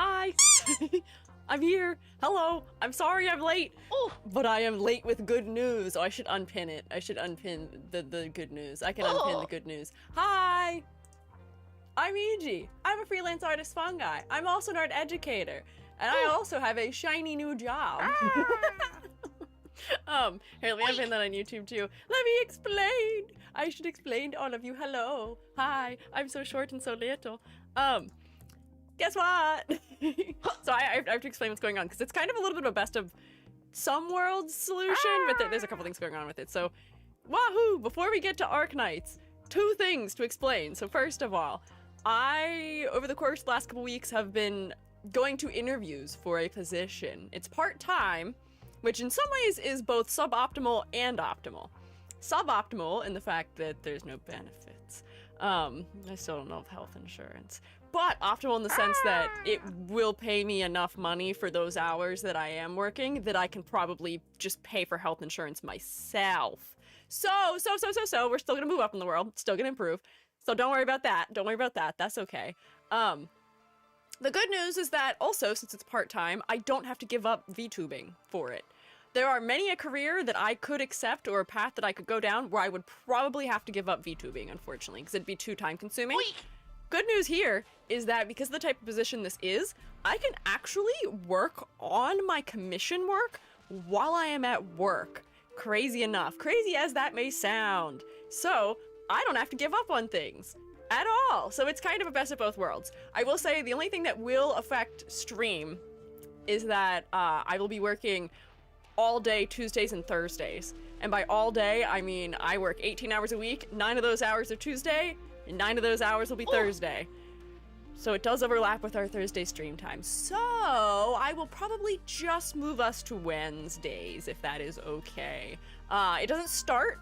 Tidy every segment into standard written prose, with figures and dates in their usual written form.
Hi. I'm here. Hello. I'm sorry I'm late. Oh, but I am late with good news. Oh, I should unpin it. I should unpin the good news. I can unpin the good news. Hi. I'm Squiiji. I'm a freelance artist fungi. I'm also an art educator. And I also have a shiny new job. Here, let me unpin that on YouTube too. Let me explain. I should explain to all of you. Hello. Hi. I'm so short and so little. Guess what? So I have to explain what's going on because it's kind of a little bit of a best of some worlds solution, but there's a couple things going on with it. So, Wahoo! Before we get to Arknights, 2 things to explain. So first of all, I, over the course of the last couple weeks, have been going to interviews for a position. It's part-time, which in some ways is both suboptimal and optimal. Suboptimal in the fact that there's no benefits. I still don't know of health insurance. But optimal in the sense that it will pay me enough money for those hours that I am working that I can probably just pay for health insurance myself. So, we're still gonna move up in the world, still gonna improve. So don't worry about that. Don't worry about that. That's okay. The good news is that also, since it's part-time, I don't have to give up VTubing for it. There are many a career that I could accept or a path that I could go down where I would probably have to give up VTubing, unfortunately, because it'd be too time-consuming. Good news here is that because of the type of position this is, I can actually work on my commission work while I am at work. Crazy enough. Crazy as that may sound. So, I don't have to give up on things at all. So it's kind of a best of both worlds. I will say the only thing that will affect stream is that I will be working all day Tuesdays and Thursdays. And by all day, I mean I work 18 hours a week, 9 of those hours are Tuesday, and 9 of those hours will be Thursday. So it does overlap with our Thursday stream time. So I will probably just move us to Wednesdays if that is okay. It doesn't start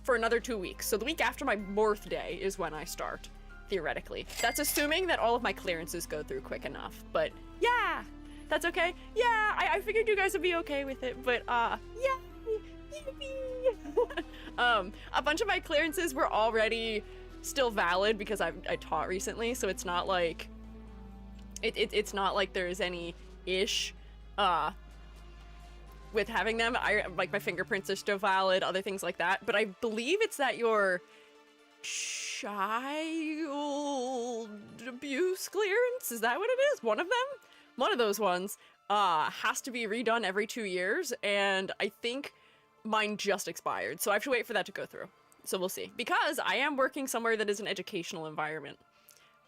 for another 2 weeks. So the week after my birthday is when I start, theoretically. That's assuming that all of my clearances go through quick enough. But yeah, that's okay. Yeah, I figured you guys would be okay with it, but yay, yippee. A bunch of my clearances were already still valid because I taught recently, so it's not like it's not like there's any ish with having them. Like my fingerprints are still valid, other things like that, but I believe it's that your child abuse clearance, is that what it is? One of them? One of those ones has to be redone every 2 years, and I think mine just expired, so I have to wait for that to go through. So we'll see. Because I am working somewhere that is an educational environment.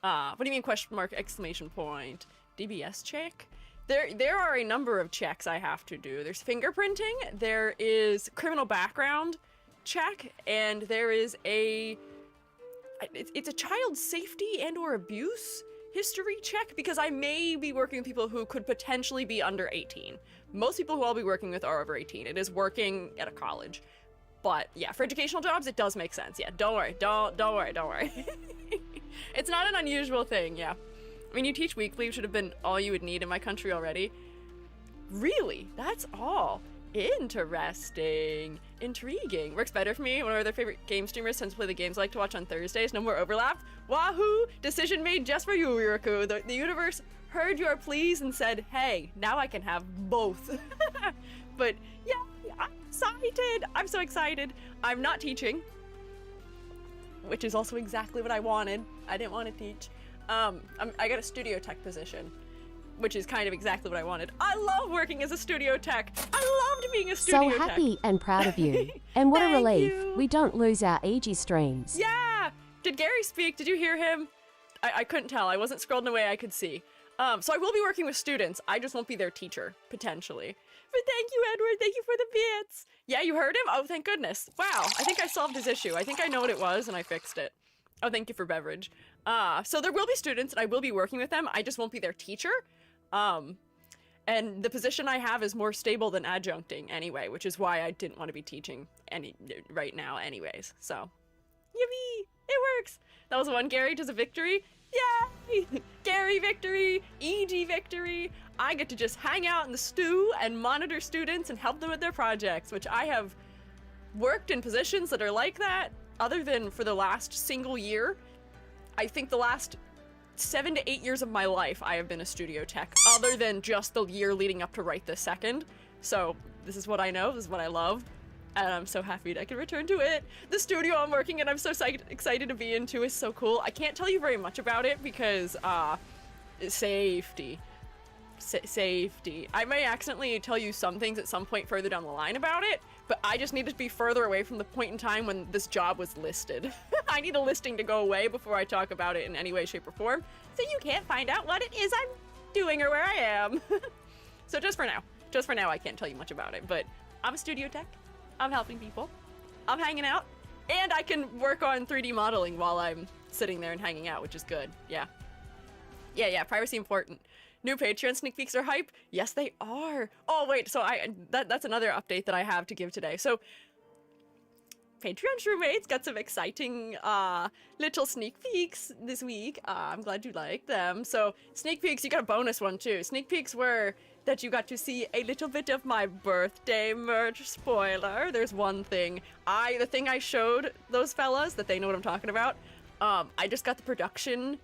What do you mean question mark, exclamation point? DBS check? There are a number of checks I have to do. There's fingerprinting, there is criminal background check, and there is it's a child safety and or abuse history check, because I may be working with people who could potentially be under 18. Most people who I'll be working with are over 18. It is working at a college. But yeah, for educational jobs, it does make sense. Yeah, don't worry, don't worry. It's not an unusual thing, yeah. I mean, you teach weekly, should have been all you would need in my country already. Really? That's all? Interesting. Intriguing. Works better for me. One of our other favorite game streamers tends to play the games I like to watch on Thursdays. No more overlap. Wahoo! Decision made just for you, Riraku. The universe heard your pleas and said, hey, now I can have both. But yeah, I'm excited. I'm so excited. I'm not teaching, which is also exactly what I wanted. I didn't want to teach. I got a studio tech position, which is kind of exactly what I wanted. I love working as a studio tech. I loved being a studio tech. So happy and proud of you. And what a relief we don't lose our Squiiji streams. Yeah! Did Gary speak? Did you hear him? I couldn't tell. I wasn't scrolling away. I could see. So I will be working with students. I just won't be their teacher, potentially. But thank you, Edward. Thank you for the bits. Yeah, you heard him? Oh, thank goodness. Wow, I think I solved his issue. I think I know what it was, and I fixed it. Oh, thank you for beverage. So there will be students, and I will be working with them. I just won't be their teacher. And the position I have is more stable than adjuncting anyway, which is why I didn't want to be teaching right now anyways. So, yippee! It works! That was one. Gary does a victory. Yay! Gary victory! EG victory! I get to just hang out in the stew and monitor students and help them with their projects, which I have worked in positions that are like that, other than for the last single year. I think the last 7 to 8 years of my life, I have been a studio tech, other than just the year leading up to right this second. So this is what I know, this is what I love, and I'm so happy that I can return to it. The studio I'm working in, I'm so excited to be into, is so cool. I can't tell you very much about it because, safety. Safety. I may accidentally tell you some things at some point further down the line about it, but I just need to be further away from the point in time when this job was listed. I need a listing to go away before I talk about it in any way, shape, or form, so you can't find out what it is I'm doing or where I am. So just for now, I can't tell you much about it, but I'm a studio tech, I'm helping people, I'm hanging out, and I can work on 3D modeling while I'm sitting there and hanging out, which is good. Yeah, privacy important. New Patreon sneak peeks are hype? Yes, they are. Oh, wait, so that's another update that I have to give today. So, Patreon SHROOMATE's got some exciting little sneak peeks this week. I'm glad you like them. So, sneak peeks, you got a bonus one too. Sneak peeks were that you got to see a little bit of my birthday merch. Spoiler, there's one thing. The thing I showed those fellas, that they know what I'm talking about, I just got the production,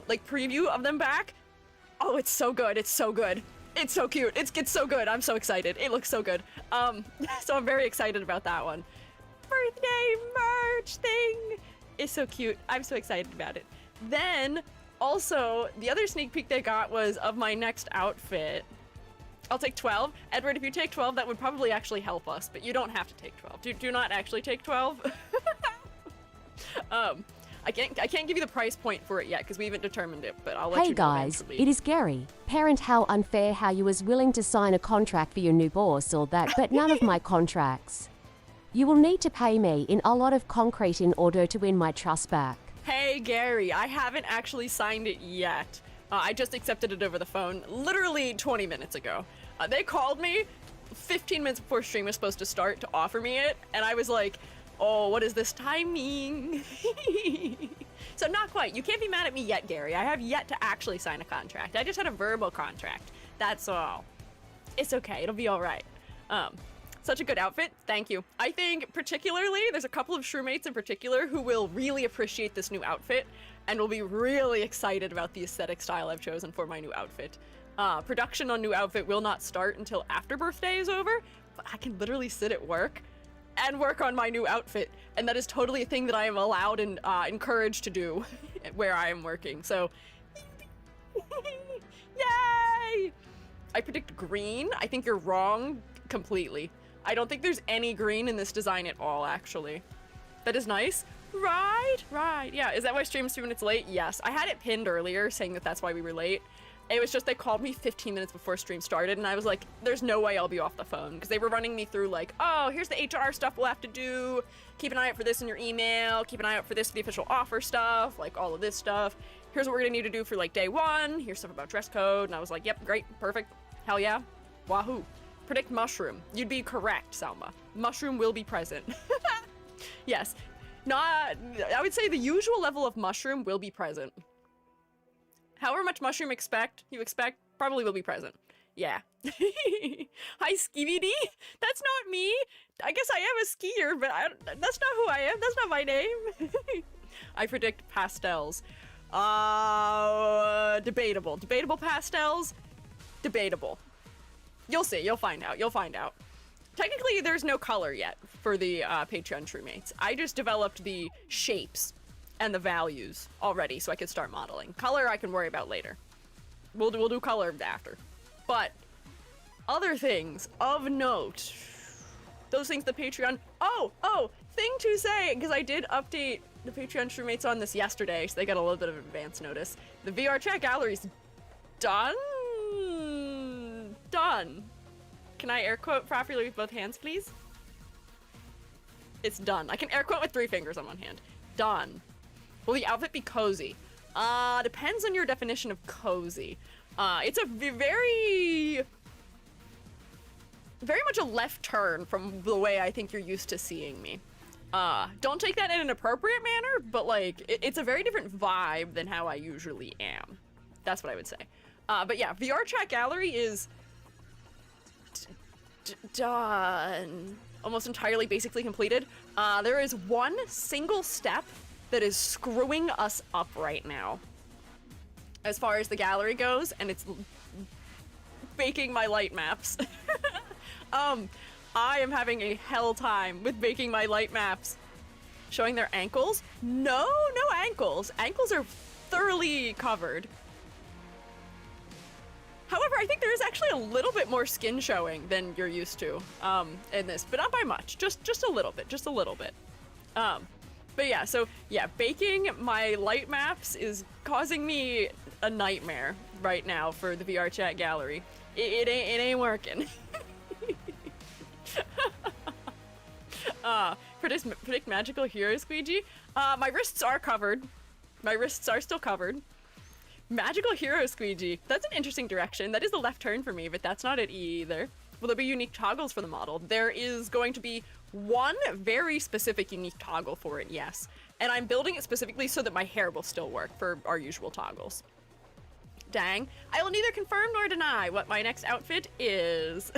like, preview of them back. Oh, it's so good. It's so good. It's so cute. It's so good. I'm so excited. It looks so good. So I'm very excited about that one. Birthday merch thing is so cute. I'm so excited about it. Then, also, the other sneak peek they got was of my next outfit. I'll take 12. Edward, if you take 12, that would probably actually help us, but you don't have to take 12. Do not actually take 12. I can't give you the price point for it yet because we haven't determined it, but I'll let you know. Hey guys, eventually. it is Gary. Parent, how unfair how you was willing to sign a contract for your new boss or that, but none of my contracts. You will need to pay me in a lot of concrete in order to win my trust back. Hey Gary, I haven't actually signed it yet. I just accepted it over the phone literally 20 minutes ago. They called me 15 minutes before stream was supposed to start to offer me it, and I was like, oh, what is this timing? So not quite. You can't be mad at me yet, Gary. I have yet to actually sign a contract. I just had a verbal contract. That's all. It's okay. It'll be all right. Such a good outfit. Thank you. I think particularly there's a couple of SHROOMATEs in particular who will really appreciate this new outfit and will be really excited about the aesthetic style I've chosen for my new outfit. Production on new outfit will not start until after birthday is over, but I can literally sit at work and work on my new outfit, and that is totally a thing that I am allowed and encouraged to do where I am working. So, yay! I predict green. I think you're wrong completely. I don't think there's any green in this design at all, actually. That is nice. Right. Yeah, is that why stream's 2 minutes late? Yes. I had it pinned earlier saying that that's why we were late. It was just they called me 15 minutes before stream started, and I was like, there's no way I'll be off the phone, because they were running me through like, oh, here's the HR stuff we'll have to do, keep an eye out for this in your email, keep an eye out for this for the official offer stuff, like all of this stuff, here's what we're gonna need to do for like day one, here's stuff about dress code, and I was like, yep, great, perfect, hell yeah, wahoo. Predict mushroom. You'd be correct, Salma. Mushroom will be present. Yes. I would say the usual level of mushroom will be present. However much mushroom you expect probably will be present. Yeah. Hi, Squiiji. That's not me. I guess I am a skier, but that's not who I am. That's not my name. I predict pastels. Debatable. Debatable pastels? Debatable. You'll see. You'll find out. You'll find out. Technically, there's no color yet for the Patreon SHROOMATEs. I just developed the shapes and the values already so I could start modeling. Color I can worry about later. We'll do color after. But other things of note, those things the Patreon, oh, thing to say, because I did update the Patreon SHROOMATEs on this yesterday, so they got a little bit of advance notice. The VR chat gallery's done. Can I air quote properly with both hands, please? It's done. I can air quote with 3 fingers on one hand. Done. Will the outfit be cozy? Depends on your definition of cozy. It's a very much a left turn from the way I think you're used to seeing me. Don't take that in an appropriate manner, but like, it's a very different vibe than how I usually am. That's what I would say. But yeah, VR chat gallery is done. Almost entirely basically completed. There is one single step that is screwing us up right now. as far as the gallery goes, and it's baking my light maps. I am having a hell time with baking my light maps. Showing their ankles? No ankles. Ankles are thoroughly covered. However, I think there is actually a little bit more skin showing than you're used to in this, but not by much. Just a little bit. But yeah, so yeah, baking my light maps is causing me a nightmare right now for the VR chat gallery. It ain't working. Predict magical hero Squiiji. My wrists are covered. My wrists are still covered. Magical hero Squiiji. That's an interesting direction. That is the left turn for me, but that's not it either. Will there be unique toggles for the model? There is going to be one very specific unique toggle for it, yes. And I'm building it specifically so that my hair will still work for our usual toggles. Dang. I will neither confirm nor deny what my next outfit is.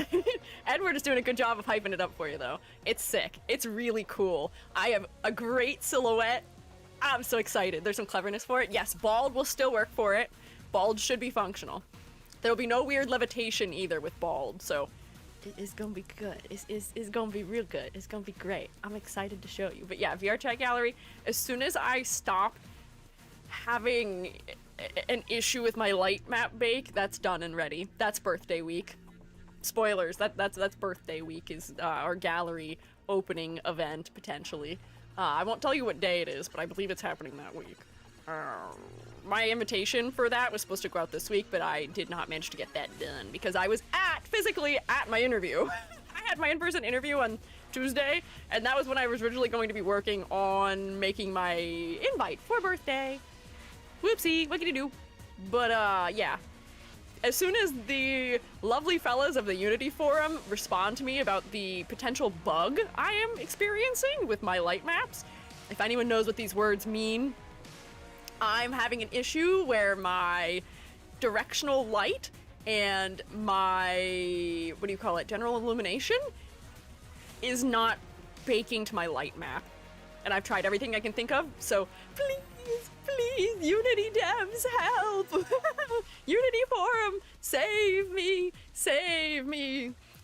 Edward is doing a good job of hyping it up for you, though. It's sick. It's really cool. I have a great silhouette. I'm so excited. There's some cleverness for it. Yes, bald will still work for it. Bald should be functional. There will be no weird levitation either with bald, so it's gonna be good. It's gonna be real good. It's gonna be great. I'm excited to show you. But yeah, VR chat gallery, as soon as I stop having an issue with my light map bake, that's done and ready. That's birthday week. Spoilers, that's birthday week is our gallery opening event, potentially. I won't tell you what day it is, but I believe it's happening that week. My invitation for that was supposed to go out this week, but I did not manage to get that done because I was physically at my interview. I had my in-person interview on Tuesday, and that was when I was originally going to be working on making my invite for birthday. Whoopsie, what can you do? But yeah. As soon as the lovely fellas of the Unity Forum respond to me about the potential bug I am experiencing with my light maps, if anyone knows what these words mean, I'm having an issue where my directional light and my, general illumination is not baking to my light map. And I've tried everything I can think of, so please, Unity devs, help! Unity Forum, save me!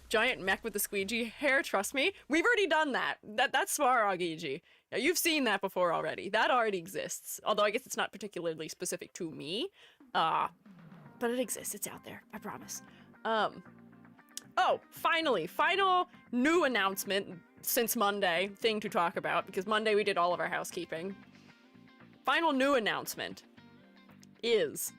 Giant mech with the squeegee hair, trust me. We've already done that. That's Svarog. Now, you've seen that before already. That already exists. Although I guess it's not particularly specific to me. But it exists. It's out there. I promise. Oh, finally. Final new announcement since Monday thing to talk about, because Monday we did all of our housekeeping. Final new announcement is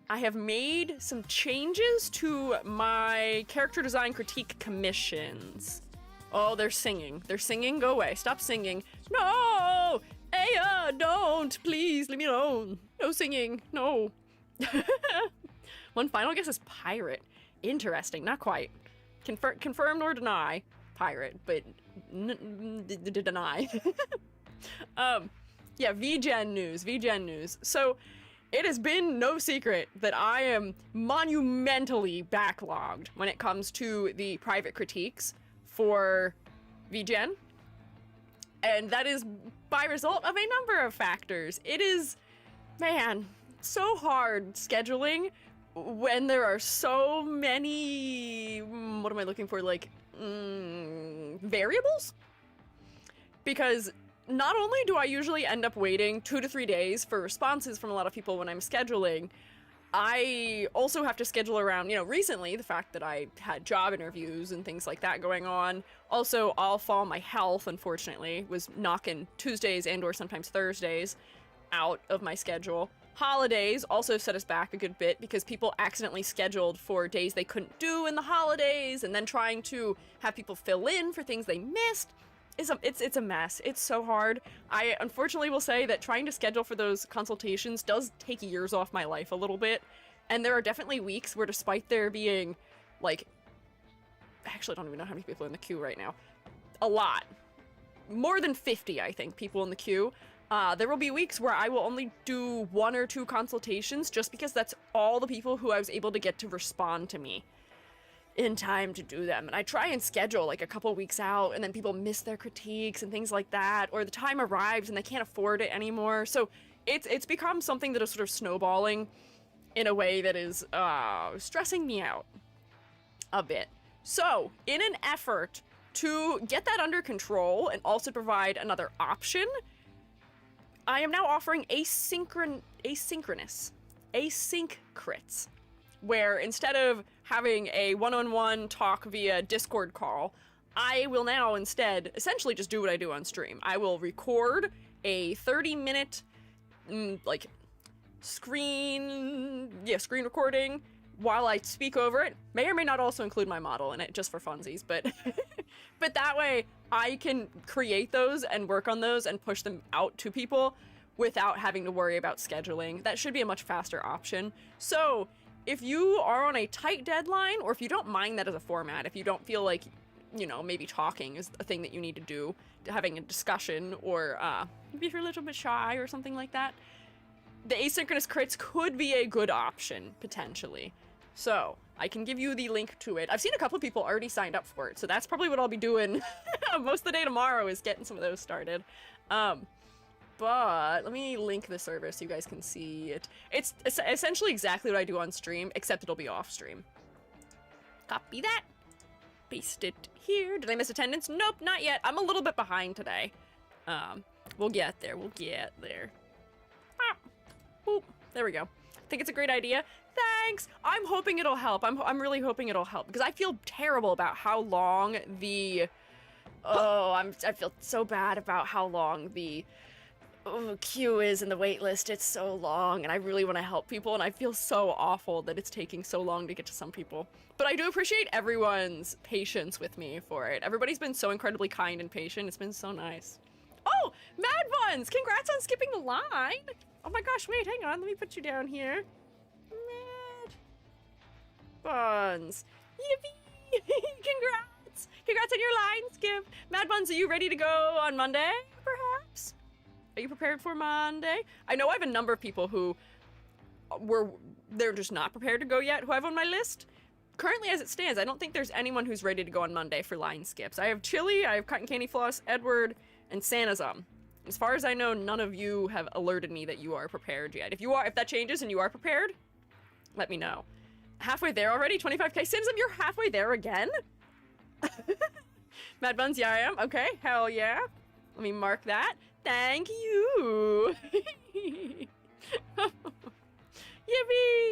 I have made some changes to my character design critique commissions. Oh, they're singing. They're singing. Go away. Stop singing. No! Aya, don't! Please, leave me alone. No singing. No. One final guess is pirate. Interesting. Not quite. Confirm nor deny. Pirate, but deny. Yeah, VGen news. So, it has been no secret that I am monumentally backlogged when it comes to the private critiques for VGen. And that is by result of a number of factors. It is, man, so hard scheduling when there are so many, what am I looking for, variables? Because not only do I usually end up waiting 2 to 3 days for responses from a lot of people when I'm scheduling, I also have to schedule around, recently the fact that I had job interviews and things like that going on. Also, all fall my health, unfortunately, was knocking Tuesdays and or sometimes Thursdays out of my schedule. Holidays also set us back a good bit because people accidentally scheduled for days they couldn't do in the holidays, and then trying to have people fill in for things they missed. It's a mess. It's so hard. I unfortunately will say that trying to schedule for those consultations does take years off my life a little bit. And there are definitely weeks where, despite there being, actually I don't even know how many people are in the queue right now. A lot. More than 50, I think, people in the queue. There will be weeks where I will only do 1 or 2 consultations just because that's all the people who I was able to get to respond to me in time to do them. And I try and schedule a couple weeks out, and then people miss their critiques and things like that, or the time arrives and they can't afford it anymore. So it's become something that is sort of snowballing in a way that is stressing me out a bit. So, in an effort to get that under control and also provide another option, I am now offering async crits, where instead of having a one-on-one talk via Discord call, I will now instead essentially just do what I do on stream. I will record a 30-minute like screen recording while I speak over it. May or may not also include my model in it, just for funsies, but but that way I can create those and work on those and push them out to people without having to worry about scheduling. That should be a much faster option. So if you are on a tight deadline, or if you don't mind that as a format, if you don't feel like, you know, maybe talking is a thing that you need to do, having a discussion, or maybe if you're a little bit shy or something like that, the asynchronous crits could be a good option, potentially. So, I can give you the link to it. I've seen a couple of people already signed up for it, so that's probably what I'll be doing most of the day tomorrow, is getting some of those started. But let me link the server so you guys can see it. It's essentially exactly what I do on stream, except it'll be off stream. Copy that. Paste it here. Did I miss attendance? Nope, not yet. I'm a little bit behind today. We'll get there. We'll get there. Ah. Boop. There we go. Think it's a great idea? Thanks! I'm hoping it'll help. I'm really hoping it'll help, because I feel terrible about how long the... I feel so bad about how long the queue is in the wait list. It's so long, and I really want to help people, and I feel so awful that it's taking so long to get to some people. But I do appreciate everyone's patience with me for it. Everybody's been so incredibly kind and patient. It's been so nice. Oh, Mad Buns! Congrats on skipping the line! Oh my gosh, wait, hang on. Let me put you down here. Mad Buns. Yippee! Congrats! Congrats on your line skip! Mad Buns, are you ready to go on Monday, perhaps? Are you prepared for Monday? I know I have a number of people who they're just not prepared to go yet, who I have on my list. Currently, as it stands, I don't think there's anyone who's ready to go on Monday for line skips. I have Chili, I have Cotton Candy Floss, Edward, and Sanazum. As far as I know, none of you have alerted me that you are prepared yet. If that changes and you are prepared, let me know. Halfway there already? 25k? Simsum, you're halfway there again? Mad Buns, yeah, I am. Okay, hell yeah. Let me mark that. Thank you. Yippee!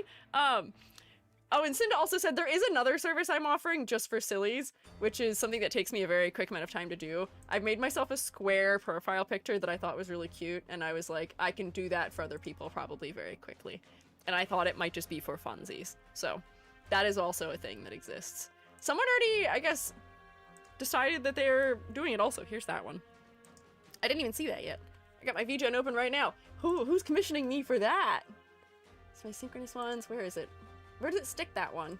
Oh, and Cinda also said there is another service I'm offering just for sillies, which is something that takes me a very quick amount of time to do. I've made myself a square profile picture that I thought was really cute, and I was like, I can do that for other people probably very quickly. And I thought it might just be for funsies. So, that is also a thing that exists. Someone already, I guess, decided that they're doing it also. Here's that one. I didn't even see that yet. I got my VGen open right now. Who's commissioning me for that? It's my synchronous ones. Where is it? Where does it stick that one?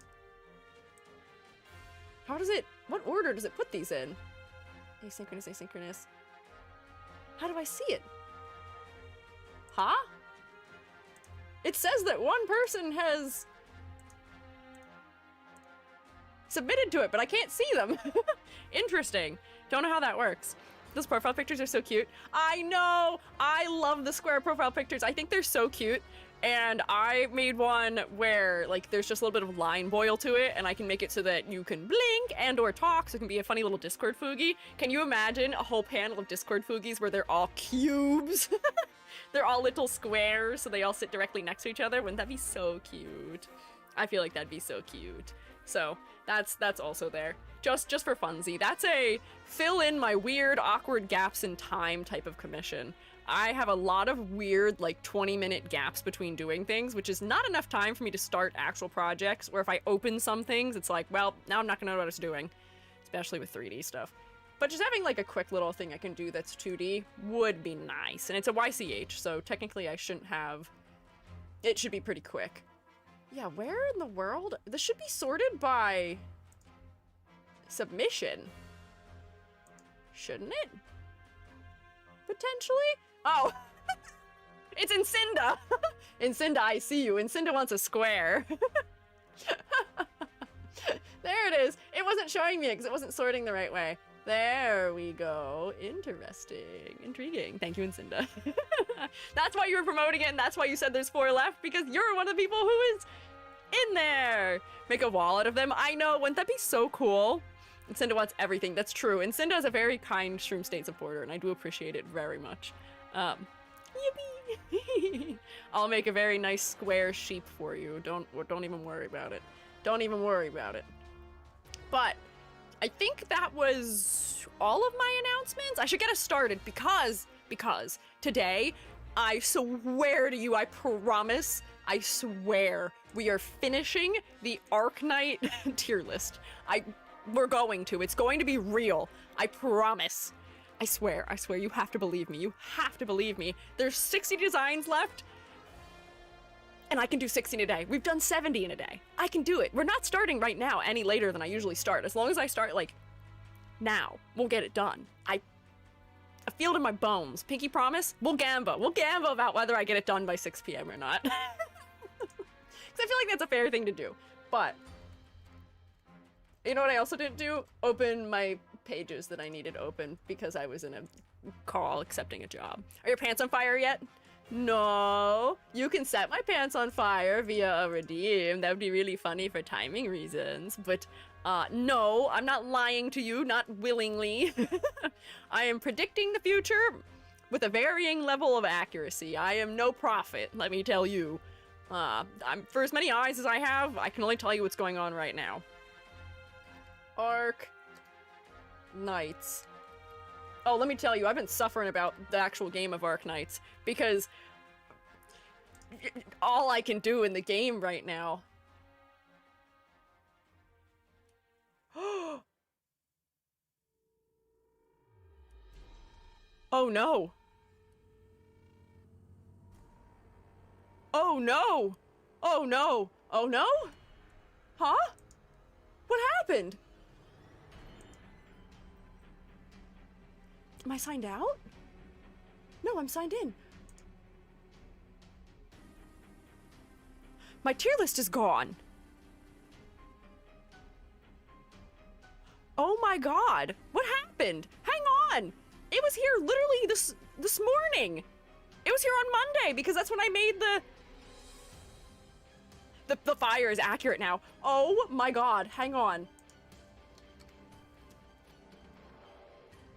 How does it... What order does it put these in? Asynchronous, asynchronous. How do I see it? Huh? It says that one person has submitted to it, but I can't see them. Interesting. Don't know how that works. Those profile pictures are so cute. I know! I love the square profile pictures. I think they're so cute. And I made one where, like, there's just a little bit of line boil to it, and I can make it so that you can blink and or talk, so it can be a funny little Discord foogie. Can you imagine a whole panel of Discord foogies where they're all cubes? They're all little squares, so they all sit directly next to each other? Wouldn't that be so cute? I feel like that'd be so cute. So, that's also there. Just for funsy. That's a fill in my weird, awkward gaps in time type of commission. I have a lot of weird, like, 20-minute gaps between doing things, which is not enough time for me to start actual projects, or if I open some things, it's like, well, now I'm not gonna know what it's doing, especially with 3D stuff. But just having, like, a quick little thing I can do that's 2D would be nice, and it's a YCH, so technically I shouldn't have... It should be pretty quick. Yeah, where in the world? This should be sorted by... submission. Shouldn't it? Potentially? Oh, it's in Cinda. In Cinda, I see you. And Cinda wants a square. There it is. It wasn't showing me because it wasn't sorting the right way. There we go. Interesting. Intriguing. Thank you, Incinda. That's why you were promoting it, and that's why you said there's 4 left, because you're one of the people who is in there. Make a wallet of them. I know. Wouldn't that be so cool? Incinda wants everything. That's true. Incinda is a very kind Shroom State supporter, and I do appreciate it very much. Yippee! I'll make a very nice square sheep for you. Don't even worry about it. Don't even worry about it. But I think that was all of my announcements. I should get us started because today, I swear to you, I promise, I swear, we are finishing the Arknight tier list. We're going to. It's going to be real. I promise. I swear, you have to believe me. You have to believe me. There's 60 designs left, and I can do 60 in a day. We've done 70 in a day. I can do it. We're not starting right now any later than I usually start. As long as I start, like, now, we'll get it done. I feel it in my bones. Pinky promise? We'll gamble. We'll gamble about whether I get it done by 6 p.m. or not. Because I feel like that's a fair thing to do. But, you know what I also didn't do? Open my pages that I needed open because I was in a call accepting a job. Are your pants on fire yet? No. You can set my pants on fire via a redeem. That would be really funny for timing reasons. But, no, I'm not lying to you, not willingly. I am predicting the future with a varying level of accuracy. I am no prophet, let me tell you. For as many eyes as I have, I can only tell you what's going on right now. Arknights. Oh, let me tell you, I've been suffering about the actual game of Arknights because all I can do in the game right now. Oh no. Oh no. Oh no. Oh no? Huh? What happened? Am I signed out? No, I'm signed in. My tier list is gone. Oh my god. What happened? Hang on. It was here literally this morning. It was here on Monday because that's when I made the fire is accurate now. Oh my god. Hang on.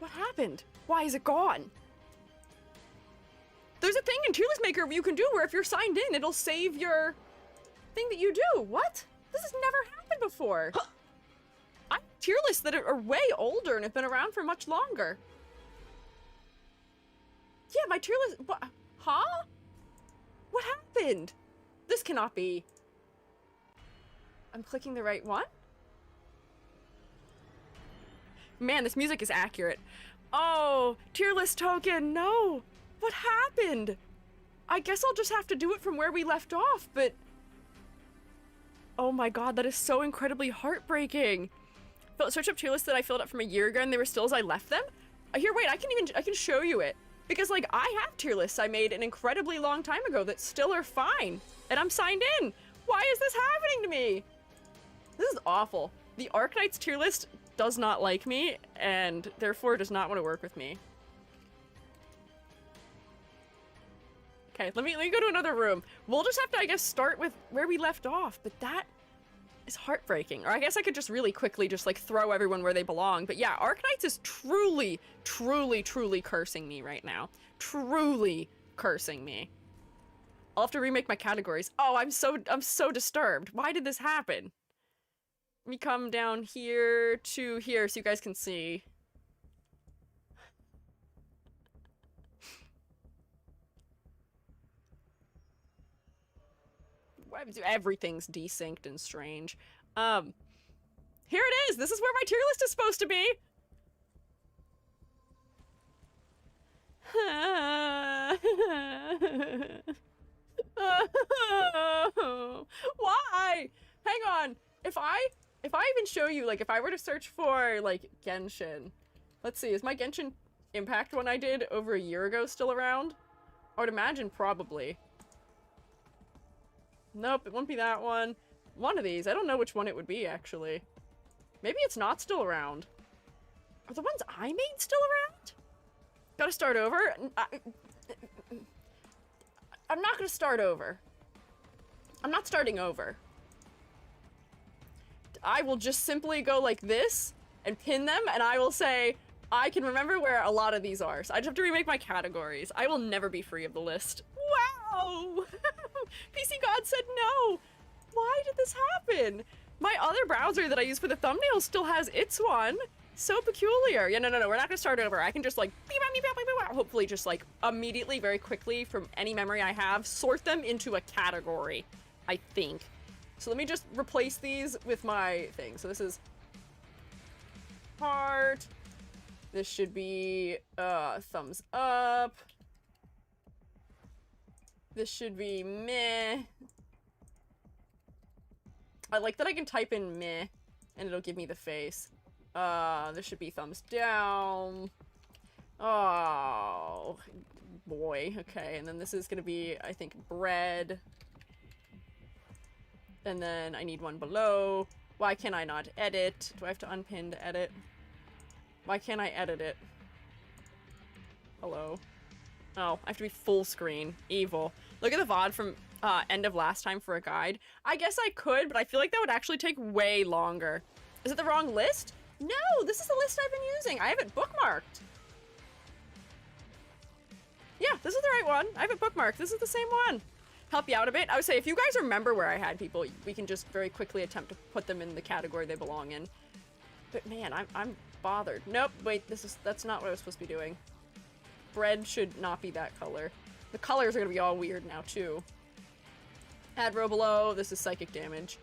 What happened? Why is it gone? There's a thing in Tier List Maker you can do where if you're signed in, it'll save your thing that you do. What? This has never happened before. I have tier lists that are way older and have been around for much longer. Yeah, my tier list. Huh? What happened? This cannot be. I'm clicking the right one? Man, this music is accurate. Oh, tier list token, no. What happened? I guess I'll just have to do it from where we left off, but... Oh my god, that is so incredibly heartbreaking. Search up tier lists that I filled up from a year ago and they were still as I left them. Here, wait, I can show you it. Because, like, I have tier lists I made an incredibly long time ago that still are fine. And I'm signed in. Why is this happening to me? This is awful. The Arknights tier list does not like me, and therefore does not want to work with me. Okay, let me go to another room. We'll just have to, I guess, start with where we left off, but that is heartbreaking. Or I guess I could just really quickly just, like, throw everyone where they belong. But yeah, Arknights is truly, truly, truly cursing me right now. Truly cursing me. I'll have to remake my categories. Oh, I'm so disturbed. Why did this happen? Let me come down here to here so you guys can see. Everything's desynced and strange. Here it is! This is where my tier list is supposed to be! Why? Hang on. If I even show you, like, if I were to search for, like, Genshin, let's see, is my Genshin Impact one I did over a year ago still around? I would imagine probably. Nope, it won't be that one. One of these. I don't know which one it would be, actually. Maybe it's not still around. Are the ones I made still around? Gotta start over? I'm not gonna start over. I'm not starting over. I will just simply go like this and pin them, and I will say, I can remember where a lot of these are. So I just have to remake my categories. I will never be free of the list. Wow! PC God said no! Why did this happen? My other browser that I use for the thumbnails still has its one. So peculiar. Yeah, no, we're not gonna start over. I can just like, hopefully just like immediately, very quickly, from any memory I have, sort them into a category, I think. So let me just replace these with my thing. So this is heart. This should be thumbs up. This should be meh. I like that I can type in meh and it'll give me the face. This should be thumbs down. Oh boy. Okay, and then this is gonna be, I think, bread. And then I need one below. Why can I not edit? Do I have to unpin to edit? Why can't I edit it? Hello? Oh, I have to be full screen. Evil. Look at the VOD from end of last time for a guide. I guess I could, but I feel like that would actually take way longer. Is it the wrong list? No, this is the list I've been using. I have it bookmarked. Yeah, this is the right one. I have it bookmarked. This is the same one. Help you out a bit. I would say if you guys remember where I had people, we can just very quickly attempt to put them in the category they belong in. But man, I'm bothered. Nope, wait, that's not what I was supposed to be doing. Bread should not be that color. The colors are gonna be all weird now too. Add row below, this is psychic damage.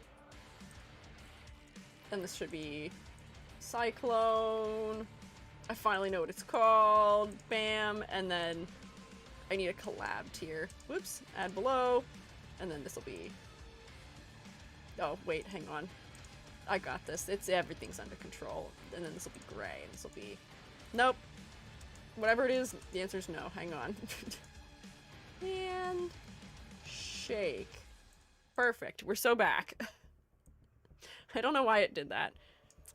And this should be cyclone. I finally know what it's called. Bam, and then I need a collab tier. Whoops, add below, and then this will be... Oh, wait, hang on. I got this. Everything's under control. And then this will be gray, and this will be... Nope. Whatever it is, the answer is no. Hang on. And... shake. Perfect. We're so back. I don't know why it did that.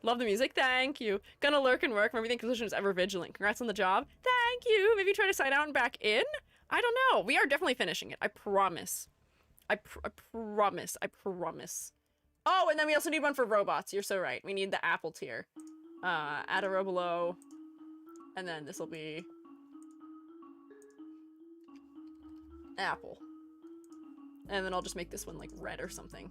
Love the music. Thank you. Gonna lurk and work. Remember the Inquisition is ever vigilant. Congrats on the job. Thank you. Maybe try to sign out and back in? I don't know. We are definitely finishing it. I promise. I promise. I promise. Oh, and then we also need one for robots. You're so right. We need the apple tier. Add a row below. And then this will be... apple. And then I'll just make this one like red or something.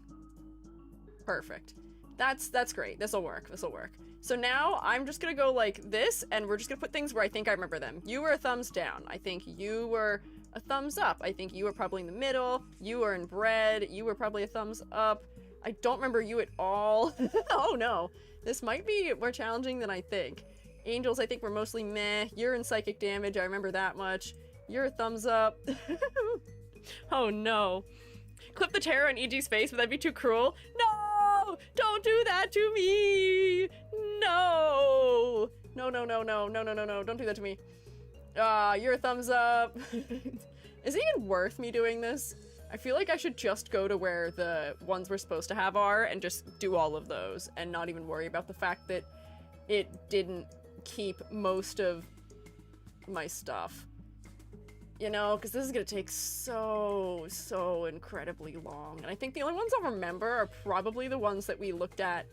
Perfect. That's great. This'll work. This'll work. So now I'm just gonna go like this, and we're just gonna put things where I think I remember them. You were a thumbs down. I think you were a thumbs up. I think you were probably in the middle. You were in bread. You were probably a thumbs up. I don't remember you at all. Oh no. This might be more challenging than I think. Angels, I think, were mostly meh. You're in psychic damage. I remember that much. You're a thumbs up. Oh no. Clip the terror on EG's face, would that be too cruel? No! Don't do that to me! No! No, no, no, no, no, no, no, no, don't do that to me. You're a thumbs up. Is it even worth me doing this? I feel like I should just go to where the ones we're supposed to have are and just do all of those and not even worry about the fact that it didn't keep most of my stuff. You know, because this is gonna take so incredibly long. And I think the only ones I'll remember are probably the ones that we looked at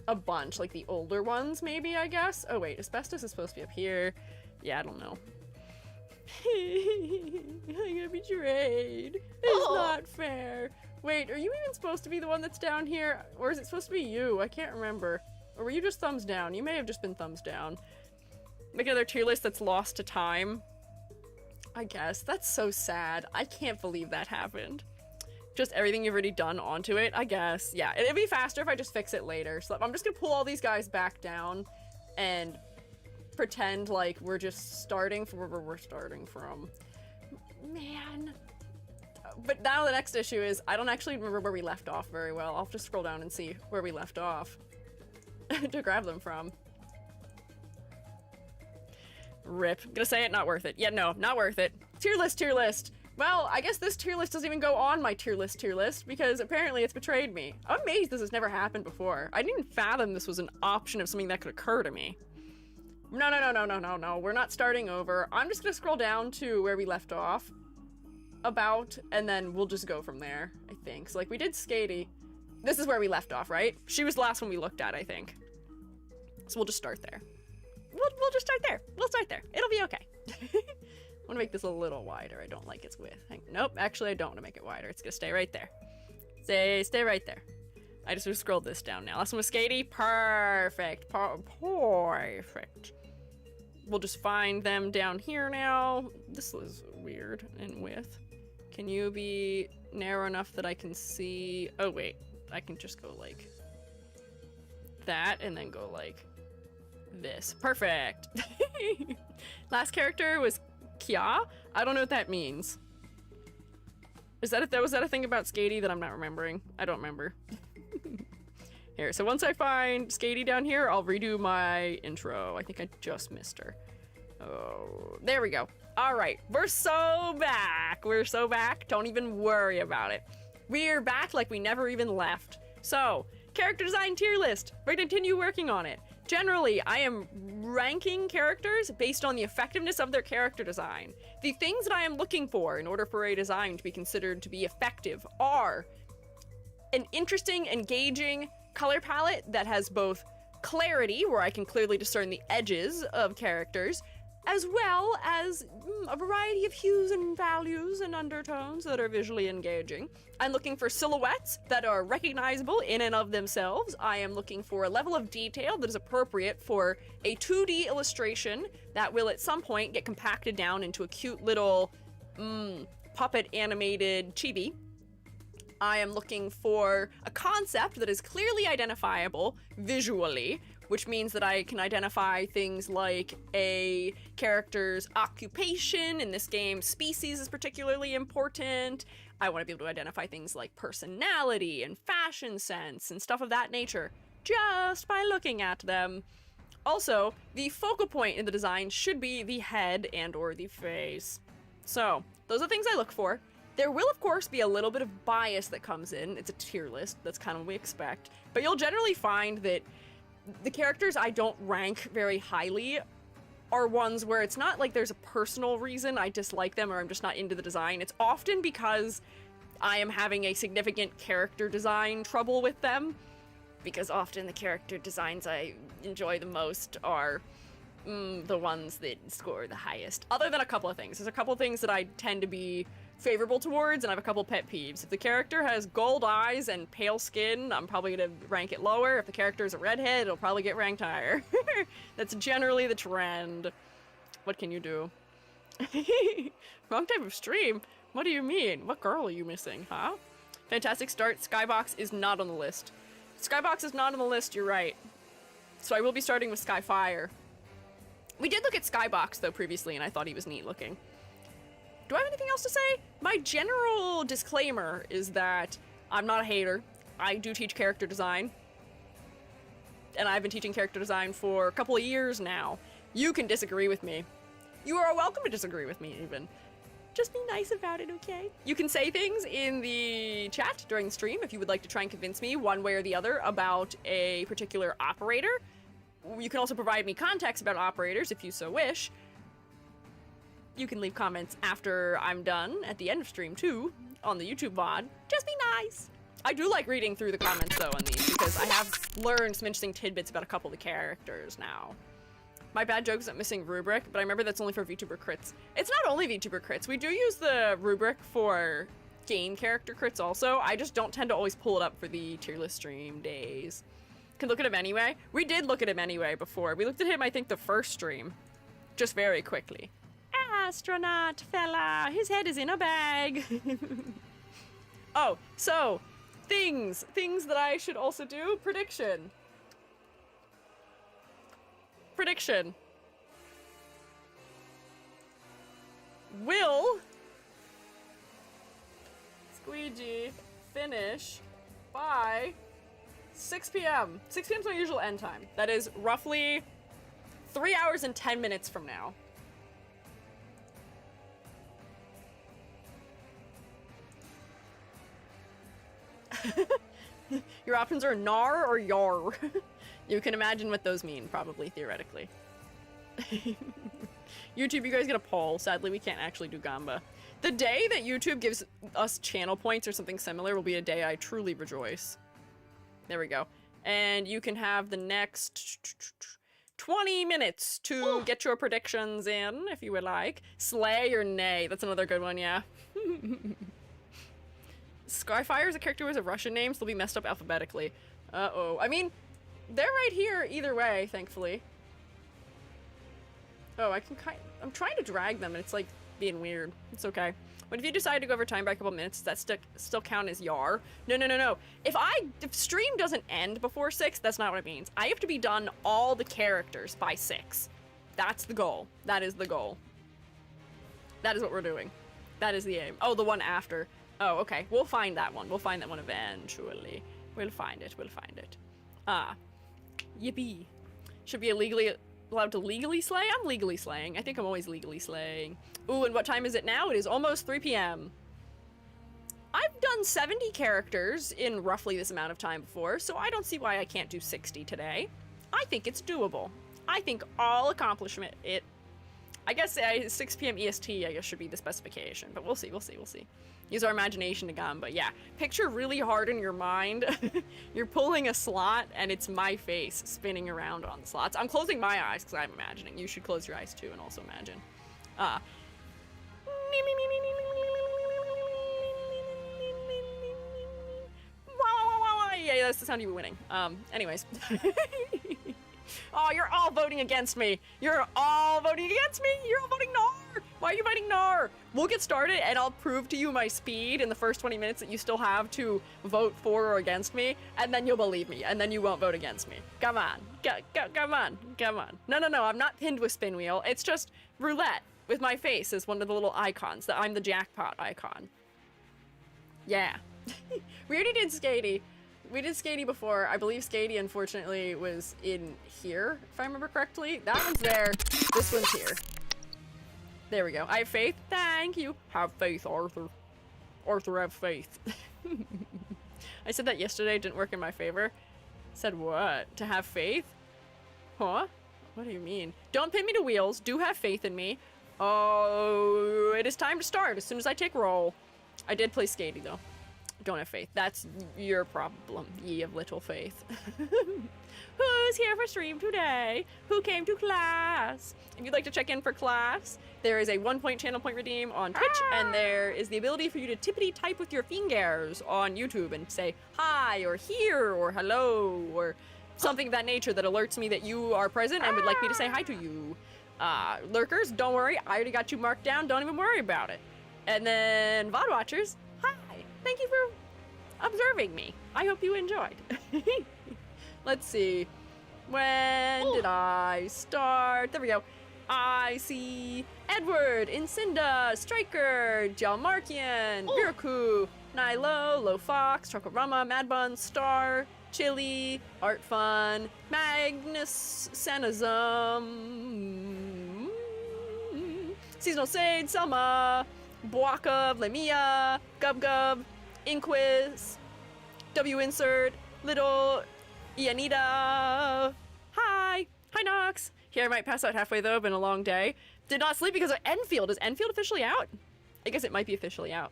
a bunch, like the older ones, maybe, I guess. Oh wait, asbestos is supposed to be up here. Yeah, I don't know. I got betrayed. It's not fair. Wait, are you even supposed to be the one that's down here? Or is it supposed to be you? I can't remember. Or were you just thumbs down? You may have just been thumbs down. Make another tier list that's lost to time. I guess. That's so sad. I can't believe that happened. Just everything you've already done onto it, I guess. Yeah, it'd be faster if I just fix it later. So I'm just gonna pull all these guys back down and pretend like we're just starting from where we're starting from. Man. But now the next issue is I don't actually remember where we left off very well. I'll just scroll down and see where we left off to grab them from. Rip. Gonna say it, not worth it. Yeah, no, not worth it. Tier list, tier list. Well, I guess this tier list doesn't even go on my tier list because apparently it's betrayed me. I'm amazed this has never happened before. I didn't even fathom this was an option of something that could occur to me. No. We're not starting over. I'm just gonna scroll down to where we left off. And then we'll just go from there, I think. So, like, we did Squiiji. This is where we left off, right? She was the last one we looked at, I think. So we'll just start there. We'll just start there. We'll start there. It'll be okay. I want to make this a little wider. I don't like its width. Nope, actually, I don't want to make it wider. It's gonna stay right there. Stay right there. I just scrolled this down now. Last one was Squiiji. Perfect. Perfect. We'll just find them down here now. This is weird in width. Can you be narrow enough that I can see? Oh, wait. I can just go like that and then go like this. Perfect. Last character was Kya. I don't know what that means. Was that a thing about Squiiji that I'm not remembering? I don't remember. Here, so once I find Squiiji down here, I'll redo my intro. I think I just missed her. Oh, there we go. All right, we're so back. We're so back. Don't even worry about it. We're back like we never even left. So, character design tier list. We're gonna continue working on it. Generally, I am ranking characters based on the effectiveness of their character design. The things that I am looking for in order for a design to be considered to be effective are an interesting, engaging color palette that has both clarity, where I can clearly discern the edges of characters, as well as a variety of hues and values and undertones that are visually engaging. I'm looking for silhouettes that are recognizable in and of themselves. I am looking for a level of detail that is appropriate for a 2D illustration that will at some point get compacted down into a cute little puppet animated chibi. I am looking for a concept that is clearly identifiable visually, which means that I can identify things like a character's occupation. In this game, species is particularly important. I want to be able to identify things like personality and fashion sense and stuff of that nature just by looking at them. Also, the focal point in the design should be the head and or the face. So, those are things I look for. There will, of course, be a little bit of bias that comes in. It's a tier list. That's kind of what we expect. But you'll generally find that the characters I don't rank very highly are ones where it's not like there's a personal reason I dislike them or I'm just not into the design. It's often because I am having a significant character design trouble with them. Because often the character designs I enjoy the most are the ones that score the highest. Other than a couple of things. There's a couple of things that I tend to be favorable towards, and I have a couple pet peeves. If the character has gold eyes and pale skin, I'm probably gonna rank it lower. If the character is a redhead, it'll probably get ranked higher. That's generally the trend. What can you do? Wrong type of stream? What do you mean? What girl are you missing, huh? Fantastic start. Skybox is not on the list. Skybox is not on the list, you're right. So I will be starting with Skyfire. We did look at Skybox, though, previously, and I thought he was neat looking. Do I have anything else to say? My general disclaimer is that I'm not a hater. I do teach character design. And I've been teaching character design for a couple of years now. You can disagree with me. You are welcome to disagree with me, even. Just be nice about it, okay? You can say things in the chat during the stream if you would like to try and convince me one way or the other about a particular operator. You can also provide me context about operators if you so wish. You can leave comments after I'm done at the end of stream too, on the YouTube VOD. Just be nice. I do like reading through the comments though on these because I have learned some interesting tidbits about a couple of the characters now. My bad joke is I'm missing rubric, but I remember that's only for VTuber crits. It's not only VTuber crits. We do use the rubric for game character crits also. I just don't tend to always pull it up for the tier list stream days. Can look at him anyway. We did look at him anyway before. We looked at him, I think, the first stream. Just very quickly. Astronaut fella, his head is in a bag. Oh, so things that I should also do. Prediction. Will Squiiji finish by 6 p.m. 6 p.m. is my usual end time. That is roughly 3 hours and 10 minutes from now. Your options are NAR or YAR. You can imagine what those mean, probably, theoretically. YouTube, you guys get a poll. Sadly, we can't actually do Gamba. The day that YouTube gives us channel points or something similar will be a day I truly rejoice. There we go. And you can have the next 20 minutes to get your predictions in, if you would like. Slay or nay. That's another good one, yeah. Skyfire is a character with a Russian name, so they'll be messed up alphabetically. Uh-oh. I mean, they're right here either way, thankfully. Oh, I'm trying to drag them, and it's like being weird. It's okay. But if you decide to go over time by a couple minutes, does that still count as YAR? No. If stream doesn't end before 6, that's not what it means. I have to be done all the characters by 6. That's the goal. That is the goal. That is what we're doing. That is the aim. Oh, the one after. Oh, okay. We'll find that one. We'll find that one eventually. We'll find it. We'll find it. Ah. Yippee. Should be allowed to legally slay? I'm legally slaying. I think I'm always legally slaying. Ooh, and what time is it now? It is almost 3 p.m. I've done 70 characters in roughly this amount of time before, so I don't see why I can't do 60 today. I think it's doable. I think I'll accomplish it. I guess 6 p.m. EST, I guess, should be the specification, but we'll see. Use our imagination to Gamba. Yeah, picture really hard in your mind. You're pulling a slot, and it's my face spinning around on the slots. I'm closing my eyes because I'm imagining. You should close your eyes too and also imagine. Yeah, that's the sound of you winning. Anyways. Oh, you're all voting against me. You're all voting against me. You're all voting NAR. Why are you voting NAR? We'll get started and I'll prove to you my speed in the first 20 minutes that you still have to vote for or against me, and then you'll believe me, and then you won't vote against me. Come on. Come on. No, I'm not pinned with spin wheel. It's just roulette with my face as one of the little icons. That I'm the jackpot icon. Yeah. We already did Squiiji. We did Squiiji before. I believe Squiiji, unfortunately, was in here, if I remember correctly. That one's there. This one's here. There we go. I have faith. Thank you. Have faith, Arthur. Arthur, have faith. I said that yesterday. It didn't work in my favor. Said what? To have faith? Huh? What do you mean? Don't pin me to wheels. Do have faith in me. Oh, it is time to start as soon as I take roll. I did play Squiiji, though. Don't have faith. That's your problem, ye of little faith. Who's here for stream today? Who came to class? If you'd like to check in for class, there is a 1-point channel point redeem on Twitch, and there is the ability for you to tippity type with your fingers on YouTube and say hi or here or hello or something of that nature that alerts me that you are present and would like me to say hi to you. Lurkers, don't worry. I already got you marked down. Don't even worry about it. And then VOD watchers, hi. Thank you for observing me. I hope you enjoyed. Let's see. When did I start? There we go. I see Edward, Incinda, Striker, Jalmarkian, Viraku, Nilo, Low Fox, Chocorama, Mad Bun, Star, Chili, Art Fun, Magnus, Sanazum, Seasonal Sage, Selma, Boaka, Lemia, Gub, Inquiz, W Insert, Little Ianita. Hi Nox. Here I might pass out halfway though, been a long day. Did not sleep because of Enfield. Is Enfield officially out? I guess it might be officially out.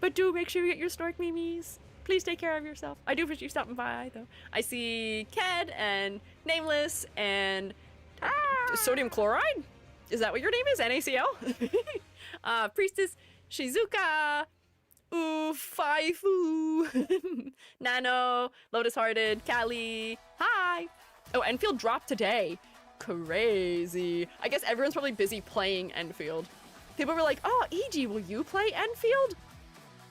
But do make sure you get your Stork memes. Please take care of yourself. I do appreciate you stopping by though. I see Ked and Nameless and Sodium Chloride? Is that what your name is? NaCl? Priestess Shizuka. Faifu. Nano. Lotus Hearted. Callie. Hi. Oh, Enfield dropped today. Crazy. I guess everyone's probably busy playing Enfield. People were like, oh, EG, will you play Enfield?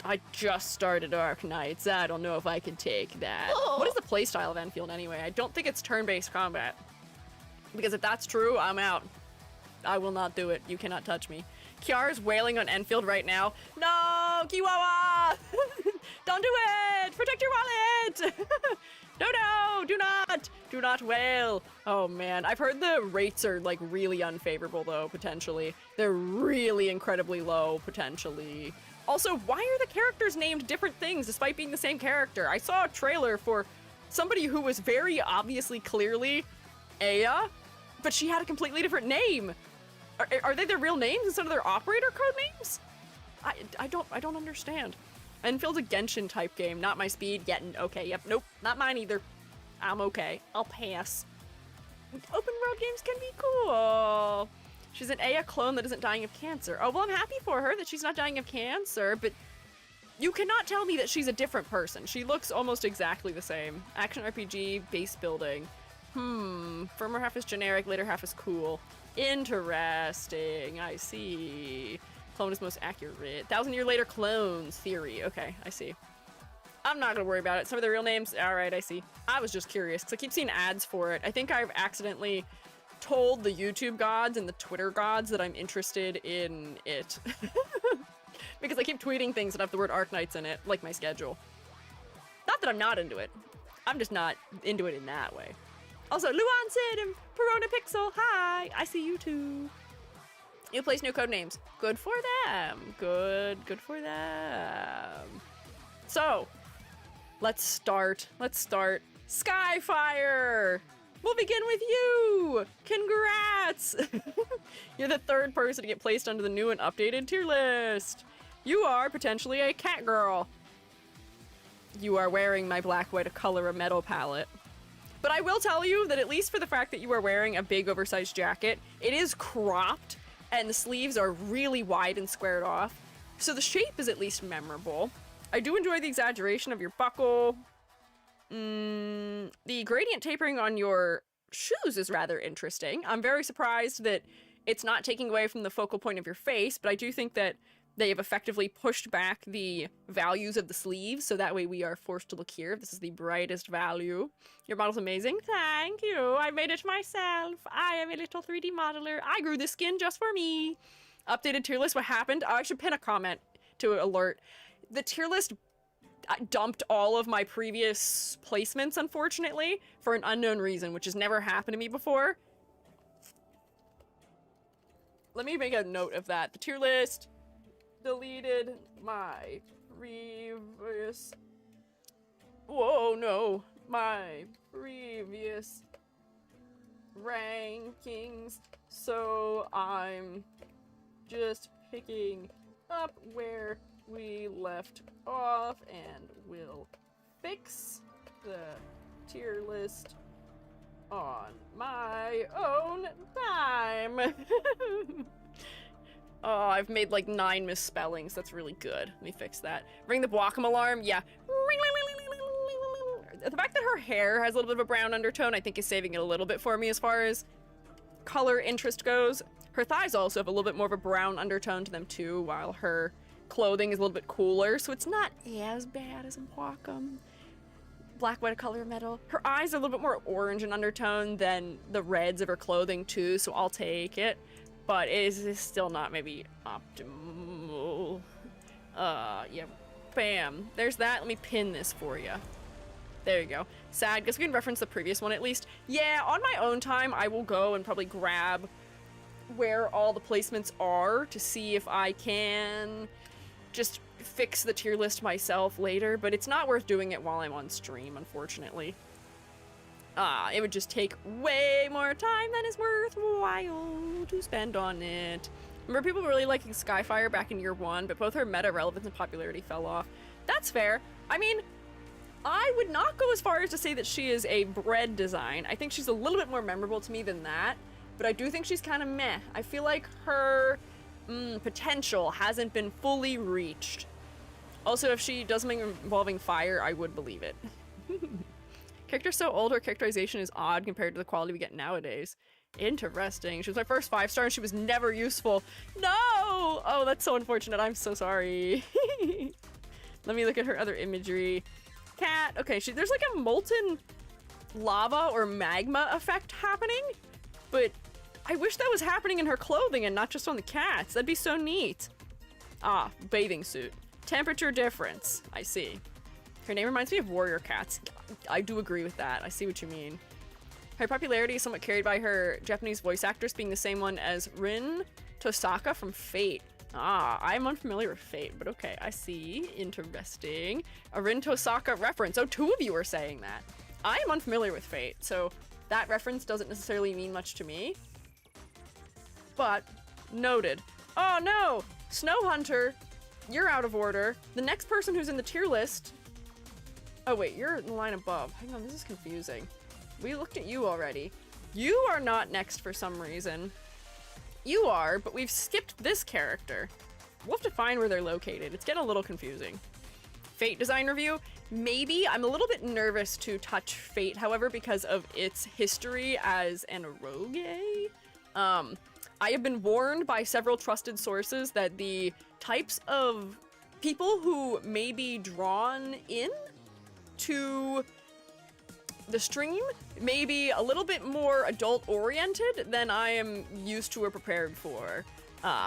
I just started Arknights. I don't know if I can take that. Oh. What is the playstyle of Enfield anyway? I don't think it's turn-based combat. Because if that's true, I'm out. I will not do it. You cannot touch me. Kiara's wailing on Enfield right now. No, Kiwawa! Don't do it! Protect your wallet! No, do not wail. Oh man, I've heard the rates are like really unfavorable though, potentially. They're really incredibly low, potentially. Also, why are the characters named different things despite being the same character? I saw a trailer for somebody who was very obviously clearly Aya, but she had a completely different name. Are they their real names instead of their operator code names? I don't understand. Enfield's a Genshin type game, not my speed yet. Okay, yep, nope, not mine either. I'm okay. I'll pass. Open world games can be cool. She's an Aya clone that isn't dying of cancer. Oh, well, I'm happy for her that she's not dying of cancer, but you cannot tell me that she's a different person. She looks almost exactly the same. Action RPG, base building. Former half is generic, later half is cool. Interesting, I see. Clone is most accurate. 1,000-year later clones theory. Okay, I see. I'm not gonna worry about it. Some of the real names, all right, I see. I was just curious because I keep seeing ads for it. I think I've accidentally told the YouTube gods and the Twitter gods that I'm interested in it. Because I keep tweeting things that have the word arknights in it, like my schedule. Not that I'm not into it. I'm just not into it in that way. Also, Luan Sid and Perona Pixel, hi! I see you too. New place, new code names. Good for them. Good for them. So, let's start. Skyfire! We'll begin with you! Congrats! You're the third person to get placed under the new and updated tier list. You are potentially a cat girl. You are wearing my black, white, color, a metal palette. But I will tell you that at least for the fact that you are wearing a big oversized jacket, it is cropped and the sleeves are really wide and squared off. So the shape is at least memorable. I do enjoy the exaggeration of your buckle. The gradient tapering on your shoes is rather interesting. I'm very surprised that it's not taking away from the focal point of your face, but I do think that they have effectively pushed back the values of the sleeves, so that way we are forced to look here. This is the brightest value. Your model's amazing. Thank you. I made it myself. I am a little 3D modeler. I grew this skin just for me. Updated tier list. What happened? Oh, I should pin a comment to alert. The tier list dumped all of my previous placements, unfortunately, for an unknown reason, which has never happened to me before. Let me make a note of that. The tier list deleted my previous... Whoa, no. My previous rankings. So I'm just picking up where we left off and we'll fix the tier list on my own time. Oh, I've made like 9 misspellings. That's really good. Let me fix that. Ring the Wacom alarm. Yeah. The fact that her hair has a little bit of a brown undertone, I think is saving it a little bit for me as far as color interest goes. Her thighs also have a little bit more of a brown undertone to them too, while her clothing is a little bit cooler, so it's not as bad as in Wacom. Black, white, color, metal. Her eyes are a little bit more orange in undertone than the reds of her clothing too, so I'll take it. But it is still not maybe optimal. Yeah, bam. There's that. Let me pin this for you. There you go. Sad. Guess we can reference the previous one at least. Yeah, on my own time, I will go and probably grab where all the placements are to see if I can just fix the tier list myself later, but it's not worth doing it while I'm on stream, unfortunately. It would just take way more time than is worthwhile to spend on it. Remember people really liking Skyfire back in year 1, but both her meta relevance and popularity fell off. That's fair. I mean, I would not go as far as to say that she is a bread design. I think she's a little bit more memorable to me than that, but I do think she's kind of meh. I feel like her potential hasn't been fully reached. Also, if she does something involving fire, I would believe it. Character's so old, her characterization is odd compared to the quality we get nowadays. Interesting. She was my first 5-star and she was never useful. No! Oh, that's so unfortunate. I'm so sorry. Let me look at her other imagery. Cat. Okay, there's like a molten lava or magma effect happening, but I wish that was happening in her clothing and not just on the cats. That'd be so neat. Ah, bathing suit. Temperature difference. I see. Her name reminds me of warrior cats. I do agree with that. I see what you mean. Her popularity is somewhat carried by her Japanese voice actress being the same one as Rin Tosaka from Fate. Ah, I'm unfamiliar with Fate, but okay, I see. Interesting. A Rin Tosaka reference. Oh, 2 of you are saying that. I am unfamiliar with Fate, so that reference doesn't necessarily mean much to me. But, noted. Oh no! Snow Hunter, you're out of order. The next person who's in the tier list... Oh wait, you're in the line above. Hang on, this is confusing. We looked at you already. You are not next for some reason. You are, but we've skipped this character. We'll have to find where they're located. It's getting a little confusing. Fate design review. Maybe. I'm a little bit nervous to touch Fate, however, because of its history as an eroge. I have been warned by several trusted sources that the types of people who may be drawn in to the stream may be a little bit more adult-oriented than I am used to or prepared for.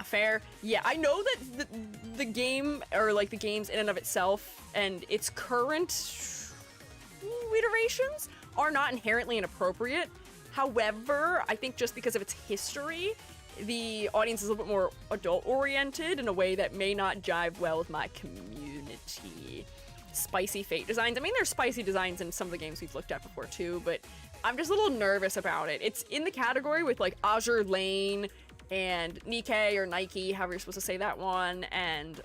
Fair. Yeah, I know that the game, or like the games in and of itself, and its current iterations are not inherently inappropriate. However, I think just because of its history, the audience is a little bit more adult-oriented in a way that may not jive well with my community. Spicy Fate designs. I mean, there's spicy designs in some of the games we've looked at before too, but I'm just a little nervous about it. It's in the category with like Azure Lane and Nikkei or Nike, however you're supposed to say that one, and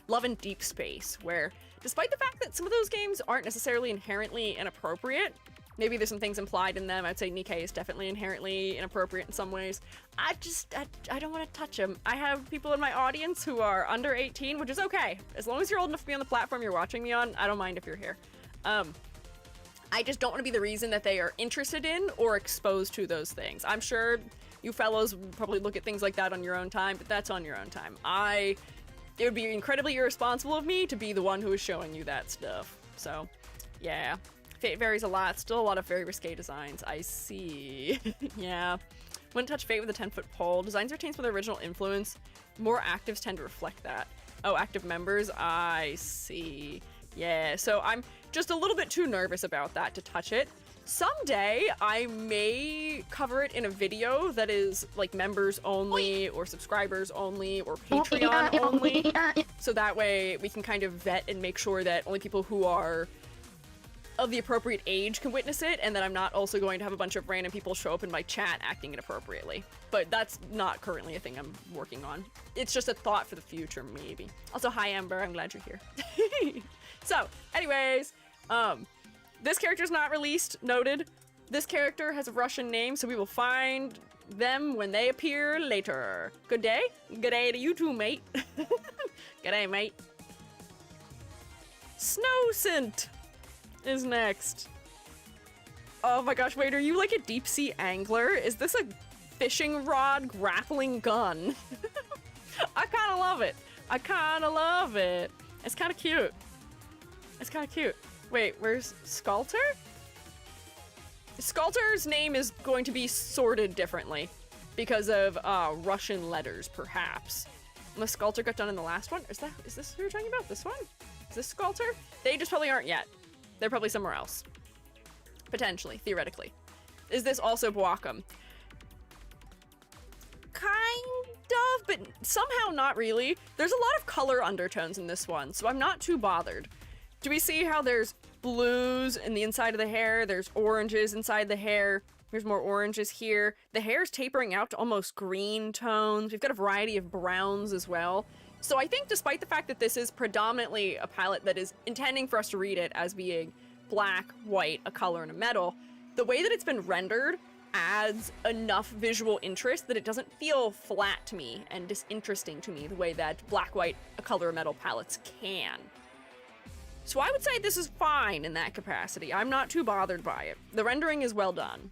Love and Deep Space, where despite the fact that some of those games aren't necessarily inherently inappropriate, maybe there's some things implied in them. I'd say Nikkei is definitely inherently inappropriate in some ways. I don't want to touch them. I have people in my audience who are under 18, which is okay. As long as you're old enough to be on the platform you're watching me on, I don't mind if you're here. I just don't want to be the reason that they are interested in or exposed to those things. I'm sure you fellows would probably look at things like that on your own time, but that's on your own time. It would be incredibly irresponsible of me to be the one who is showing you that stuff. So, yeah. Fate varies a lot. Still a lot of very risque designs. I see. Yeah. Wouldn't touch Fate with a 10-foot pole. Designs retain some of their original influence. More actives tend to reflect that. Oh, active members? I see. Yeah, so I'm just a little bit too nervous about that to touch it. Someday, I may cover it in a video that is like members only or subscribers only or Patreon only. So that way we can kind of vet and make sure that only people who are of the appropriate age can witness it, and that I'm not also going to have a bunch of random people show up in my chat acting inappropriately. But that's not currently a thing I'm working on. It's just a thought for the future, maybe. Also, hi Amber, I'm glad you're here. So, anyways, this character's not released, noted. This character has a Russian name, so we will find them when they appear later. Good day? Good day to you too, mate. Good day, mate. Snowcent is next. Oh my gosh, wait, are you like a deep sea angler? Is this a fishing rod grappling gun? I kind of love it. I kind of love it. It's kind of cute. It's kind of cute. Wait, where's Sculptor? Sculptor's name is going to be sorted differently because of Russian letters, perhaps. Unless Sculptor got done in the last one? Is this who you're talking about? This one? Is this Sculptor? They just probably aren't yet. They're probably somewhere else. Potentially, theoretically. Is this also Boakum? Kind of, but somehow not really. There's a lot of color undertones in this one, so I'm not too bothered. Do we see how there's blues in the inside of the hair? There's oranges inside the hair. There's more oranges here. The hair's tapering out to almost green tones. We've got a variety of browns as well. So I think despite the fact that this is predominantly a palette that is intending for us to read it as being black, white, a color, and a metal, the way that it's been rendered adds enough visual interest that it doesn't feel flat to me and disinteresting to me the way that black, white, a color, and metal palettes can. So I would say this is fine in that capacity. I'm not too bothered by it. The rendering is well done.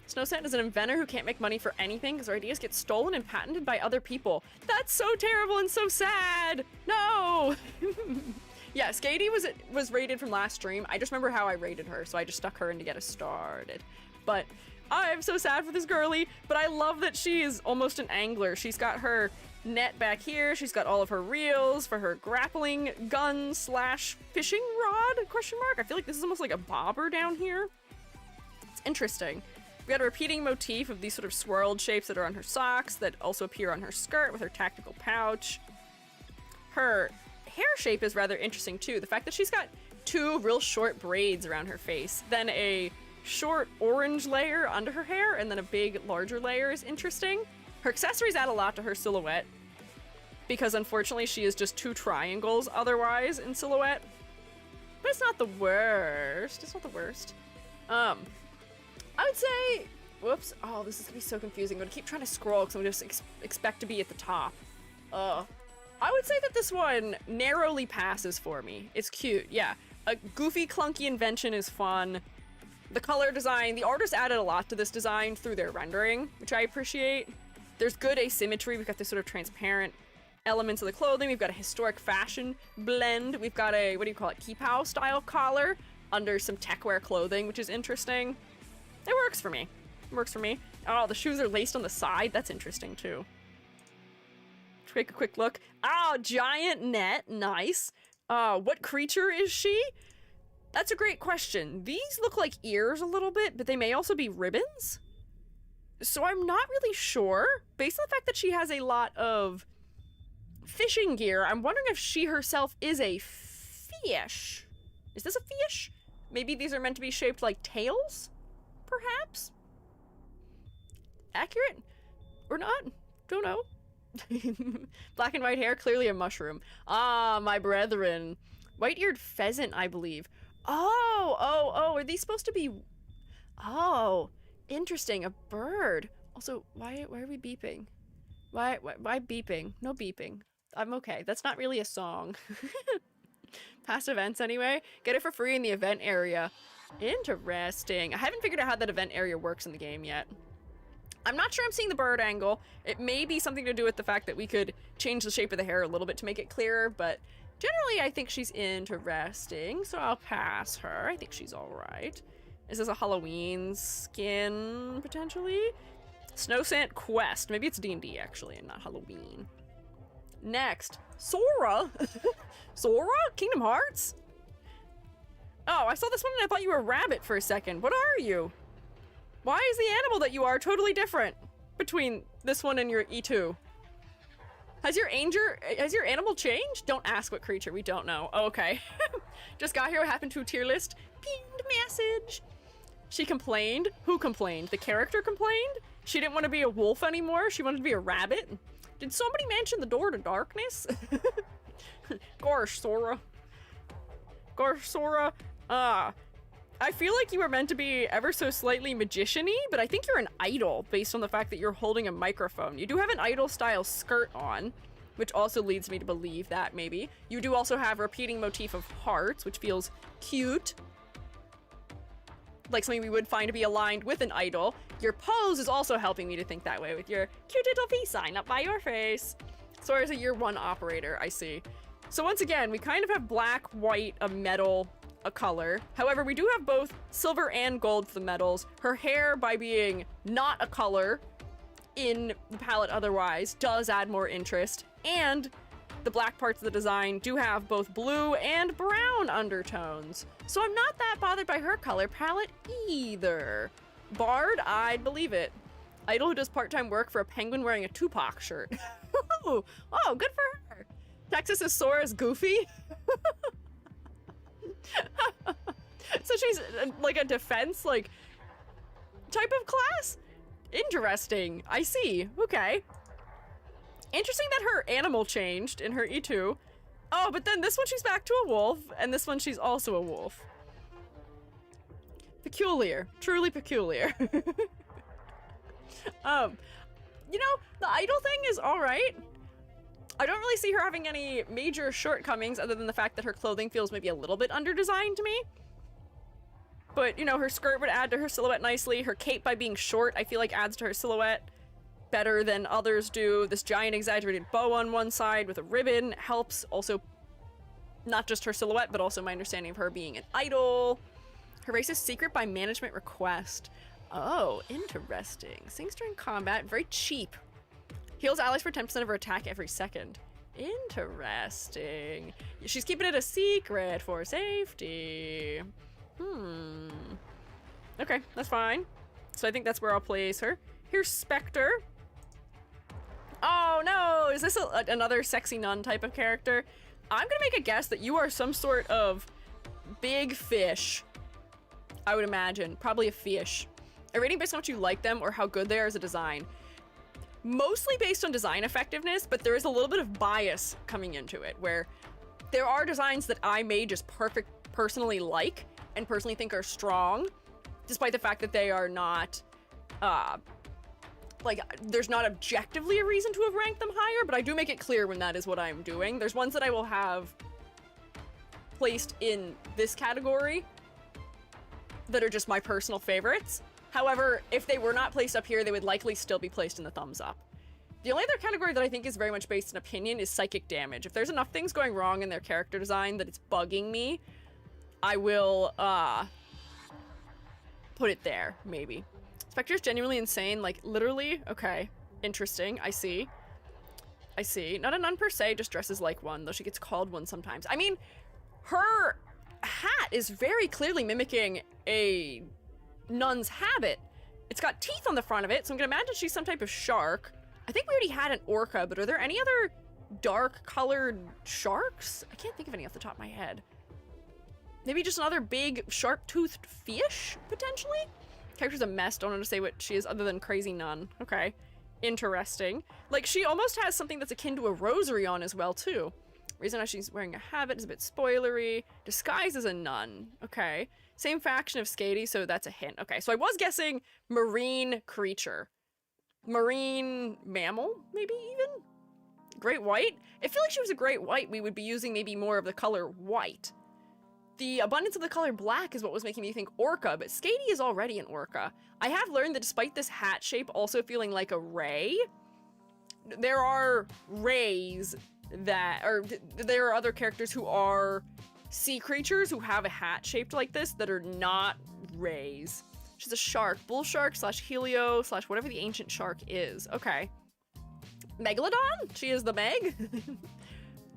Snowcent is an inventor who can't make money for anything because her ideas get stolen and patented by other people. That's so terrible and so sad! No! Yeah, Squiiji was rated from last stream. I just remember how I rated her, so I just stuck her in to get us started. But I'm so sad for this girlie, but I love that she is almost an angler. She's got her net back here. She's got all of her reels for her grappling gun slash fishing rod, question mark. I feel like this is almost like a bobber down here. It's interesting. We got a repeating motif of these sort of swirled shapes that are on her socks that also appear on her skirt with her tactical pouch. Her hair shape is rather interesting too. The fact that she's got two real short braids around her face, then a short orange layer under her hair and then a big larger layer is interesting. Her accessories add a lot to her silhouette because unfortunately she is just 2 triangles otherwise in silhouette. But it's not the worst. It's not the worst. I would say, whoops. Oh, this is gonna be so confusing. I'm gonna keep trying to scroll because I'm just expect to be at the top. I would say that this one narrowly passes for me. It's cute, yeah. A goofy, clunky invention is fun. The color design, the artist added a lot to this design through their rendering, which I appreciate. There's good asymmetry. We've got this sort of transparent elements of the clothing. We've got a historic fashion blend. We've got a, what do you call it, kipow style collar under some techwear clothing, which is interesting. It works for me. It works for me. Oh, the shoes are laced on the side. That's interesting too. Take a quick look. Oh, giant net. Nice. What creature is she? That's a great question. These look like ears a little bit, but they may also be ribbons. So I'm not really sure. Based on the fact that she has a lot of fishing gear, I'm wondering if she herself is a fish. Is this a fish? Maybe these are meant to be shaped like tails? Perhaps? Accurate? Or not? Don't know. Black and white hair, clearly a mushroom. Ah, my brethren. White-eared pheasant, I believe. Oh, are these supposed to be... Oh, interesting, a bird. Also, why are we beeping? Why beeping? No beeping. I'm okay. That's not really a song. Past events anyway. Get it for free in the event area. Interesting. I haven't figured out how that event area works in the game yet. I'm not sure I'm seeing the bird angle. It may be something to do with the fact that we could change the shape of the hair a little bit to make it clearer, but generally I think she's interesting, so I'll pass her. I think she's alright. Is this a Halloween skin, potentially? Snow Sant Quest. Maybe it's D&D, actually, and not Halloween. Next. Sora? Sora? Kingdom Hearts? Oh, I saw this one and I thought you were a rabbit for a second. What are you? Why is the animal that you are totally different between this one and your E2? Has your animal changed? Don't ask what creature, we don't know. Oh, okay. Just got here, what happened to tier list? Pinned message. She complained? Who complained? The character complained? She didn't want to be a wolf anymore? She wanted to be a rabbit? Did somebody mention the door to darkness? Gosh, Sora. Gosh, Sora. I feel like you were meant to be ever so slightly magician-y, but I think you're an idol based on the fact that you're holding a microphone. You do have an idol-style skirt on, which also leads me to believe that, maybe. You do also have a repeating motif of hearts, which feels cute. Like something we would find to be aligned with an idol. Your pose is also helping me to think that way with your cute little peace sign up by your face. Sora is a year 1 operator, I see. So once again, we kind of have black, white, a metal, a color. However, we do have both silver and gold for the metals. Her hair, by being not a color in the palette otherwise, does add more interest. And the black parts of the design do have both blue and brown undertones. So I'm not that bothered by her color palette either. Bard, I'd believe it. Idol who does part-time work for a penguin wearing a Tupac shirt. Oh, good for her. Texas is Sora's Goofy. So she's like a defense, like, type of class? Interesting. I see. Okay. Interesting that her animal changed in her E2. Oh, but then this one she's back to a wolf, and this one she's also a wolf. Peculiar. Truly peculiar. You know, the idol thing is alright. I don't really see her having any major shortcomings other than the fact that her clothing feels maybe a little bit under-designed to me. But, you know, her skirt would add to her silhouette nicely. Her cape, by being short, I feel like adds to her silhouette better than others do. This giant exaggerated bow on one side with a ribbon helps also not just her silhouette, but also my understanding of her being an idol. Her race is secret by management request. Oh, interesting. Sings during combat, very cheap. Heals allies for 10% of her attack every second. Interesting. She's keeping it a secret for safety. Okay, that's fine. So I think that's where I'll place her. Here's Spectre. Oh no, is this another sexy nun type of character? I'm gonna make a guess that you are some sort of big fish. I would imagine. Probably a fish. A rating based on what you like them or how good they are as a design. Mostly based on design effectiveness, but there is a little bit of bias coming into it, where there are designs that I may just personally like and personally think are strong, despite the fact that they are not, like, there's not objectively a reason to have ranked them higher, but I do make it clear when that is what I'm doing. There's ones that I will have placed in this category that are just my personal favorites. However, if they were not placed up here, they would likely still be placed in the thumbs up. The only other category that I think is very much based in opinion is psychic damage. If there's enough things going wrong in their character design that it's bugging me, I will, put it there, maybe. Spectre's genuinely insane, like, literally? Okay, interesting, I see. I see. Not a nun per se, just dresses like one, though she gets called one sometimes. I mean, her hat is very clearly mimicking a nun's habit. It's got teeth on the front of it, so I'm gonna imagine she's some type of shark. I think we already had an orca, but are there any other dark colored sharks? I can't think of any off the top of my head. Maybe just another big sharp-toothed fish, potentially? Character's a mess, don't know how to say what she is other than crazy nun. Okay, interesting. Like, she almost has something that's akin to a rosary on as well, too. Reason why she's wearing a habit is a bit spoilery. Disguised as a nun. Okay. Same faction of Squiiji, so that's a hint. Okay, so I was guessing marine creature. Marine mammal, maybe even? Great white? I feel like she was a great white, we would be using maybe more of the color white. The abundance of the color black is what was making me think orca, but Squiiji is already an orca. I have learned that despite this hat shape also feeling like a ray, there are rays that, or there are other characters who are sea creatures who have a hat shaped like this that are not rays. She's a shark, bull shark slash helio slash whatever the ancient shark is. Okay. Megalodon? She is the Meg?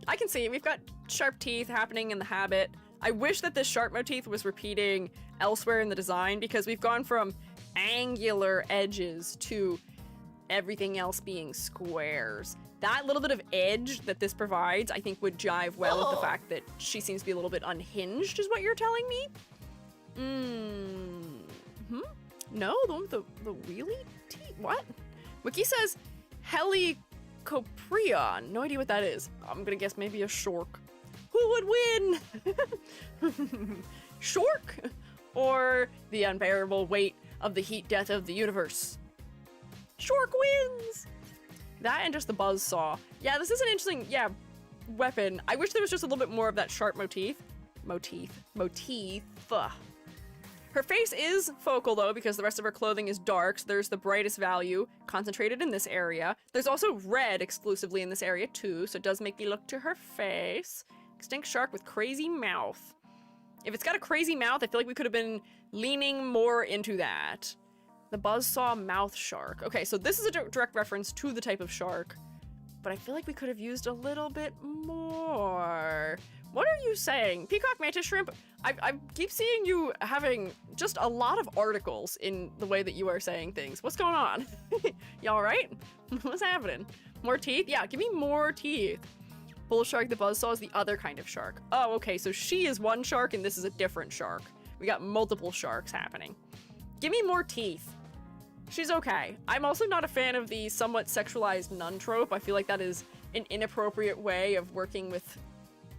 I can see, we've got sharp teeth happening in the habit. I wish that this sharp motif was repeating elsewhere in the design, because we've gone from angular edges to everything else being squares. That little bit of edge that this provides, I think, would jive well with the fact that she seems to be a little bit unhinged, is what you're telling me? No, the one with the wheelie teeth? What? Wiki says helicoprion. No idea what that is. I'm gonna guess maybe a shark. Who would win? Shark? Or the unbearable weight of the heat death of the universe? Shark wins! That and just the buzzsaw. Yeah, this is an interesting, weapon. I wish there was just a little bit more of that sharp motif. Motif. Her face is focal though, because the rest of her clothing is dark, so there's the brightest value concentrated in this area. There's also red exclusively in this area too, so it does make me look to her face. Extinct shark with crazy mouth. If it's got a crazy mouth, I feel like we could have been leaning more into that. The buzzsaw mouth shark. Okay, so this is a direct reference to the type of shark, but I feel like we could have used a little bit more. What are you saying? Peacock mantis shrimp? I keep seeing you having just a lot of articles in the way that you are saying things. What's going on? You all right? What's happening? More teeth? Yeah, give me more teeth. Bull shark, the buzzsaw is the other kind of shark. Oh, okay, so she is one shark and this is a different shark. We got multiple sharks happening. Give me more teeth. She's okay. I'm also not a fan of the somewhat sexualized nun trope. I feel like that is an inappropriate way of working with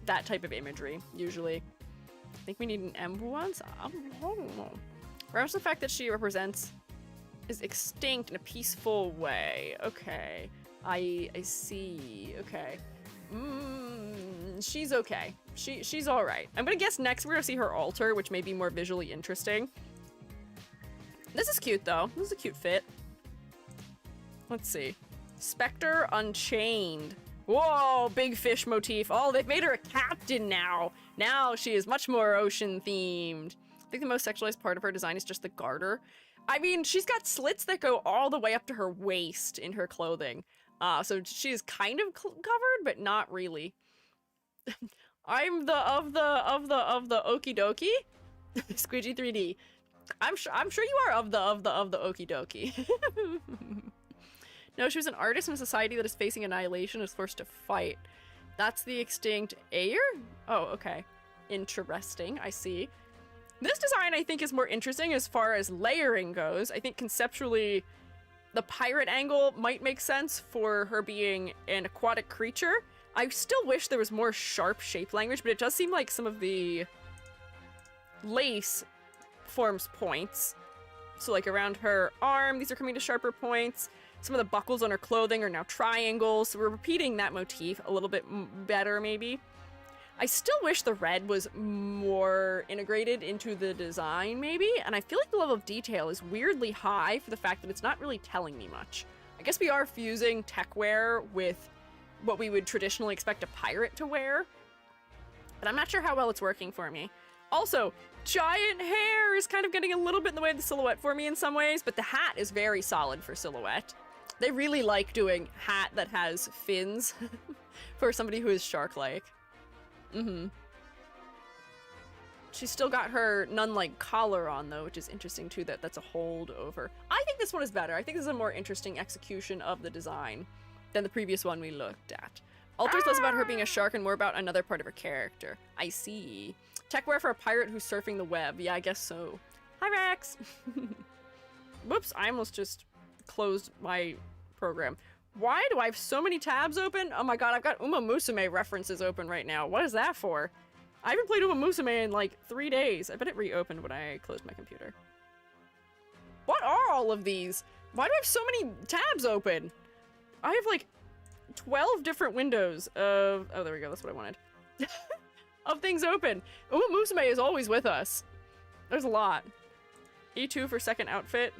that type of imagery, usually. I think we need an M once. Perhaps the fact that she represents is extinct in a peaceful way. Okay. I see. Okay. She's okay. She's all right. I'm gonna guess next we're gonna see her altar, which may be more visually interesting. This is cute though. This is a cute fit. Let's see. Spectre Unchained. Whoa, big fish motif. Oh, they've made her a captain now. Now she is much more ocean themed. I think the most sexualized part of her design is just the garter. I mean, she's got slits that go all the way up to her waist in her clothing. So she is kind of covered, but not really. I'm of the okie dokie. Squiiji 3D. I'm sure you are of the okie dokie. No, she was an artist in a society that is facing annihilation and is forced to fight. That's the extinct Ayer? Oh, okay. Interesting, I see. This design design I think is more interesting as far as layering goes. I think conceptually the pirate angle might make sense for her being an aquatic creature. I still wish there was more sharp shape language, but it does seem like some of the lace forms points. So like around her arm, these are coming to sharper points. Some of the buckles on her clothing are now triangles, so we're repeating that motif a little bit better maybe. I still wish the red was more integrated into the design maybe, and I feel like the level of detail is weirdly high for the fact that it's not really telling me much. I guess we are fusing tech wear with what we would traditionally expect a pirate to wear, but I'm not sure how well it's working for me. Also, giant hair is kind of getting a little bit in the way of the silhouette for me in some ways, but the hat is very solid for silhouette. They really like doing hat that has fins for somebody who is shark-like. She's still got her nun-like collar on though, which is interesting too, that's a holdover. I think this one is better. I think this is a more interesting execution of the design than the previous one we looked at. Alters less about her being a shark and more about another part of her character. I see. Tech wear for a pirate who's surfing the web. Yeah, I guess so. Hi, Rex! Whoops, I almost just closed my program. Why do I have so many tabs open? Oh my god, I've got Uma Musume references open right now. What is that for? I haven't played Uma Musume in like 3 days. I bet it reopened when I closed my computer. What are all of these? Why do I have so many tabs open? I have like 12 different windows of... Oh, there we go. That's what I wanted. Of things open. Uma Musume is always with us. There's a lot. E2 for second outfit.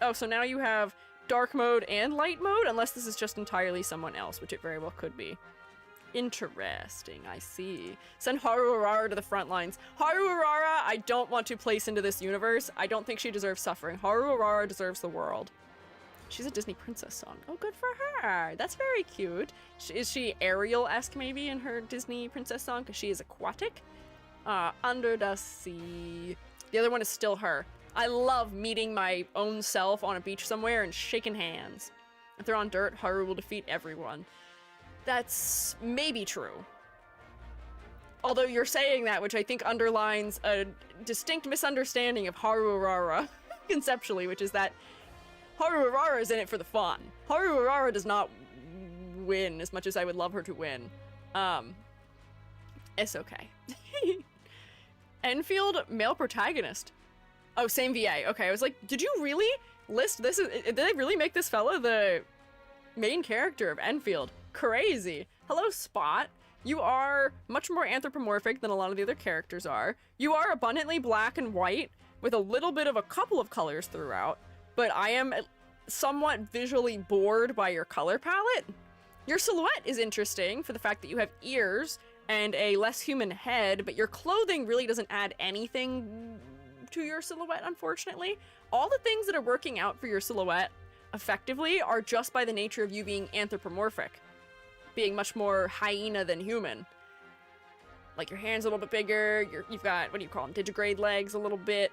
Oh, so now you have dark mode and light mode, unless this is just entirely someone else, which it very well could be. Interesting, I see. Send Haru Urara to the front lines. Haru Urara, I don't want to place into this universe. I don't think she deserves suffering. Haru Urara deserves the world. She's a Disney princess song. Oh, good for her. That's very cute. Is she Ariel-esque maybe in her Disney princess song? Because she is aquatic. Under the sea. The other one is still her. I love meeting my own self on a beach somewhere and shaking hands. If they're on dirt, Haru will defeat everyone. That's maybe true. Although you're saying that, which I think underlines a distinct misunderstanding of Haru Urara conceptually, which is that Haru Urara is in it for the fun. Haru Urara does not win as much as I would love her to win. It's okay. Enfield, male protagonist. Oh, same VA. Okay, I was like, did you really list this? Did they really make this fella the main character of Enfield? Crazy. Hello, Spot. You are much more anthropomorphic than a lot of the other characters are. You are abundantly black and white with a little bit of a couple of colors throughout, but I am somewhat visually bored by your color palette. Your silhouette is interesting for the fact that you have ears and a less human head, but your clothing really doesn't add anything to your silhouette, unfortunately. All the things that are working out for your silhouette effectively are just by the nature of you being anthropomorphic, being much more hyena than human. Like your hands a little bit bigger, you've got, what do you call them, digigrade legs a little bit,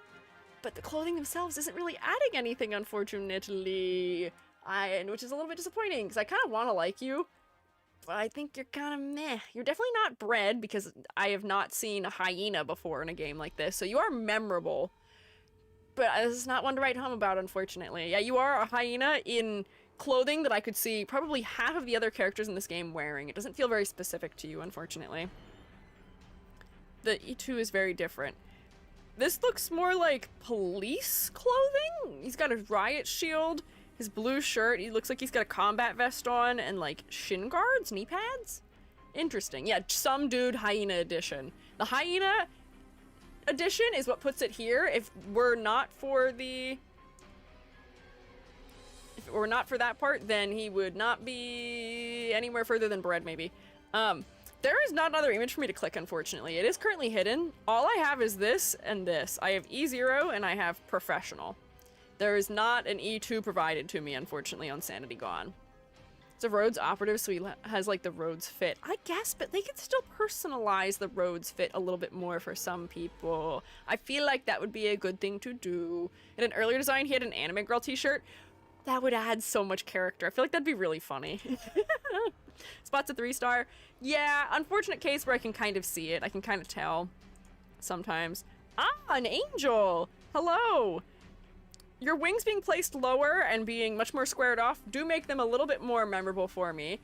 but the clothing themselves isn't really adding anything, unfortunately, which is a little bit disappointing, because I kind of want to like you, but I think you're kind of meh. You're definitely not bred, because I have not seen a hyena before in a game like this, so you are memorable, but this is not one to write home about, unfortunately. Yeah, you are a hyena in clothing that I could see probably half of the other characters in this game wearing. It doesn't feel very specific to you, unfortunately. The E2 is very different. This looks more like police clothing. He's got a riot shield, his blue shirt. He looks like he's got a combat vest on and like shin guards, knee pads. Interesting. Yeah, some dude hyena edition. The hyena edition is what puts it here. If we're not for that part, then he would not be anywhere further than bread, maybe. There is not another image for me to click, unfortunately. It is currently hidden. All I have is this and this. I have E0 and I have professional. There is not an E2 provided to me, unfortunately, on Sanity Gone. It's a Rhodes operative, so he has like the Rhodes fit. I guess, but they could still personalize the Rhodes fit a little bit more for some people. I feel like that would be a good thing to do. In an earlier design, he had an anime girl t-shirt. That would add so much character. I feel like that'd be really funny. Spot's a 3-star. Yeah, unfortunate case where I can kind of see it. I can kind of tell. sometimes. Ah, an angel! Hello! Your wings being placed lower and being much more squared off do make them a little bit more memorable for me.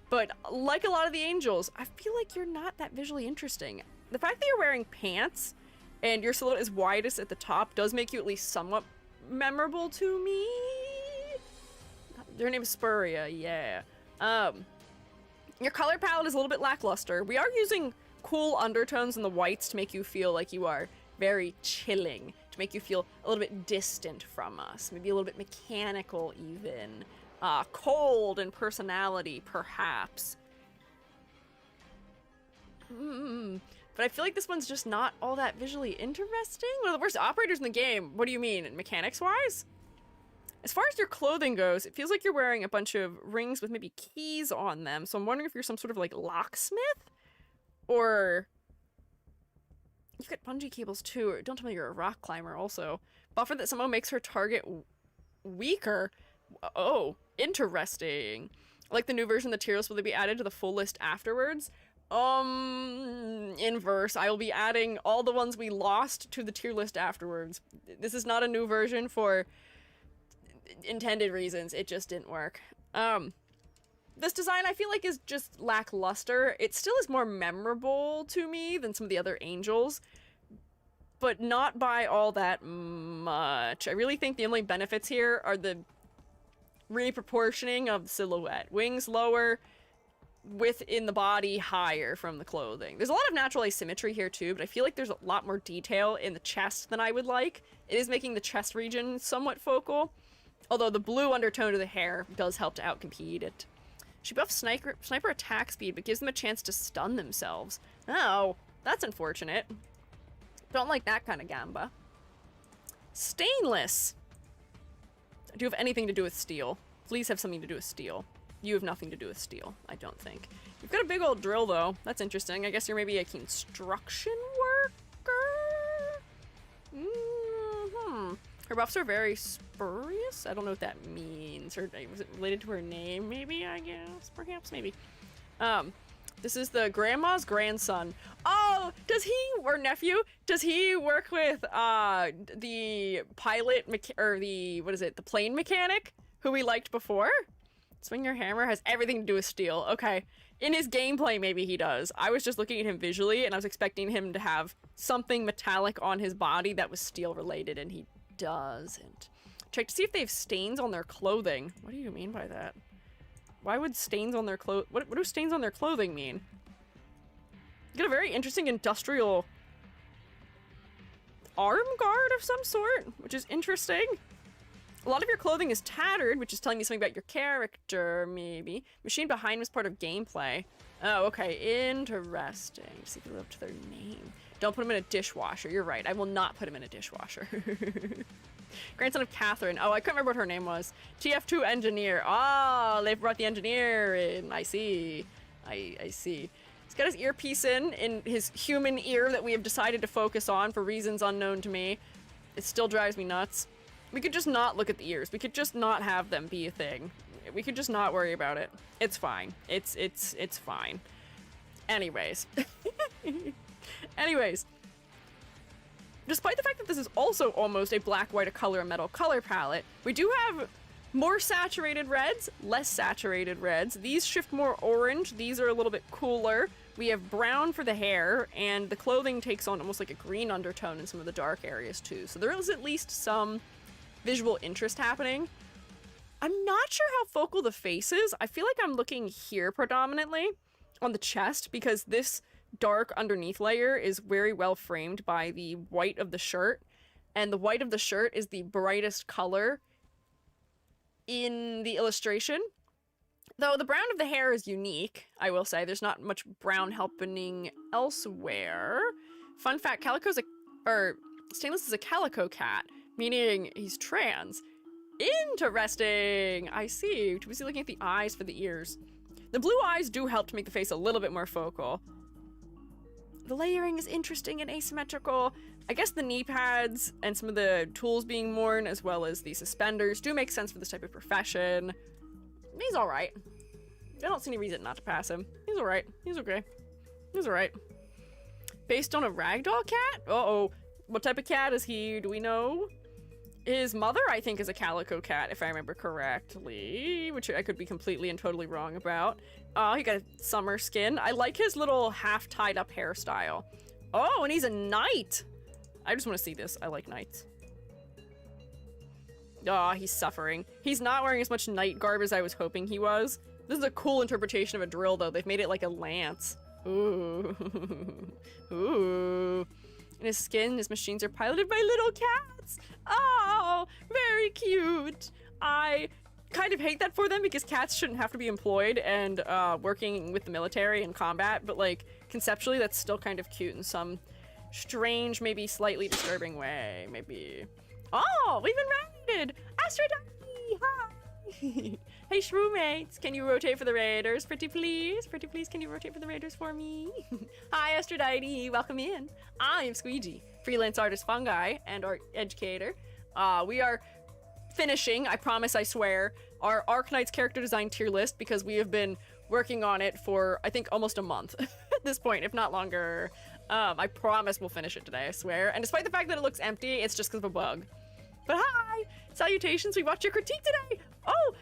But like a lot of the angels, I feel like you're not that visually interesting. The fact that you're wearing pants and your silhouette is widest at the top does make you at least somewhat memorable to me. Your name is Spuria, yeah. Your color palette is a little bit lackluster. We are using cool undertones in the whites to make you feel like you are very chilling, to make you feel a little bit distant from us, maybe a little bit mechanical even, cold in personality perhaps. But I feel like this one's just not all that visually interesting. One of the worst operators in the game. What do you mean, mechanics wise? As far as your clothing goes, it feels like you're wearing a bunch of rings with maybe keys on them, so I'm wondering if you're some sort of like locksmith? Or you've got bungee cables too. Don't tell me you're a rock climber also. Buffer that somehow makes her target weaker. Oh, interesting. Like the new version of the tier list, will they be added to the full list afterwards? Inverse. I will be adding all the ones we lost to the tier list afterwards. This is not a new version for intended reasons. It just didn't work. This design I feel like is just lackluster. It still is more memorable to me than some of the other angels, but not by all that much. I really think the only benefits here are the reproportioning of the silhouette. Wings lower, within the body higher from the clothing. There's a lot of natural asymmetry here too, but I feel like there's a lot more detail in the chest than I would like. It is making the chest region somewhat focal, although the blue undertone of the hair does help to outcompete it. She buffs sniper attack speed, but gives them a chance to stun themselves. Oh, that's unfortunate. Don't like that kind of gamba. Stainless. Do you have anything to do with steel? Please have something to do with steel. You have nothing to do with steel, I don't think. You've got a big old drill, though. That's interesting. I guess you're maybe a construction worker? Her buffs are very spurious? I don't know what that means. Was it related to her name, maybe, I guess? Perhaps, maybe. This is the grandma's grandson. Oh, does he, or nephew, does he work with, the pilot, or the, what is it, the plane mechanic, who we liked before? Swing your hammer has everything to do with steel. Okay. In his gameplay, maybe he does. I was just looking at him visually, and I was expecting him to have something metallic on his body that was steel-related, and he doesn't. Check to see if they have stains on their clothing. What do you mean by that? Why would stains on their what do stains on their clothing mean? You got a very interesting industrial arm guard of some sort, which is interesting. A lot of your clothing is tattered, which is telling me something about your character, maybe. Machine behind was part of gameplay. Oh, okay. Interesting. See if they live up to their name. Don't put him in a dishwasher. You're right. I will not put him in a dishwasher. Grandson of Catherine. Oh, I couldn't remember what her name was. TF2 engineer. Ah, they've brought the engineer in. I see. I see. He's got his earpiece in his human ear that we have decided to focus on for reasons unknown to me. It still drives me nuts. We could just not look at the ears. We could just not have them be a thing. We could just not worry about it. It's fine. It's fine. Anyways. Anyways. Despite the fact that this is also almost a black, white, a color, and metal color palette, we do have more saturated reds, less saturated reds. These shift more orange. These are a little bit cooler. We have brown for the hair, and the clothing takes on almost like a green undertone in some of the dark areas too. So there is at least some visual interest happening. I'm not sure how focal the face is. I feel like I'm looking here predominantly on the chest because this dark underneath layer is very well framed by the white of the shirt, and the white of the shirt is the brightest color in the illustration. Though the brown of the hair is unique, I will say. There's not much brown happening elsewhere. Fun fact, Stainless is a calico cat, meaning he's trans. Interesting! I see. Too busy looking at the eyes for the ears. The blue eyes do help to make the face a little bit more focal. The layering is interesting and asymmetrical. I guess the knee pads and some of the tools being worn, as well as the suspenders, do make sense for this type of profession. He's alright. I don't see any reason not to pass him. He's alright. He's okay. He's alright. Based on a ragdoll cat? Uh-oh. What type of cat is he? Do we know? His mother, I think, is a calico cat, if I remember correctly, which I could be completely and totally wrong about. Oh, he got a summer skin. I like his little half tied up hairstyle. Oh, and he's a knight. I just want to see this. I like knights. Oh, he's suffering. He's not wearing as much knight garb as I was hoping he was. This is a cool interpretation of a drill, though. They've made it like a lance. Ooh. Ooh. And his skin, his machines are piloted by little cats. Oh, very cute. I kind of hate that for them because cats shouldn't have to be employed and working with the military and combat, but like conceptually that's still kind of cute in some strange, maybe slightly disturbing way, maybe. Oh, we've been raided! Aphrodite! Hi! Hey, SHROOMATEs, can you rotate for the raiders? Pretty please? Pretty please, can you rotate for the raiders for me? Hi, Aphrodite, welcome in. I am Squiiji, freelance artist fungi and art educator. We are finishing, I promise, I swear, our Arknights character design tier list because we have been working on it for, I think, almost a month at this point, if not longer. I promise we'll finish it today, I swear. And despite the fact that it looks empty, it's just because of a bug. But hi! Salutations, we watched your critique today! Oh!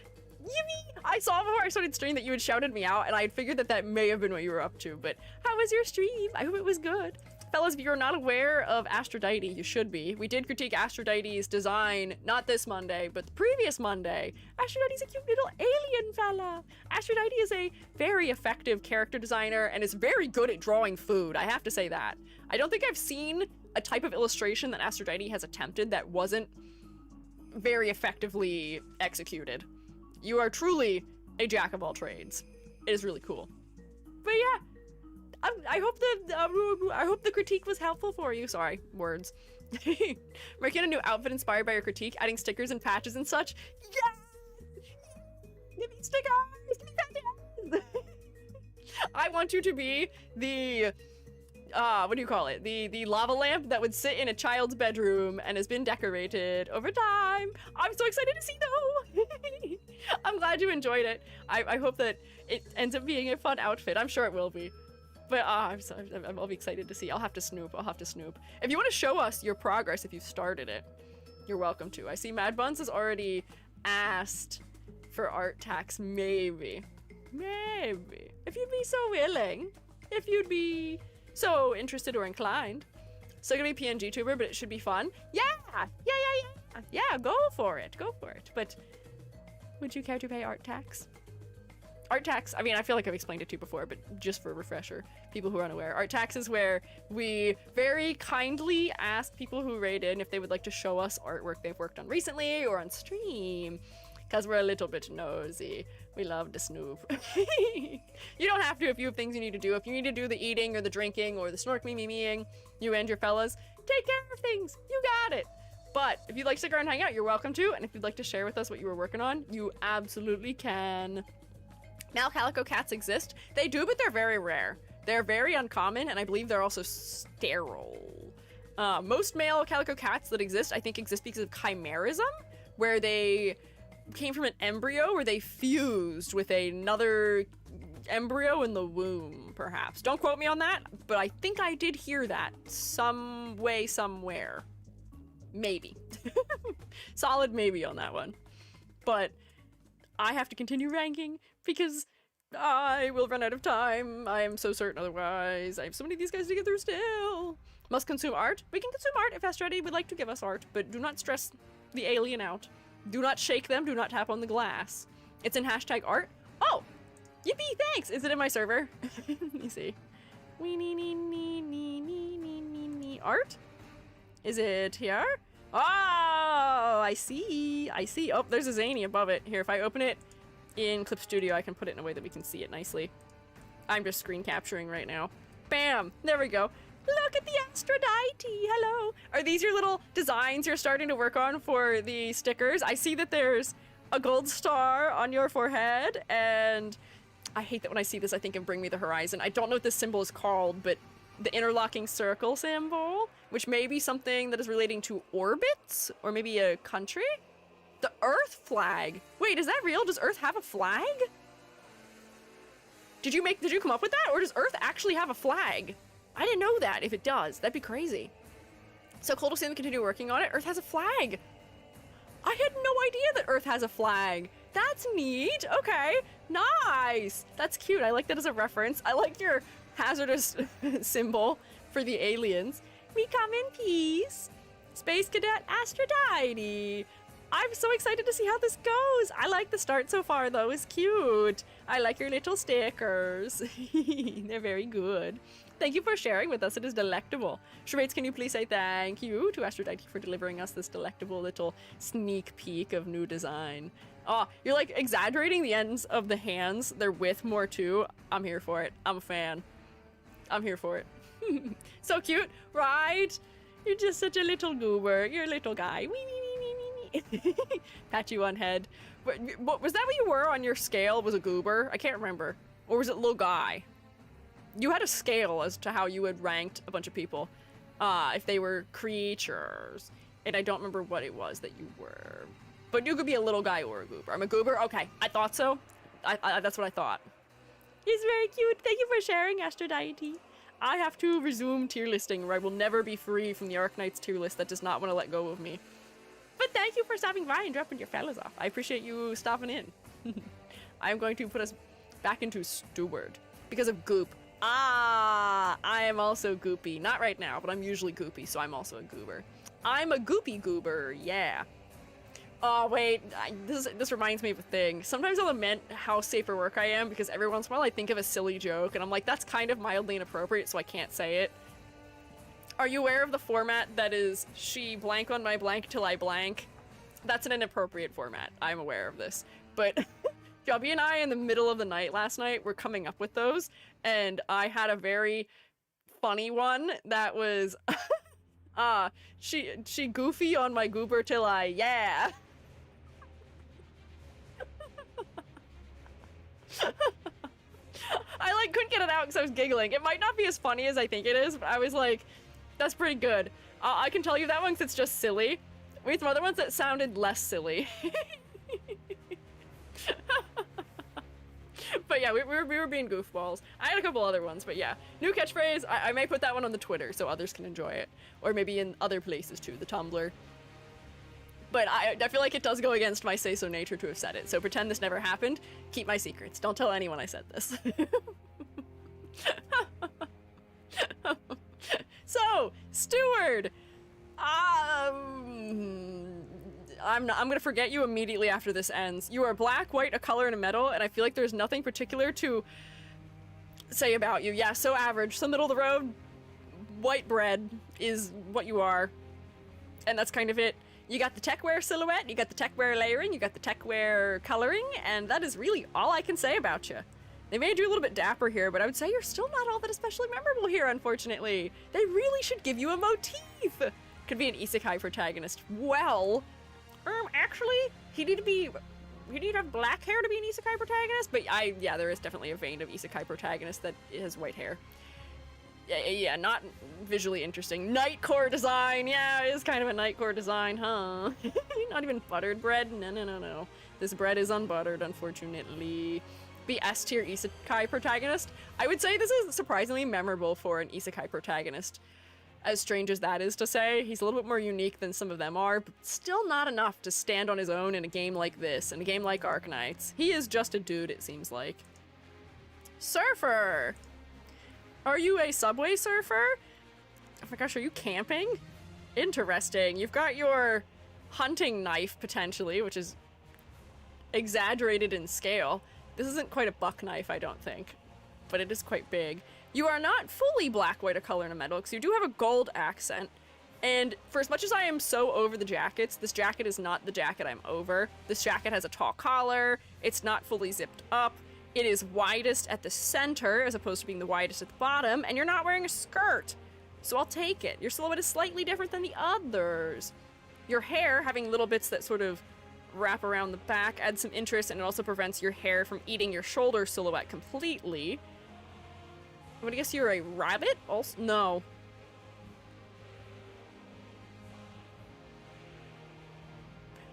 Yippee! I saw before I started streaming that you had shouted me out, and I had figured that that may have been what you were up to, but how was your stream? I hope it was good. Fellas, if you're not aware of Aphrodite, you should be. We did critique Aphrodite's design, not this Monday, but the previous Monday. Aphrodite's a cute little alien fella. Aphrodite is a very effective character designer and is very good at drawing food, I have to say that. I don't think I've seen a type of illustration that Aphrodite has attempted that wasn't very effectively executed. You are truly a jack of all trades. It is really cool. But yeah, I hope the critique was helpful for you. Sorry, words. Making a new outfit inspired by your critique, adding stickers and patches and such. Yeah! Give me stickers! Give me patches! I want you to be the what do you call it? The lava lamp that would sit in a child's bedroom and has been decorated over time. I'm so excited to see though. I'm glad you enjoyed it. I hope that it ends up being a fun outfit. I'm sure it will be. But I'll be excited to see. I'll have to snoop. If you want to show us your progress, if you've started it, you're welcome to. I see Mad Buns has already asked for art tax. Maybe. If you'd be so willing. If you'd be so interested or inclined. Still gonna be PNG tuber, but it should be fun. Yeah, go for it. But would you care to pay art tax? Art tax, I mean, I feel like I've explained it to you before, but just for a refresher, people who are unaware, art tax is where we very kindly ask people who raid in if they would like to show us artwork they've worked on recently or on stream, because we're a little bit nosy. We love to snoop. You don't have to if you have things you need to do. If you need to do the eating or the drinking or the snork-me-me-meing, you and your fellas, take care of things. You got it. But if you'd like to stick around and hang out, you're welcome to. And if you'd like to share with us what you were working on, you absolutely can. Male calico cats exist. They do, but they're very rare. They're very uncommon, and I believe they're also sterile. Most male calico cats that exist, I think, exist because of chimerism, where they came from an embryo where they fused with another embryo in the womb, perhaps. Don't quote me on that, but I think I did hear that some way, somewhere. Maybe. Solid maybe on that one. But I have to continue ranking because I will run out of time. I am so certain otherwise. I have so many of these guys to get through still. Must consume art. We can consume art if Astradi would like to give us art, but do not stress the alien out. Do not shake them. Do not tap on the glass. It's in hashtag art. Oh! Yippee, thanks! Is it in my server? Let me see. Art? Is it here? Oh, I see. Oh, there's a zany above it. Here, if I open it in Clip Studio, I can put it in a way that we can see it nicely. I'm just screen capturing right now. Bam! There we go. Look at the Aphrodite! Hello! Are these your little designs you're starting to work on for the stickers? I see that there's a gold star on your forehead, and I hate that when I see this I think of Bring Me the Horizon. I don't know what this symbol is called, but the interlocking circle symbol, which may be something that is relating to orbits, or maybe a country? The Earth flag! Wait, is that real? Does Earth have a flag? Did you come up with that? Or does Earth actually have a flag? I didn't know that. If it does, that'd be crazy. So cool to see them continue working on it. Earth has a flag. I had no idea that Earth has a flag. That's neat. Okay, nice. That's cute. I like that as a reference. I like your hazardous symbol for the aliens. We come in peace. Space Cadet Aphrodite. I'm so excited to see how this goes. I like the start so far, though. It's cute. I like your little stickers. They're very good. Thank you for sharing with us. It is delectable. SHROOMATEs, can you please say thank you to Aphrodite for delivering us this delectable little sneak peek of new design. Oh, you're like exaggerating the ends of the hands. They're with more too. I'm here for it. I'm a fan. I'm here for it. So cute, right? You're just such a little goober. You're a little guy. Wee, wee, wee, wee, wee, wee. Pat you on head. What, was that what you were on your scale? Was a goober? I can't remember. Or was it little guy? You had a scale as to how you had ranked a bunch of people. If they were creatures. And I don't remember what it was that you were. But you could be a little guy or a goober. I'm a goober? Okay, I thought so. That's what I thought. He's very cute. Thank you for sharing, Aphrodite. I have to resume tier listing, or I will never be free from the Arknights tier list that does not want to let go of me. But thank you for stopping by and dropping your fellas off. I appreciate you stopping in. I'm going to put us back into Steward because of goop. Ah, I am also goopy. Not right now, but I'm usually goopy, so I'm also a goober. I'm a goopy goober, yeah. Oh, wait, this reminds me of a thing. Sometimes I'll lament how safe for work I am because every once in a while I think of a silly joke and I'm like, that's kind of mildly inappropriate, so I can't say it. Are you aware of the format that is she blank on my blank till I blank? That's an inappropriate format. I'm aware of this. But Jobby and I in the middle of the night last night were coming up with those, and I had a very funny one that was she goofy on my goober till I yeah. I like couldn't get it out because I was giggling. It might not be as funny as I think it is, but I was like, that's pretty good. I can tell you that one because it's just silly. We had some other ones that sounded less silly. But yeah, we were being goofballs. I had a couple other ones, but yeah. New catchphrase, I may put that one on the Twitter so others can enjoy it. Or maybe in other places too, the Tumblr. But I feel like it does go against my say-so nature to have said it, so pretend this never happened. Keep my secrets. Don't tell anyone I said this. So, Steward! I'm gonna forget you immediately after this ends. You are black, white, a color, and a metal, and I feel like there's nothing particular to say about you. Yeah, so average. So middle of the road, white bread is what you are. And that's kind of it. You got the techwear silhouette, you got the techwear layering, you got the techwear coloring, and that is really all I can say about you. They made you a little bit dapper here, but I would say you're still not all that especially memorable here, unfortunately. They really should give you a motif. Could be an isekai protagonist. Well, actually, he need to have black hair to be an isekai protagonist, but yeah, there is definitely a vein of isekai protagonist that has white hair. Yeah, not visually interesting. Nightcore design, yeah, it is kind of a nightcore design, huh? Not even buttered bread? No. This bread is unbuttered, unfortunately. Be S tier isekai protagonist. I would say this is surprisingly memorable for an isekai protagonist. As strange as that is to say, he's a little bit more unique than some of them are, but still not enough to stand on his own in a game like this, in a game like Arknights. He is just a dude, it seems like. Surfer! Are you a subway surfer? Oh my gosh, are you camping? Interesting. You've got your hunting knife, potentially, which is exaggerated in scale. This isn't quite a buck knife, I don't think, but it is quite big. You are not fully black, white, a color, and a metal, because you do have a gold accent. And for as much as I am so over the jackets, this jacket is not the jacket I'm over. This jacket has a tall collar, it's not fully zipped up, it is widest at the center as opposed to being the widest at the bottom, and you're not wearing a skirt. So I'll take it. Your silhouette is slightly different than the others. Your hair, having little bits that sort of wrap around the back, adds some interest, and it also prevents your hair from eating your shoulder silhouette completely. I'm gonna guess you're a rabbit? Also, no.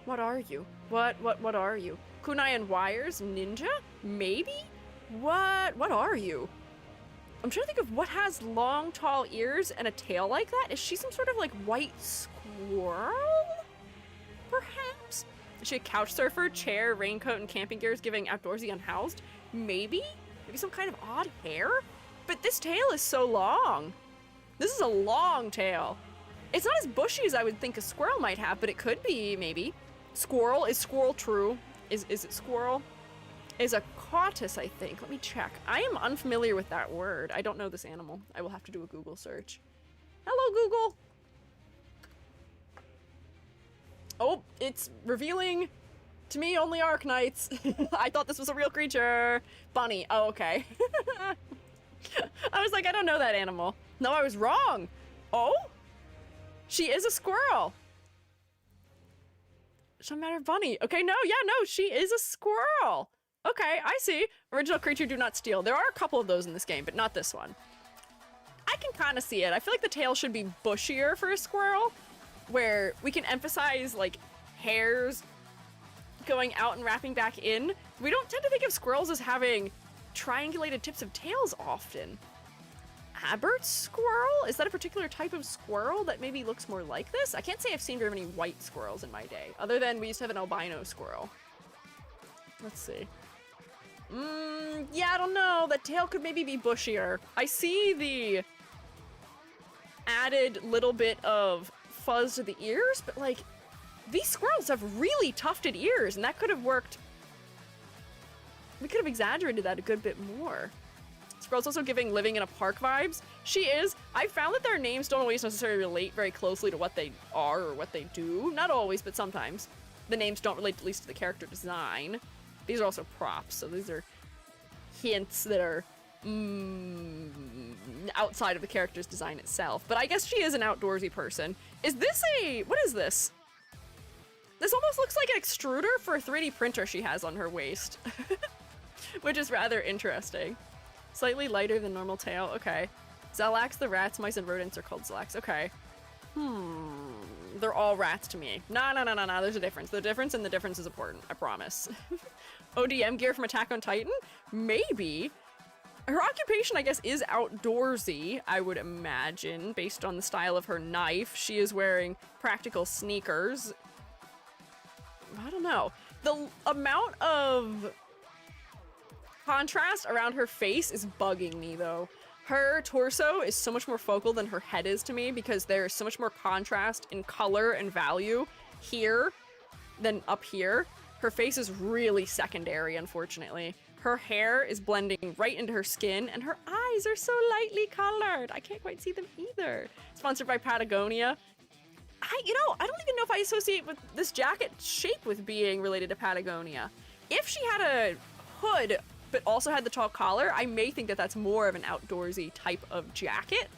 What are you? What are you? Kunai and wires? Ninja? Maybe? What are you? I'm trying to think of what has long, tall ears and a tail like that. Is she some sort of like white squirrel? Perhaps? Is she a couch surfer, chair, raincoat, and camping gear is giving outdoorsy unhoused? Maybe? Maybe some kind of odd hair? But this tail is so long. This is a long tail. It's not as bushy as I would think a squirrel might have, but it could be, maybe. Squirrel? Is squirrel true? Is it squirrel? Is a cautus, I think. Let me check. I am unfamiliar with that word. I don't know this animal. I will have to do a Google search. Hello, Google. Oh, it's revealing to me only arknights. I thought this was a real creature. Bunny. Oh, okay. I was like, I don't know that animal. No, I was wrong. Oh? She is a squirrel. Doesn't matter, bunny. Okay, no, yeah, no, she is a squirrel. Okay, I see. Original creature, do not steal. There are a couple of those in this game, but not this one. I can kind of see it. I feel like the tail should be bushier for a squirrel, where we can emphasize, like, hairs going out and wrapping back in. We don't tend to think of squirrels as having triangulated tips of tails often. Abert squirrel? Is that a particular type of squirrel that maybe looks more like this? I can't say I've seen very many white squirrels in my day, other than we used to have an albino squirrel. Let's see. Yeah, I don't know. That tail could maybe be bushier. I see the added little bit of fuzz to the ears, but like, these squirrels have really tufted ears, and that could have worked. We could have exaggerated that a good bit more. Squirrel's also giving living in a park vibes. She is. I found that their names don't always necessarily relate very closely to what they are or what they do. Not always, but sometimes. The names don't relate at least to the character design. These are also props, so these are hints that are outside of the character's design itself. But I guess she is an outdoorsy person. Is this a... what is this? This almost looks like an extruder for a 3D printer she has on her waist. Which is rather interesting. Slightly lighter than normal tail. Okay. Zelax, the rats, mice, and rodents are called Zelax. Okay. They're all rats to me. No. There's a difference. The difference and the difference is important. I promise. ODM gear from Attack on Titan? Maybe. Her occupation, I guess, is outdoorsy, I would imagine, based on the style of her knife. She is wearing practical sneakers. I don't know. The amount of contrast around her face is bugging me, though. Her torso is so much more focal than her head is to me, because there's so much more contrast in color and value here than up here. Her face is really secondary, unfortunately. Her hair is blending right into her skin, and her eyes are so lightly colored. I can't quite see them either. Sponsored by Patagonia. I don't even know if I associate with this jacket shape with being related to Patagonia. If she had a hood but also had the tall collar, I may think that that's more of an outdoorsy type of jacket,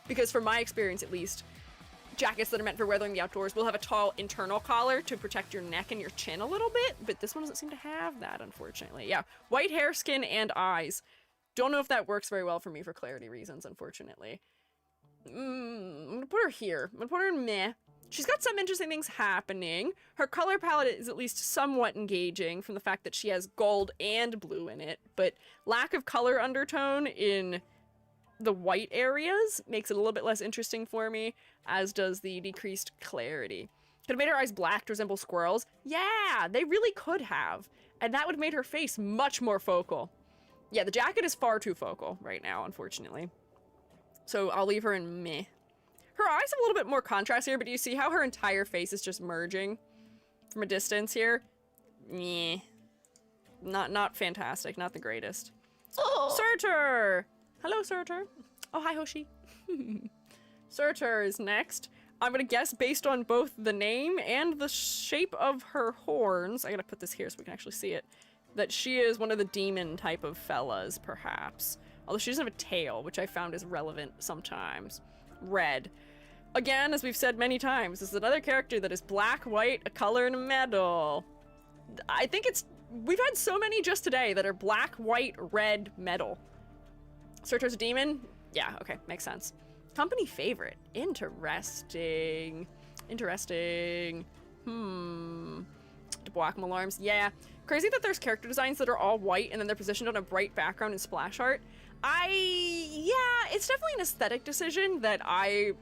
because from my experience at least, jackets that are meant for weathering the outdoors will have a tall internal collar to protect your neck and your chin a little bit, but this one doesn't seem to have that, unfortunately. Yeah, white hair, skin, and eyes. Don't know if that works very well for me for clarity reasons, unfortunately. I'm gonna put her here. I'm gonna put her in meh. She's got some interesting things happening. Her color palette is at least somewhat engaging from the fact that she has gold and blue in it, but lack of color undertone in the white areas makes it a little bit less interesting for me, as does the decreased clarity. Could have made her eyes black to resemble squirrels. Yeah, they really could have. And that would have made her face much more focal. Yeah, the jacket is far too focal right now, unfortunately. So I'll leave her in meh. Her eyes have a little bit more contrast here, but do you see how her entire face is just merging from a distance here? Meh. Not fantastic, not the greatest. Oh. Surtur! Hello, Surtur. Oh, hi, Hoshi. Surtur is next. I'm gonna guess based on both the name and the shape of her horns, I gotta put this here so we can actually see it, that she is one of the demon type of fellas, perhaps. Although she doesn't have a tail, which I found is relevant sometimes. Red. Again, as we've said many times, this is another character that is black, white, a color, and a metal. I think we've had so many just today that are black, white, red, metal. Surtur's a demon? Yeah, okay, makes sense. Company favorite. Interesting. Deboakam alarms. Yeah. Crazy that there's character designs that are all white and then they're positioned on a bright background in splash art. Yeah, it's definitely an aesthetic decision that I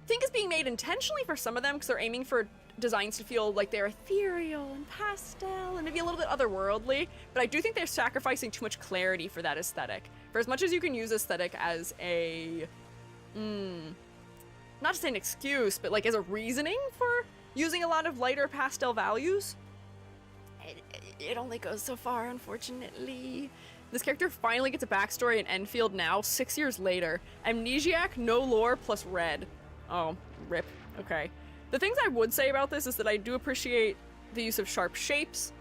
think is being made intentionally for some of them because they're aiming for designs to feel like they're ethereal and pastel and maybe a little bit otherworldly, but I do think they're sacrificing too much clarity for that aesthetic. For as much as you can use aesthetic as a, not to say an excuse, but like as a reasoning for using a lot of lighter pastel values, it only goes so far, unfortunately. This character finally gets a backstory in Enfield now, 6 years later. Amnesiac, no lore, plus red. Oh, rip. Okay. The things I would say about this is that I do appreciate the use of sharp shapes.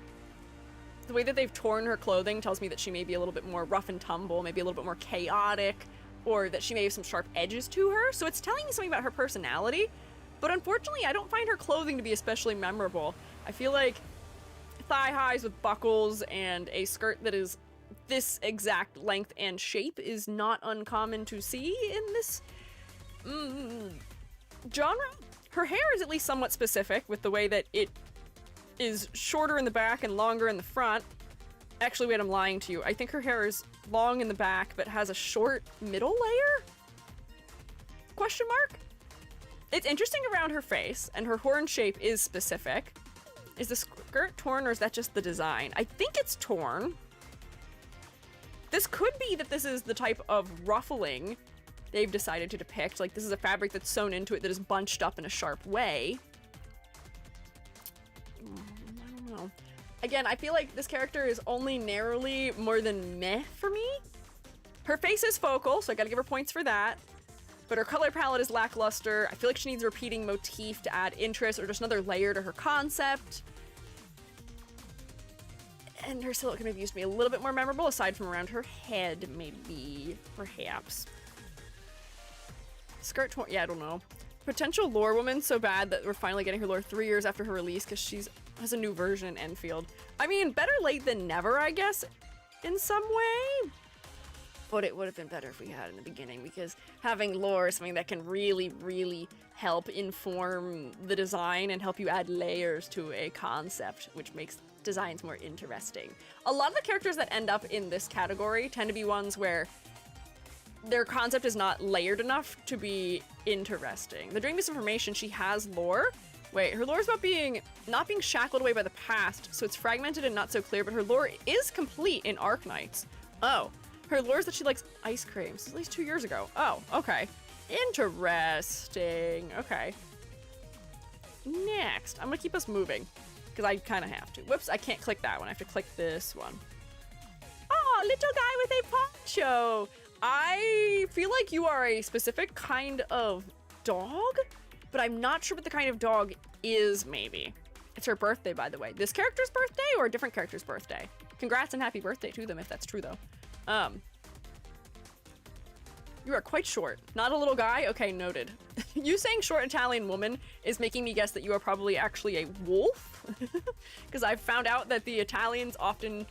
The way that they've torn her clothing tells me that she may be a little bit more rough and tumble, maybe a little bit more chaotic, or that she may have some sharp edges to her. So it's telling me something about her personality. But unfortunately, I don't find her clothing to be especially memorable. I feel like thigh highs with buckles and a skirt that is this exact length and shape is not uncommon to see in this genre. Her hair is at least somewhat specific with the way that it is shorter in the back and longer in the front. Actually, wait, I'm lying to you. I think her hair is long in the back but has a short middle layer? Question mark? It's interesting around her face, and her horn shape is specific. Is the skirt torn, or is that just the design? I think it's torn. This could be that this is the type of ruffling they've decided to depict. Like, this is a fabric that's sewn into it that is bunched up in a sharp way. I don't know. Again, I feel like this character is only narrowly more than meh for me. Her face is focal, so I gotta give her points for that. But her color palette is lackluster. I feel like she needs a repeating motif to add interest or just another layer to her concept. And her silhouette can maybe used to be a little bit more memorable, aside from around her head, maybe. Perhaps. Skirt torn, yeah, I don't know. Potential lore woman so bad that we're finally getting her lore 3 years after her release because has a new version in Enfield. I mean, better late than never, I guess, in some way. But it would have been better if we had it in the beginning, because having lore is something that can really, really help inform the design and help you add layers to a concept, which makes designs more interesting. A lot of the characters that end up in this category tend to be ones where their concept is not layered enough to be interesting. The Dream Misinformation, she has lore. Wait, her lore is about not being shackled away by the past, so it's fragmented and not so clear, but her lore is complete in Arknights. Oh. Her lore is that she likes ice cream. This is at least 2 years ago. Oh, okay. Interesting. Okay. Next. I'm gonna keep us moving, because I kind of have to. Whoops, I can't click that one. I have to click this one. Oh, little guy with a poncho. I feel like you are a specific kind of dog, but I'm not sure what the kind of dog is, maybe. It's her birthday, by the way. This character's birthday or a different character's birthday? Congrats and happy birthday to them, if that's true, though. You are quite short. Not a little guy? Okay, noted. You saying short Italian woman is making me guess that you are probably actually a wolf. Because I've found out that the Italians often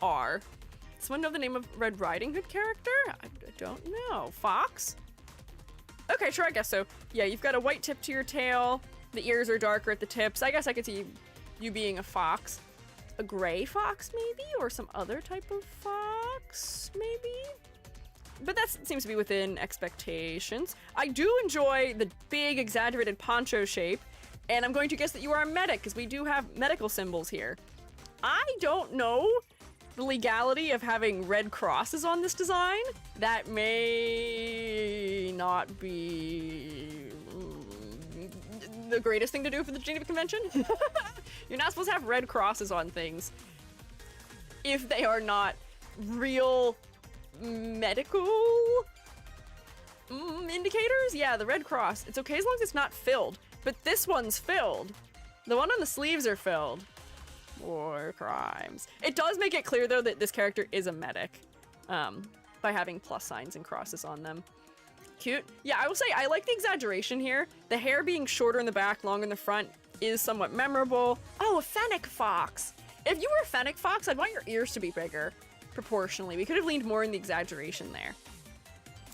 are. Someone know the name of Red Riding Hood character? I don't know. Fox? Okay, sure, I guess so. Yeah, you've got a white tip to your tail. The ears are darker at the tips. I guess I could see you being a fox. A gray fox, maybe? Or some other type of fox, maybe? But that seems to be within expectations. I do enjoy the big, exaggerated poncho shape, and I'm going to guess that you are a medic, because we do have medical symbols here. I don't know the legality of having red crosses on this design. That may not be the greatest thing to do for the Geneva Convention. You're not supposed to have red crosses on things if they are not real medical indicators. Yeah, the red cross. It's okay as long as it's not filled. But this one's filled. The one on the sleeves are filled. War crimes. It does make it clear, though, that this character is a medic by having plus signs and crosses on them. Cute. Yeah, I will say I like the exaggeration here. The hair being shorter in the back, longer in the front is somewhat memorable. Oh, a fennec fox. If you were a fennec fox, I'd want your ears to be bigger proportionally. We could have leaned more in the exaggeration there.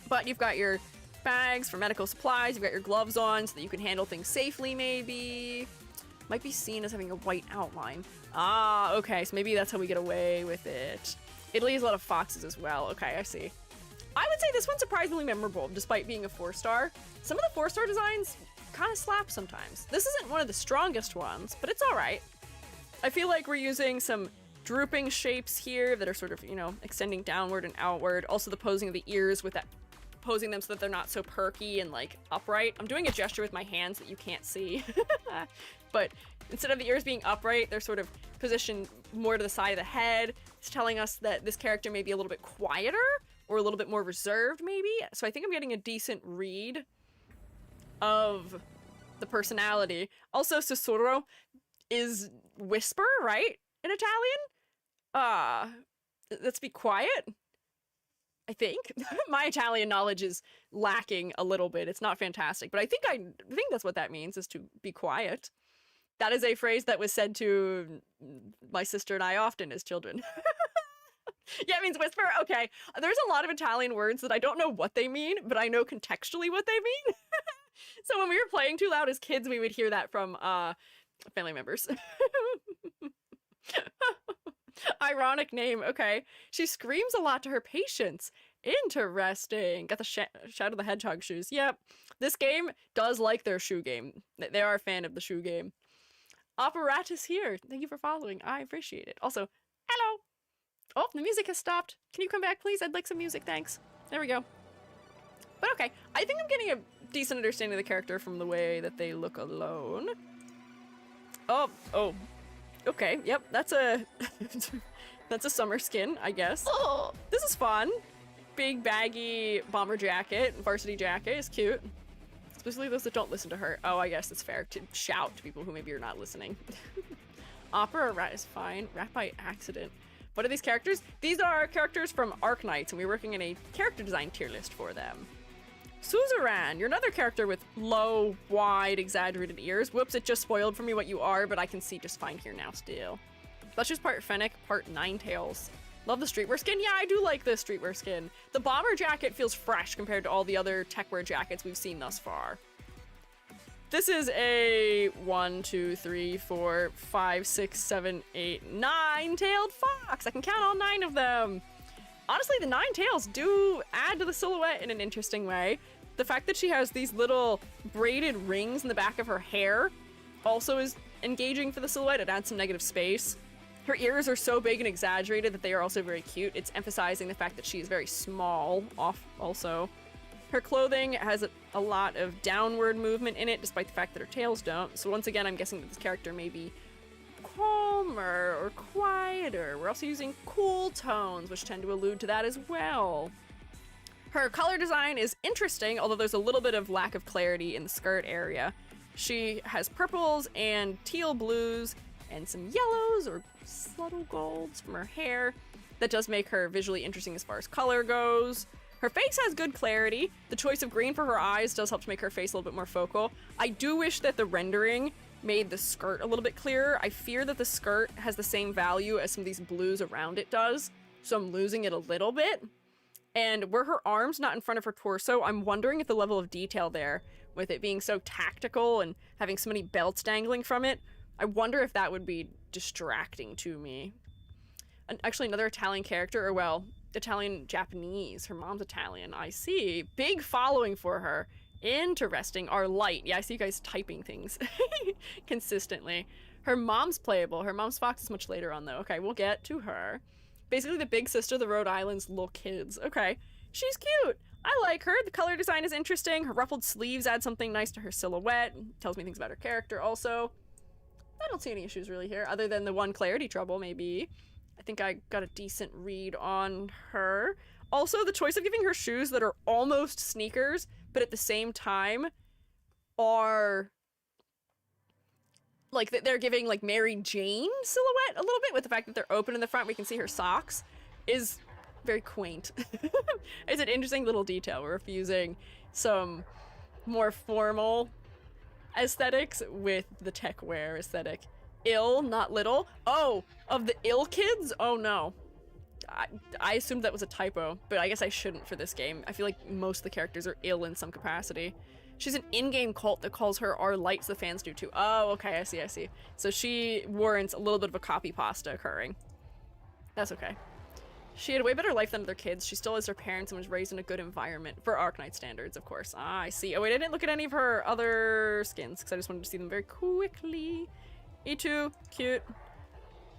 But you've got your bags for medical supplies. You've got your gloves on so that you can handle things safely, maybe. Might be seen as having a white outline. Ah, okay, so maybe that's how we get away with it. Italy has a lot of foxes as well. Okay, I see. I would say this one's surprisingly memorable, despite being a 4-star. Some of the 4-star designs kind of slap sometimes. This isn't one of the strongest ones, but it's all right. I feel like we're using some drooping shapes here that are sort of, you know, extending downward and outward. Also the posing of the ears with that, posing them so that they're not so perky and like upright. I'm doing a gesture with my hands that you can't see. But instead of the ears being upright, they're sort of positioned more to the side of the head. It's telling us that this character may be a little bit quieter or a little bit more reserved maybe. So I think I'm getting a decent read of the personality. Also, sussurro is whisper, right? In Italian? Let's be quiet. I think. My Italian knowledge is lacking a little bit. It's not fantastic, but I think that's what that means, is to be quiet. That is a phrase that was said to my sister and I often as children. Yeah, it means whisper? Okay. There's a lot of Italian words that I don't know what they mean, but I know contextually what they mean. So when we were playing too loud as kids, we would hear that from family members. Ironic name, okay. She screams a lot to her patients. Interesting. Got the Shadow the Hedgehog shoes. Yep. This game does like their shoe game. They are a fan of the shoe game. Apparatus here. Thank you for following. I appreciate it. Also, hello. Oh, the music has stopped. Can you come back, please? I'd like some music, thanks. There we go. But okay, I think I'm getting a decent understanding of the character from the way that they look alone. Oh. Okay, yep, that's a that's a summer skin, I guess. Oh, this is fun. Big baggy bomber jacket, varsity jacket is cute. Especially those that don't listen to her. Oh, I guess it's fair to shout to people who maybe are not listening. Opera rat is fine. Rat by accident. What are these characters? These are characters from Arknights, and we're working in a character design tier list for them. Suzerain, you're another character with low, wide, exaggerated ears. Whoops, it just spoiled for me what you are, but I can see just fine here now still. That's just part Fennec, part Ninetales. Love the streetwear skin? Yeah, I do like the streetwear skin. The bomber jacket feels fresh compared to all the other techwear jackets we've seen thus far. This is a 1, 2, 3, 4, 5, 6, 7, 8, 9-tailed fox. I can count all 9 of them. Honestly, the 9 tails do add to the silhouette in an interesting way. The fact that she has these little braided rings in the back of her hair also is engaging for the silhouette. It adds some negative space. Her ears are so big and exaggerated that they are also very cute. It's emphasizing the fact that she is very small also. Her clothing has a lot of downward movement in it, despite the fact that her tails don't. So once again, I'm guessing that this character may be calmer or quieter. We're also using cool tones, which tend to allude to that as well. Her color design is interesting, although there's a little bit of lack of clarity in the skirt area. She has purples and teal blues and some yellows or subtle golds from her hair. That does make her visually interesting as far as color goes. Her face has good clarity. The choice of green for her eyes does help to make her face a little bit more focal. I do wish that the rendering made the skirt a little bit clearer. I fear that the skirt has the same value as some of these blues around it does, so I'm losing it a little bit. And were her arms not in front of her torso, I'm wondering if the level of detail there, with it being so tactical and having so many belts dangling from it, I wonder if that would be distracting to me. And actually, another Italian character, or well, Italian-Japanese. Her mom's Italian, I see. Big following for her. Interesting. Our light. Yeah, I see you guys typing things consistently. Her mom's playable. Her mom's fox is much later on, though. Okay, we'll get to her. Basically, the big sister of the Rhode Island's little kids. Okay, she's cute. I like her. The color design is interesting. Her ruffled sleeves add something nice to her silhouette. Tells me things about her character, also. I don't see any issues really here, other than the one clarity trouble, maybe. I think I got a decent read on her. Also, the choice of giving her shoes that are almost sneakers, but at the same time are like they're giving like Mary Jane silhouette a little bit, with the fact that they're open in the front, we can see her socks, is very quaint. It's an interesting little detail. We're fusing some more formal aesthetics with the tech wear aesthetic. Ill, not little. Oh, of the ill kids? Oh no. I assumed that was a typo, but I guess I shouldn't for this game. I feel like most of the characters are ill in some capacity. She's an in-game cult that calls her our lights, the fans do too. Oh, okay, I see. So she warrants a little bit of a copy pasta occurring. That's okay. She had a way better life than other kids. She still has her parents and was raised in a good environment. For Arknight standards, of course. Ah, I see. Oh wait, I didn't look at any of her other skins because I just wanted to see them very quickly. E2, cute.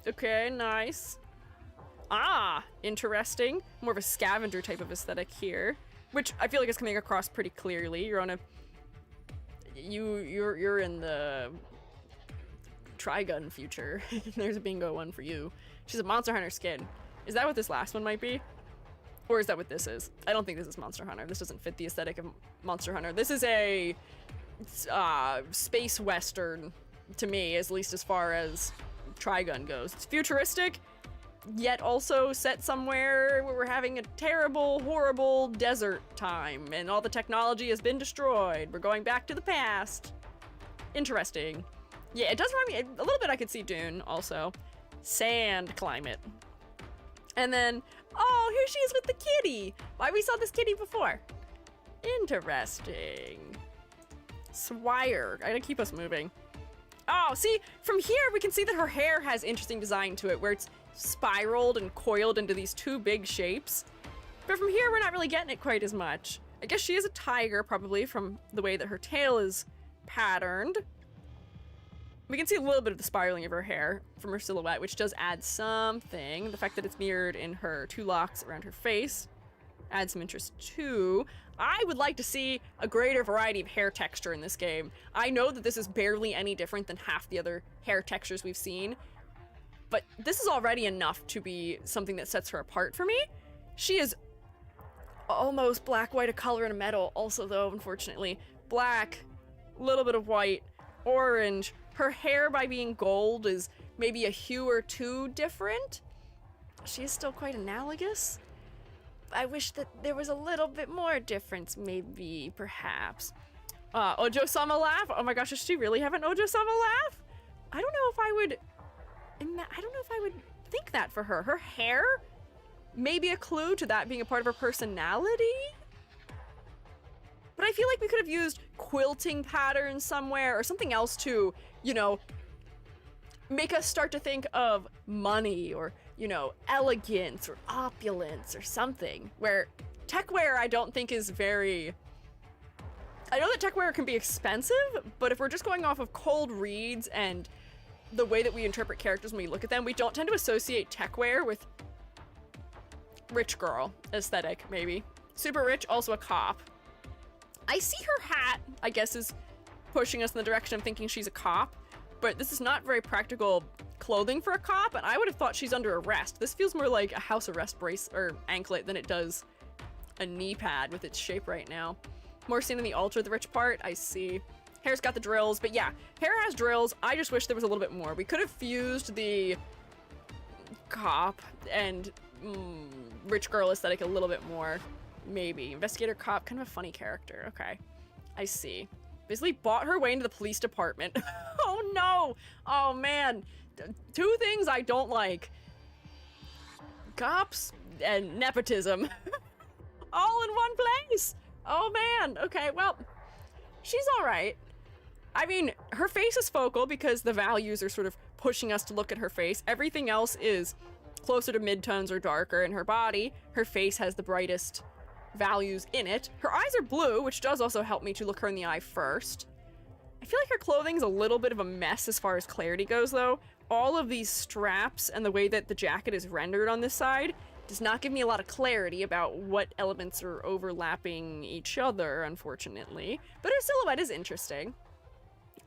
Okay, nice. Ah, interesting. More of a scavenger type of aesthetic here, which I feel like is coming across pretty clearly. You're on a... You're in the Trigun future. There's a bingo one for you. She's a Monster Hunter skin. Is that what this last one might be? Or is that what this is? I don't think this is Monster Hunter. This doesn't fit the aesthetic of Monster Hunter. This is a space western to me, at least as far as Trigun goes. It's futuristic, yet also set somewhere where we're having a terrible, horrible desert time and all the technology has been destroyed. We're going back to the past. Interesting. Yeah, it does remind me a little bit. I could see Dune also. Sand climate. And then, oh, here she is with the kitty. Why, we saw this kitty before. Interesting. Swire. I gotta keep us moving. Oh, see, from here we can see that her hair has interesting design to it, where it's spiraled and coiled into these two big shapes. But from here we're not really getting it quite as much. I guess she is a tiger, probably, from the way that her tail is patterned. We can see a little bit of the spiraling of her hair from her silhouette, which does add something. The fact that it's mirrored in her two locks around her face adds some interest too. I would like to see a greater variety of hair texture in this game. I know that this is barely any different than half the other hair textures we've seen, but this is already enough to be something that sets her apart for me. She is almost black, white, a color, and a metal also, though, unfortunately. Black, a little bit of white, orange. Her hair, by being gold, is maybe a hue or two different. She is still quite analogous. I wish that there was a little bit more difference, maybe, perhaps. Ojo-sama laugh? Oh my gosh, does she really have an Ojo-sama laugh? I don't know if I would think that for her. Her hair may be a clue to that being a part of her personality? But I feel like we could have used quilting patterns somewhere or something else to, you know, make us start to think of money or, you know, elegance or opulence or something. Where techwear I don't think is very... I know that techwear can be expensive, but if we're just going off of cold reads and the way that we interpret characters when we look at them, we don't tend to associate techwear with rich girl aesthetic, maybe. Super rich, also a cop. I see her hat, I guess, is pushing us in the direction of thinking she's a cop, but this is not very practical clothing for a cop, and I would have thought she's under arrest. This feels more like a house arrest brace or anklet than it does a knee pad with its shape right now. More seen in the ultra, the rich part, I see. Hair's got the drills, but yeah, hair has drills. I just wish there was a little bit more. We could have fused the cop and rich girl aesthetic a little bit more. Maybe. Investigator cop, kind of a funny character. Okay. I see. Basically bought her way into the police department. Oh no! Oh man. Two things I don't like. Cops and nepotism. All in one place! Oh man. Okay, well, she's alright. I mean, her face is focal because the values are sort of pushing us to look at her face. Everything else is closer to midtones or darker in her body. Her face has the brightest values in it. Her eyes are blue, which does also help me to look her in the eye first. I feel like her clothing's a little bit of a mess as far as clarity goes, though. All of these straps and the way that the jacket is rendered on this side does not give me a lot of clarity about what elements are overlapping each other, unfortunately. But her silhouette is interesting.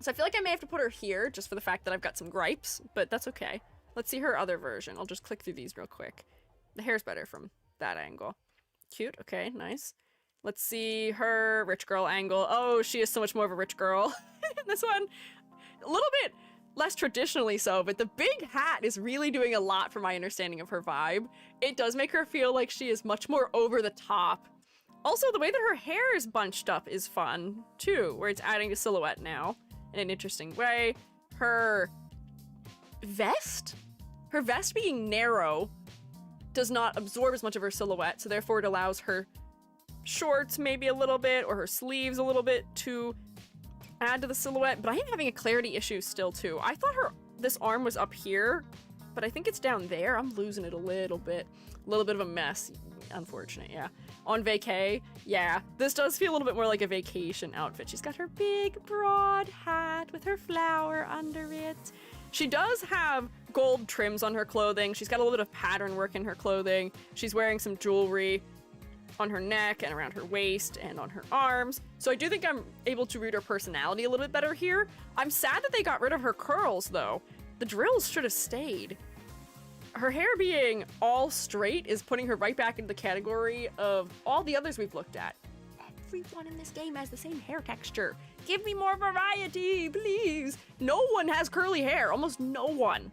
So I feel like I may have to put her here, just for the fact that I've got some gripes, but that's okay. Let's see her other version. I'll just click through these real quick. The hair's better from that angle. Cute. Okay, nice. Let's see her rich girl angle. Oh, she is so much more of a rich girl. This one, a little bit less traditionally so, but the big hat is really doing a lot for my understanding of her vibe. It does make her feel like she is much more over the top. Also, the way that her hair is bunched up is fun, too, where it's adding to silhouette now in an interesting way. Her vest being narrow does not absorb as much of her silhouette, so therefore it allows her shorts maybe a little bit, or her sleeves a little bit to add to the silhouette, but I am having a clarity issue still too. I thought this arm was up here, but but I think it's down there. I'm losing it a little bit. A little bit of a mess. Unfortunate, yeah. On vacay, yeah. This does feel a little bit more like a vacation outfit. She's got her big, broad hat with her flower under it. She does have gold trims on her clothing. She's got a little bit of pattern work in her clothing. She's wearing some jewelry on her neck and around her waist and on her arms. So I do think I'm able to read her personality a little bit better here. I'm sad that they got rid of her curls, though. The drills should have stayed. Her hair being all straight is putting her right back into the category of all the others we've looked at. Everyone in this game has the same hair texture. Give me more variety, please. No one has curly hair, almost no one.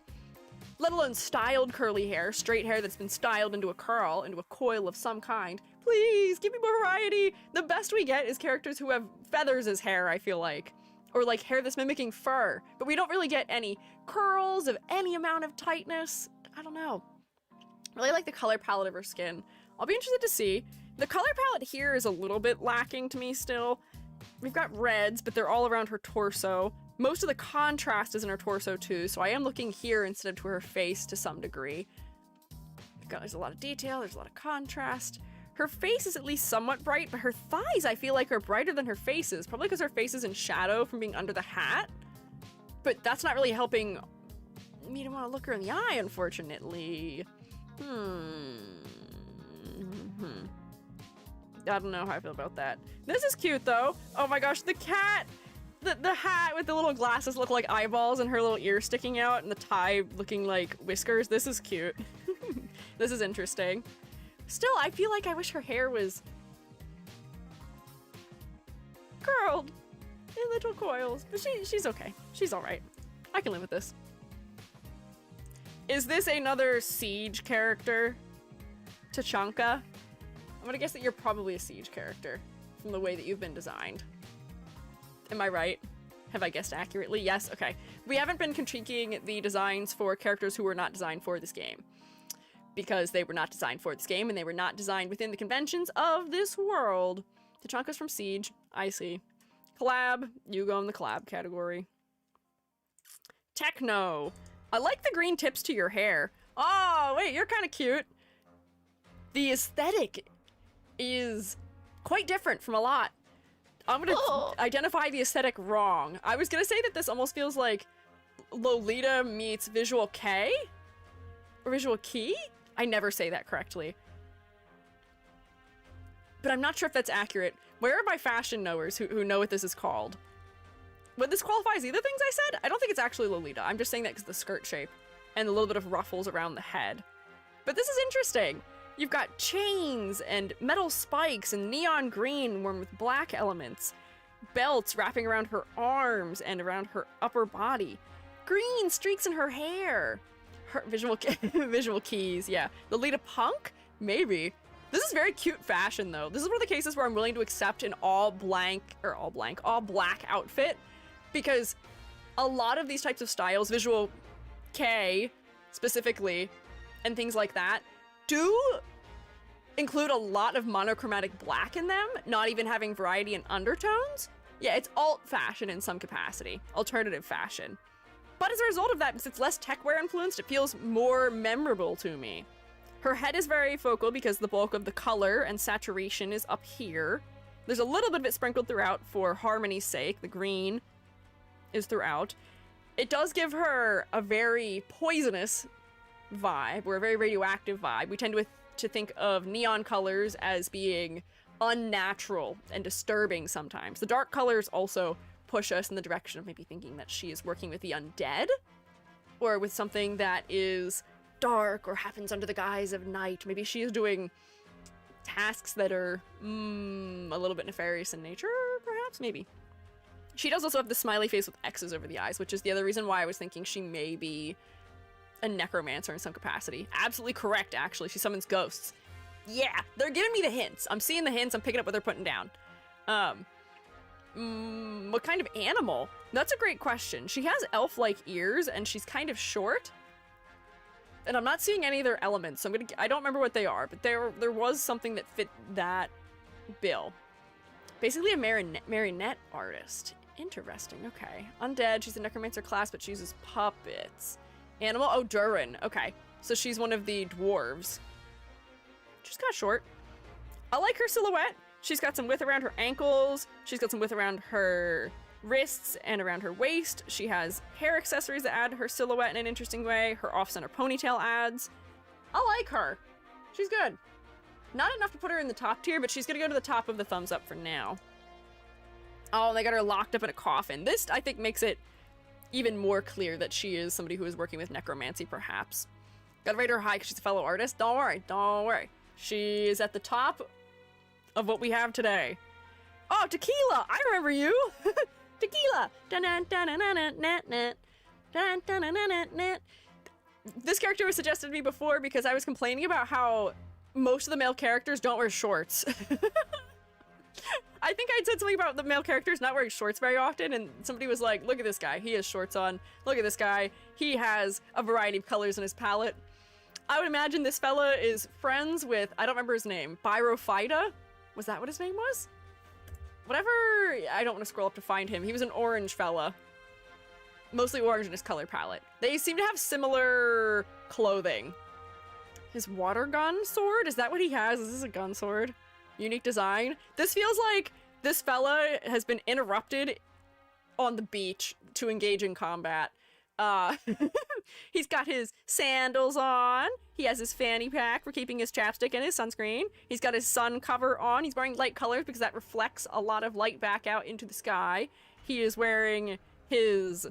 Let alone styled curly hair, straight hair that's been styled into a curl, into a coil of some kind. Please, give me more variety. The best we get is characters who have feathers as hair, I feel like. Or like hair that's mimicking fur. But we don't really get any curls of any amount of tightness. I don't know. Really like the color palette of her skin. I'll be interested to see. The color palette here is a little bit lacking to me still. We've got reds, but they're all around her torso. Most of the contrast is in her torso too, so I am looking here instead of to her face to some degree. There's a lot of detail, there's a lot of contrast. Her face is at least somewhat bright, but her thighs I feel like are brighter than her face is, probably because her face is in shadow from being under the hat. But that's not really helping me to want to look her in the eye, unfortunately. I don't know how I feel about that. This is cute though. Oh my gosh, the cat! The hat with the little glasses look like eyeballs and her little ears sticking out and the tie looking like whiskers. This is cute. This is interesting. Still, I feel like I wish her hair was curled in little coils, but she's okay. She's alright. I can live with this. Is this another Siege character? Tachanka? I'm gonna guess that you're probably a Siege character from the way that you've been designed. Am I right? Have I guessed accurately? Yes? Okay. We haven't been critiquing the designs for characters who were not designed for this game. Because they were not designed for this game and they were not designed within the conventions of this world. Tachanka's from Siege. I see. Collab. You go in the collab category. Techno. I like the green tips to your hair. Oh, wait, you're kind of cute. The aesthetic is quite different from a lot. I'm gonna identify the aesthetic wrong. I was gonna say that this almost feels like Lolita meets Visual K? Or Visual Kei? I never say that correctly. But I'm not sure if that's accurate. Where are my fashion knowers who know what this is called? Would this qualify as either things I said? I don't think it's actually Lolita. I'm just saying that because of the skirt shape and a little bit of ruffles around the head. But this is interesting. You've got chains and metal spikes and neon green worn with black elements. Belts wrapping around her arms and around her upper body. Green streaks in her hair. Her visual keys, yeah. Lolita Punk? Maybe. This is very cute fashion though. This is one of the cases where I'm willing to accept an all black outfit. Because a lot of these types of styles, Visual K specifically, and things like that, do include a lot of monochromatic black in them, not even having variety in undertones. Yeah, it's alt fashion in some capacity, alternative fashion. But as a result of that, because it's less techwear influenced, it feels more memorable to me. Her head is very focal because the bulk of the color and saturation is up here. There's a little bit of it sprinkled throughout for harmony's sake. The green is throughout. It does give her a very poisonous vibe, or a very radioactive vibe. We tend to think of neon colors as being unnatural and disturbing sometimes. The dark colors also push us in the direction of maybe thinking that she is working with the undead, or with something that is dark or happens under the guise of night. Maybe she is doing tasks that are a little bit nefarious in nature, perhaps? Maybe. She does also have the smiley face with X's over the eyes, which is the other reason why I was thinking she may be a necromancer in some capacity. Absolutely correct, actually. She summons ghosts. Yeah, they're giving me the hints. I'm seeing the hints. I'm picking up what they're putting down. What kind of animal? That's a great question. She has elf-like ears, and she's kind of short. And I'm not seeing any of their elements, so I don't remember what they are, but there was something that fit that bill. Basically a marionette artist. Interesting, okay. Undead, she's a necromancer class, but she uses puppets. Animal? Oh, Durin. Okay. So she's one of the dwarves. She's kind of short. I like her silhouette. She's got some width around her ankles. She's got some width around her wrists and around her waist. She has hair accessories that add to her silhouette in an interesting way. Her off-center ponytail adds. I like her. She's good. Not enough to put her in the top tier, but she's gonna go to the top of the thumbs up for now. Oh, and they got her locked up in a coffin. This, I think, makes it even more clear that she is somebody who is working with necromancy, perhaps. Gotta rate her high because she's a fellow artist. Don't worry, don't worry. She is at the top of what we have today. Oh, Tequila! I remember you! Tequila! This character was suggested to me before because I was complaining about how most of the male characters don't wear shorts. I think I'd said something about the male characters not wearing shorts very often, and somebody was like, look at this guy, he has shorts on. Look at this guy, he has a variety of colors in his palette. I would imagine this fella is friends with, I don't remember his name, Pyrophyta? Was that what his name was? Whatever, I don't want to scroll up to find him. He was an orange fella. Mostly orange in his color palette. They seem to have similar clothing. His water gun sword? Is that what he has? Is this a gun sword? Unique design? This feels like this fella has been interrupted on the beach to engage in combat. He's got his sandals on. He has his fanny pack for keeping his chapstick and his sunscreen. He's got his sun cover on. He's wearing light colors because that reflects a lot of light back out into the sky. He is wearing his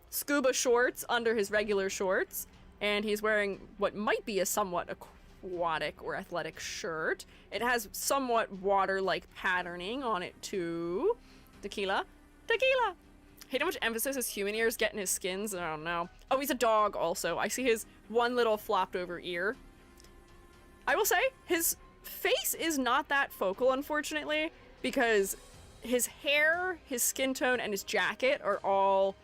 scuba shorts under his regular shorts. And he's wearing what might be a somewhat aquatic or athletic shirt. It has somewhat water-like patterning on it too. Tequila. Tequila! Hate how much emphasis his human ears get in his skins. I don't know. Oh, he's a dog also. I see his one little flopped over ear. I will say, his face is not that focal, unfortunately, because his hair, his skin tone, and his jacket are all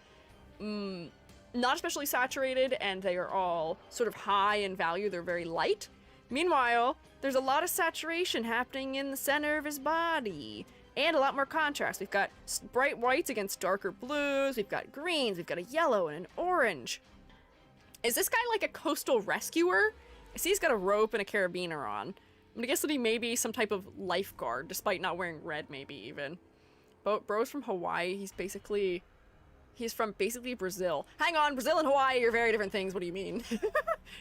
not especially saturated, and they are all sort of high in value. They're very light. Meanwhile, there's a lot of saturation happening in the center of his body. And a lot more contrast. We've got bright whites against darker blues. We've got greens. We've got a yellow and an orange. Is this guy like a coastal rescuer? I see he's got a rope and a carabiner on. I'm gonna guess that he may be some type of lifeguard, despite not wearing red, maybe even. Bro's from Hawaii. He's from basically Brazil. Hang on, Brazil and Hawaii are very different things. What do you mean?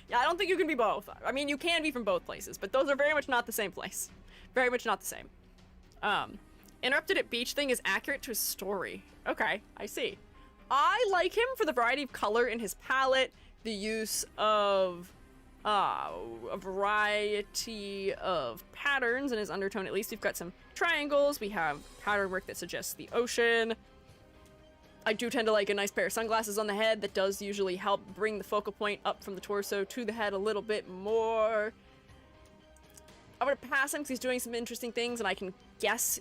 Yeah, I don't think you can be both. I mean, you can be from both places, but those are very much not the same place. Very much not the same. Interrupted at beach thing is accurate to his story. Okay, I see. I like him for the variety of color in his palette, the use of a variety of patterns in his undertone. At least we've got some triangles. We have pattern work that suggests the ocean. I do tend to like a nice pair of sunglasses on the head. That does usually help bring the focal point up from the torso to the head a little bit more. I'm gonna pass him because he's doing some interesting things and I can guess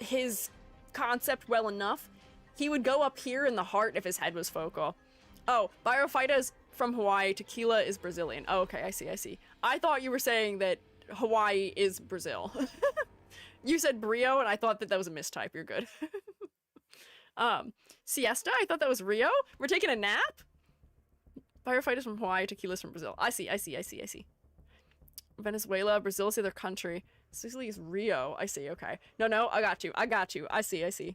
his concept well enough. He would go up here in the heart if his head was focal. Oh, Pyrophyta is from Hawaii, Tequila is Brazilian. Oh, okay, I see. I thought you were saying that Hawaii is Brazil. You said Brio, and I thought that was a mistype. You're good. Siesta, I thought that was Rio? We're taking a nap? Pyrophyta's from Hawaii, Tequila's from Brazil. I see. Venezuela, Brazil is the other country. Sicily is Rio. I see, okay. No, I got you. I see.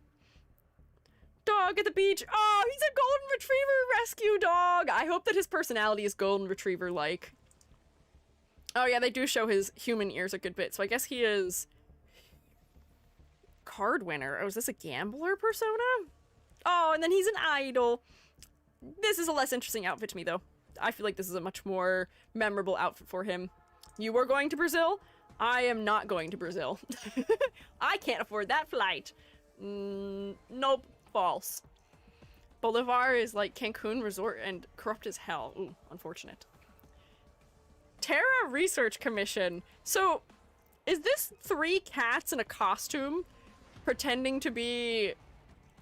Dog at the beach. Oh, he's a golden retriever rescue dog. I hope that his personality is golden retriever-like. Oh yeah, they do show his human ears a good bit, so I guess he is card winner. Oh, is this a gambler persona? Oh, and then he's an idol. This is a less interesting outfit to me, though. I feel like this is a much more memorable outfit for him. You were going to Brazil? I am not going to Brazil. I can't afford that flight. Nope, false. Bolivar is like Cancun resort and corrupt as hell. Ooh, unfortunate. Terra Research Commission. So, is this 3 cats in a costume pretending to be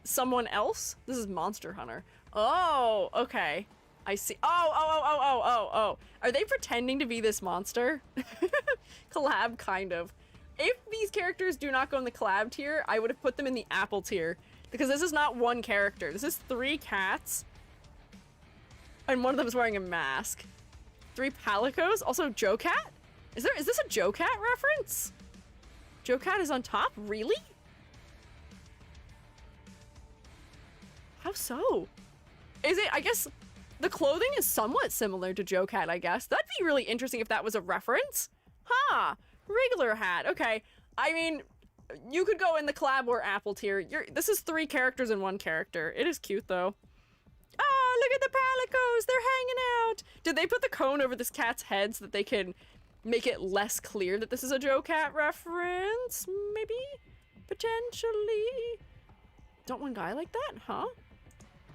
someone else? This is Monster Hunter. Oh, okay. I see. Oh. Are they pretending to be this monster? Collab, kind of. If these characters do not go in the collab tier, I would have put them in the Apple tier. Because this is not one character. This is 3 cats And one of them is wearing a mask. 3 palicos. Also, Joe Cat? Is this a Joe Cat reference? Joe Cat is on top? Really? How so? Is it, I guess, the clothing is somewhat similar to Joe Cat, I guess. That'd be really interesting if that was a reference. Huh. Regular hat. Okay. I mean, you could go in the collab or Apple tier. This is 3 characters in 1 character. It is cute, though. Oh, look at the palicos! They're hanging out! Did they put the cone over this cat's head so that they can make it less clear that this is a Joe Cat reference? Maybe? Potentially? Don't one guy like that? Huh?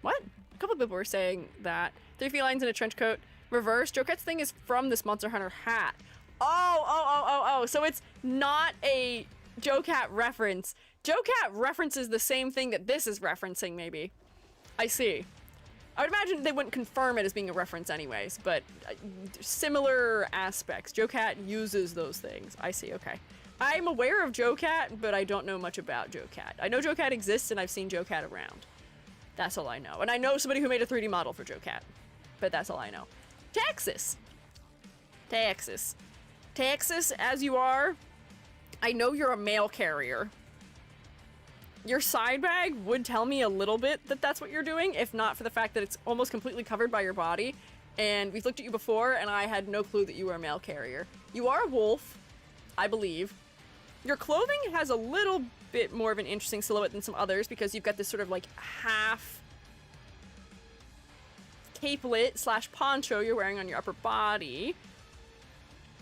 What? A couple of people were saying that. 3 felines in a trench coat. Reverse. Joe Cat's thing is from this Monster Hunter hat. Oh, so it's not a Joe Cat reference. Joe Cat references the same thing that this is referencing, maybe. I see. I would imagine they wouldn't confirm it as being a reference anyways, but similar aspects. Joe Cat uses those things. I see, okay. I'm aware of Joe Cat, but I don't know much about Joe Cat. I know Joe Cat exists and I've seen Joe Cat around. That's all I know. And I know somebody who made a 3D model for Joe Cat, but that's all I know. Texas, as you are, I know you're a mail carrier. Your side bag would tell me a little bit that that's what you're doing, if not for the fact that it's almost completely covered by your body. And we've looked at you before, and I had no clue that you were a mail carrier. You are a wolf, I believe. Your clothing has a little bit more of an interesting silhouette than some others, because you've got this sort of like half capelet slash poncho you're wearing on your upper body.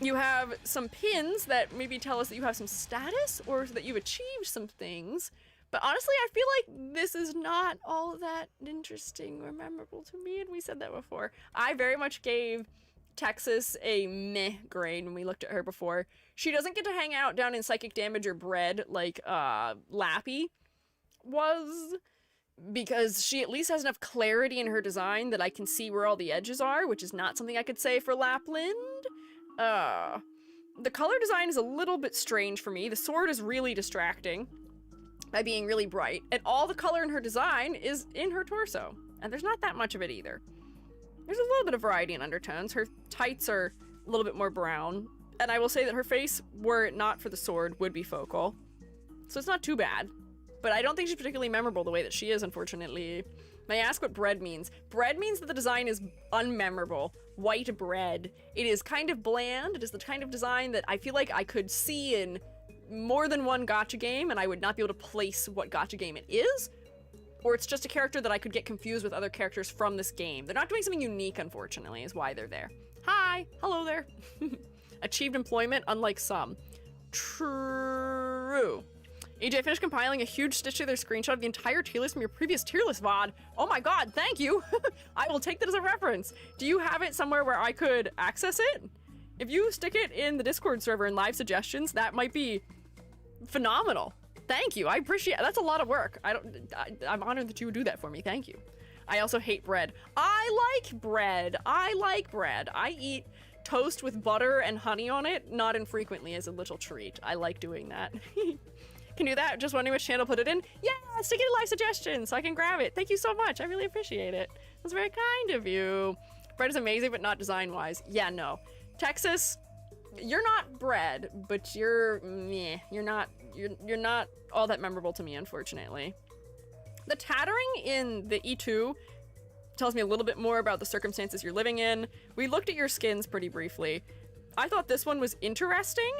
You have some pins that maybe tell us that you have some status, or that you've achieved some things. But honestly, I feel like this is not all that interesting or memorable to me, and we said that before. I very much gave Texas a meh grade when we looked at her before. She doesn't get to hang out down in psychic damage or bread like Lappy was, because she at least has enough clarity in her design that I can see where all the edges are, which is not something I could say for Lapland. The color design is a little bit strange for me. The sword is really distracting by being really bright, and all the color in her design is in her torso, and there's not that much of it either. There's a little bit of variety in undertones. Her tights are a little bit more brown, and I will say that her face, were it not for the sword, would be focal, so it's not too bad, but I don't think she's particularly memorable the way that she is, unfortunately. May I ask what bread means? Bread means that the design is unmemorable. White bread. It is kind of bland. It is the kind of design that I feel like I could see in more than one gacha game, and I would not be able to place what gacha game it is, or it's just a character that I could get confused with other characters from this game. They're not doing something unique, unfortunately, is why they're there. Hi! Hello there! Achieved employment, unlike some. True. AJ finished compiling a huge stitch together screenshot of the entire tier list from your previous tier list VOD. Oh my god, thank you! I will take that as a reference. Do you have it somewhere where I could access it? If you stick it in the Discord server in live suggestions, that might be phenomenal. Thank you. I appreciate it. That's a lot of work. I'm honored that you would do that for me. Thank you. I also hate bread. I like bread. I eat toast with butter and honey on it, not infrequently, as a little treat. I like doing that. Can do that? Just wondering which channel to put it in? Yeah, stick it in live suggestions so I can grab it. Thank you so much. I really appreciate it. That's very kind of you. Bread is amazing, but not design-wise. Yeah, no. Texas, you're not bread, but you're meh. You're not all that memorable to me, unfortunately. The tattering in the E2 tells me a little bit more about the circumstances you're living in. We looked at your skins pretty briefly. I thought this one was interesting,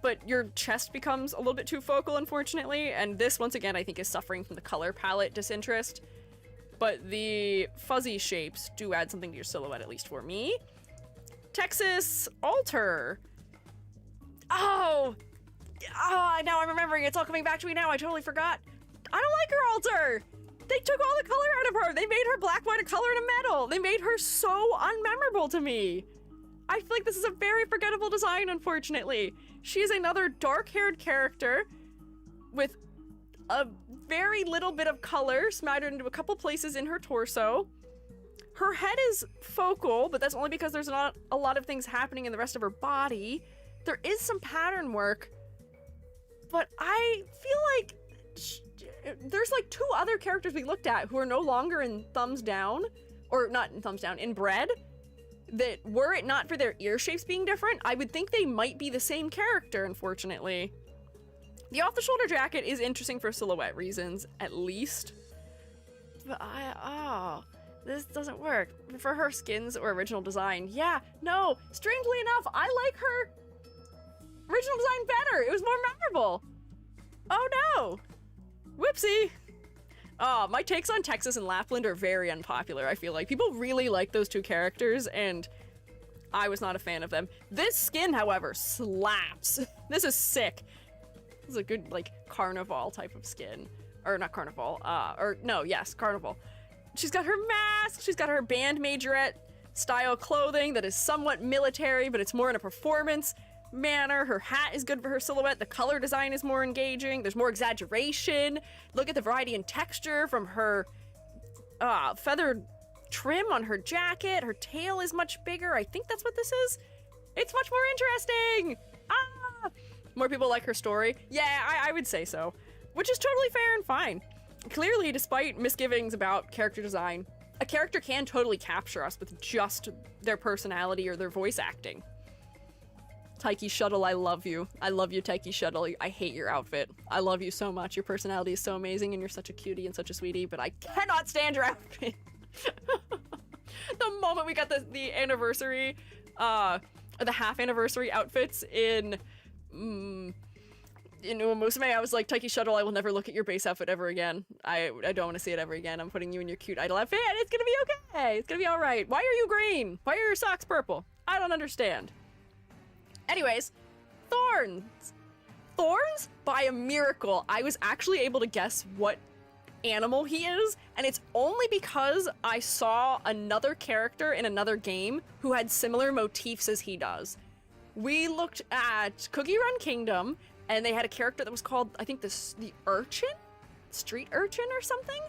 but your chest becomes a little bit too focal, unfortunately, and this, once again, I think is suffering from the color palette disinterest. But the fuzzy shapes do add something to your silhouette, at least for me. Texas Alter. Oh, now I'm remembering. It's all coming back to me now. I totally forgot. I don't like her Alter. They took all the color out of her. They made her black, white, a color, and a metal. They made her so unmemorable to me. I feel like this is a very forgettable design, unfortunately. She is another dark-haired character with a very little bit of color smattered into a couple places in her torso. Her head is focal, but that's only because there's not a lot of things happening in the rest of her body. There is some pattern work, but I feel like there's like 2 other characters we looked at who are no longer in thumbs down, or not in thumbs down, inbred, that were it not for their ear shapes being different, I would think they might be the same character, unfortunately. The off-the-shoulder jacket is interesting for silhouette reasons, at least. But this doesn't work. For her skins or original design, yeah, no, strangely enough, I like her original design better. It was more memorable. Oh no. Whoopsie. My takes on Texas and Lapland are very unpopular, I feel like. People really like those two characters, and I was not a fan of them. This skin, however, slaps. This is sick. This is a good, like, carnival type of skin. Or not carnival, carnival. She's got her mask, she's got her band majorette style clothing that is somewhat military, but it's more in a performance manner. Her hat is good for her silhouette. The color design is more engaging. There's more exaggeration. Look at the variety in texture from her feathered trim on her jacket. Her tail is much bigger. I think that's what this is. It's much more interesting. More people like her story. Yeah, I would say so, which is totally fair and fine. Clearly, despite misgivings about character design, a character can totally capture us with just their personality or their voice acting. Taiki Shuttle, I love you. I love you, Taiki Shuttle. I hate your outfit. I love you so much. Your personality is so amazing, and you're such a cutie and such a sweetie, but I cannot stand your outfit. The moment we got the anniversary, the half anniversary outfits in Musume, I was like, Taiki Shuttle, I will never look at your base outfit ever again. I don't want to see it ever again. I'm putting you in your cute idol outfit, and it's gonna be okay. It's gonna be all right. Why are you green? Why are your socks purple? I don't understand. Anyways, Thorns. Thorns, by a miracle, I was actually able to guess what animal he is, and it's only because I saw another character in another game who had similar motifs as he does. We looked at Cookie Run Kingdom, and they had a character that was called, I think, the urchin? Street urchin or something?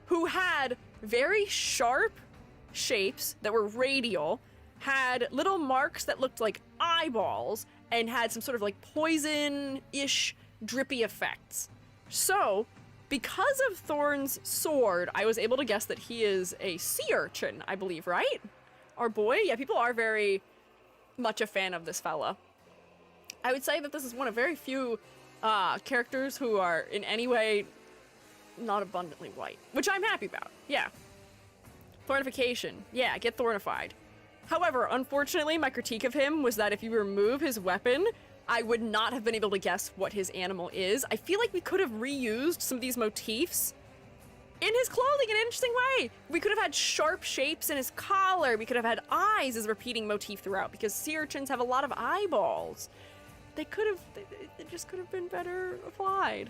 Who had very sharp shapes that were radial, had little marks that looked like eyeballs, and had some sort of like poison-ish drippy effects. So, because of Thorn's sword, I was able to guess that he is a sea urchin, I believe, right? Our boy? Yeah, people are very much a fan of this fella. I would say that this is one of very few characters who are in any way not abundantly white, which I'm happy about. Yeah. Thornification. Yeah, get thornified. However, unfortunately, my critique of him was that if you remove his weapon, I would not have been able to guess what his animal is. I feel like we could have reused some of these motifs in his clothing in an interesting way. We could have had sharp shapes in his collar. We could have had eyes as a repeating motif throughout, because sea urchins have a lot of eyeballs. They just could have been better applied.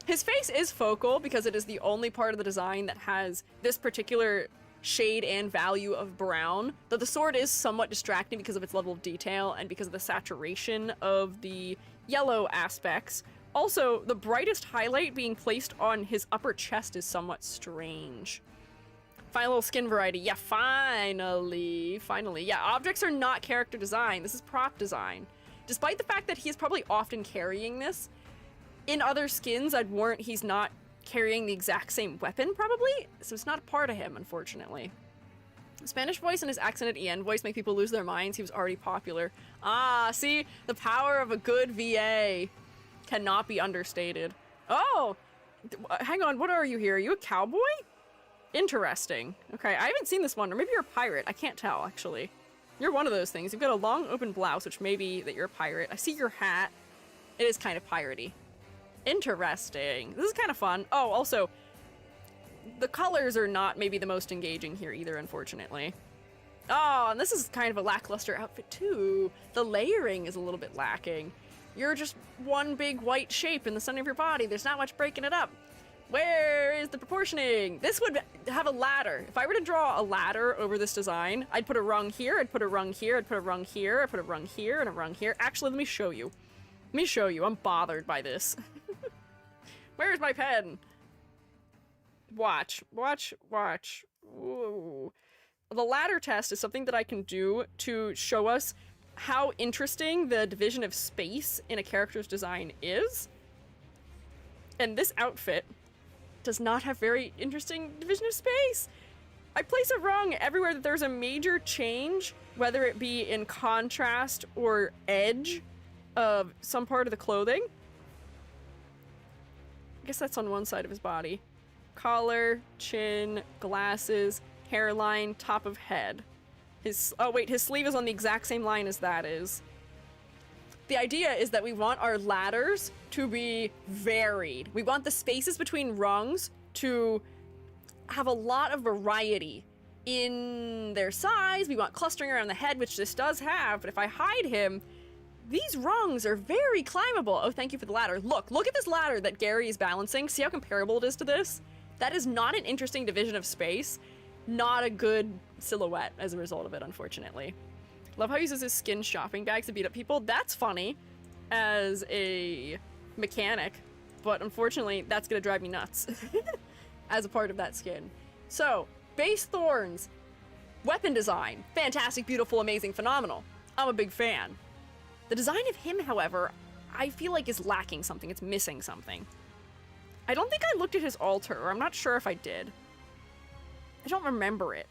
His face is focal because it is the only part of the design that has this particular shade and value of brown, though the sword is somewhat distracting because of its level of detail and because of the saturation of the yellow aspects. Also, the brightest highlight being placed on his upper chest is somewhat strange. Final skin variety. Yeah, finally. Yeah, objects are not character design. This is prop design. Despite the fact that he is probably often carrying this, in other skins I'd warrant he's not carrying the exact same weapon, probably, so it's not a part of him, unfortunately. Spanish voice and his accented EN voice make people lose their minds. He was already popular. See? The power of a good VA cannot be understated. Oh! Hang on, what are you here? Are you a cowboy? Interesting. Okay, I haven't seen this one, or maybe you're a pirate. I can't tell, actually. You're one of those things. You've got a long open blouse, which may be that you're a pirate. I see your hat. It is kind of piratey. Interesting. This is kind of fun. Oh, also, the colors are not maybe the most engaging here either, unfortunately. Oh, and this is kind of a lackluster outfit too. The layering is a little bit lacking. You're just one big white shape in the center of your body. There's not much breaking it up. Where is the proportioning? This would have a ladder. If I were to draw a ladder over this design, I'd put a rung here, I'd put a rung here, I'd put a rung here, I'd put a rung here, and a rung here. Actually, let me show you. Let me show you. I'm bothered by this. Where's my pen? Watch. Ooh. The ladder test is something that I can do to show us how interesting the division of space in a character's design is. And this outfit does not have very interesting division of space. I place a rung everywhere that there's a major change, whether it be in contrast or edge of some part of the clothing. I guess that's on one side of his body. Collar, chin, glasses, hairline, top of head. Oh wait, his sleeve is on the exact same line as that is. The idea is that we want our ladders to be varied. We want the spaces between rungs to have a lot of variety in their size. We want clustering around the head, which this does have, but if I hide him, these rungs are very climbable. Oh, thank you for the ladder. Look at this ladder that Gary is balancing. See how comparable it is to this? That is not an interesting division of space. Not a good silhouette as a result of it, unfortunately. Love how he uses his skin shopping bags to beat up people. That's funny as a mechanic, but unfortunately, that's gonna drive me nuts as a part of that skin. So, base thorns, weapon design, fantastic, beautiful, amazing, phenomenal. I'm a big fan. The design of him, however, I feel like is lacking something. It's missing something. I don't think I looked at his altar, or I'm not sure if I did. I don't remember it.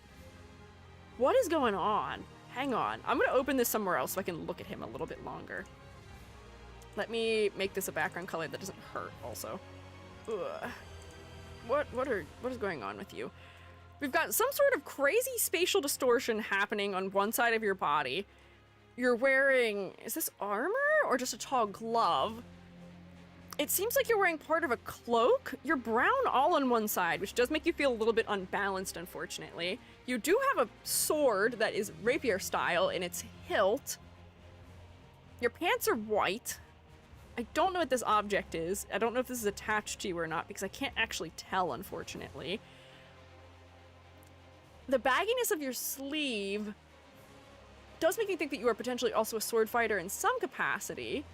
What is going on? Hang on. I'm gonna open this somewhere else so I can look at him a little bit longer. Let me make this a background color that doesn't hurt also. Ugh. What is going on with you? We've got some sort of crazy spatial distortion happening on one side of your body. You're wearing, is this armor or just a tall glove? It seems like you're wearing part of a cloak. You're brown all on one side, which does make you feel a little bit unbalanced, unfortunately. You do have a sword that is rapier style in its hilt. Your pants are white. I don't know what this object is. I don't know if this is attached to you or not because I can't actually tell, unfortunately. The bagginess of your sleeve does make me think that you are potentially also a sword fighter in some capacity.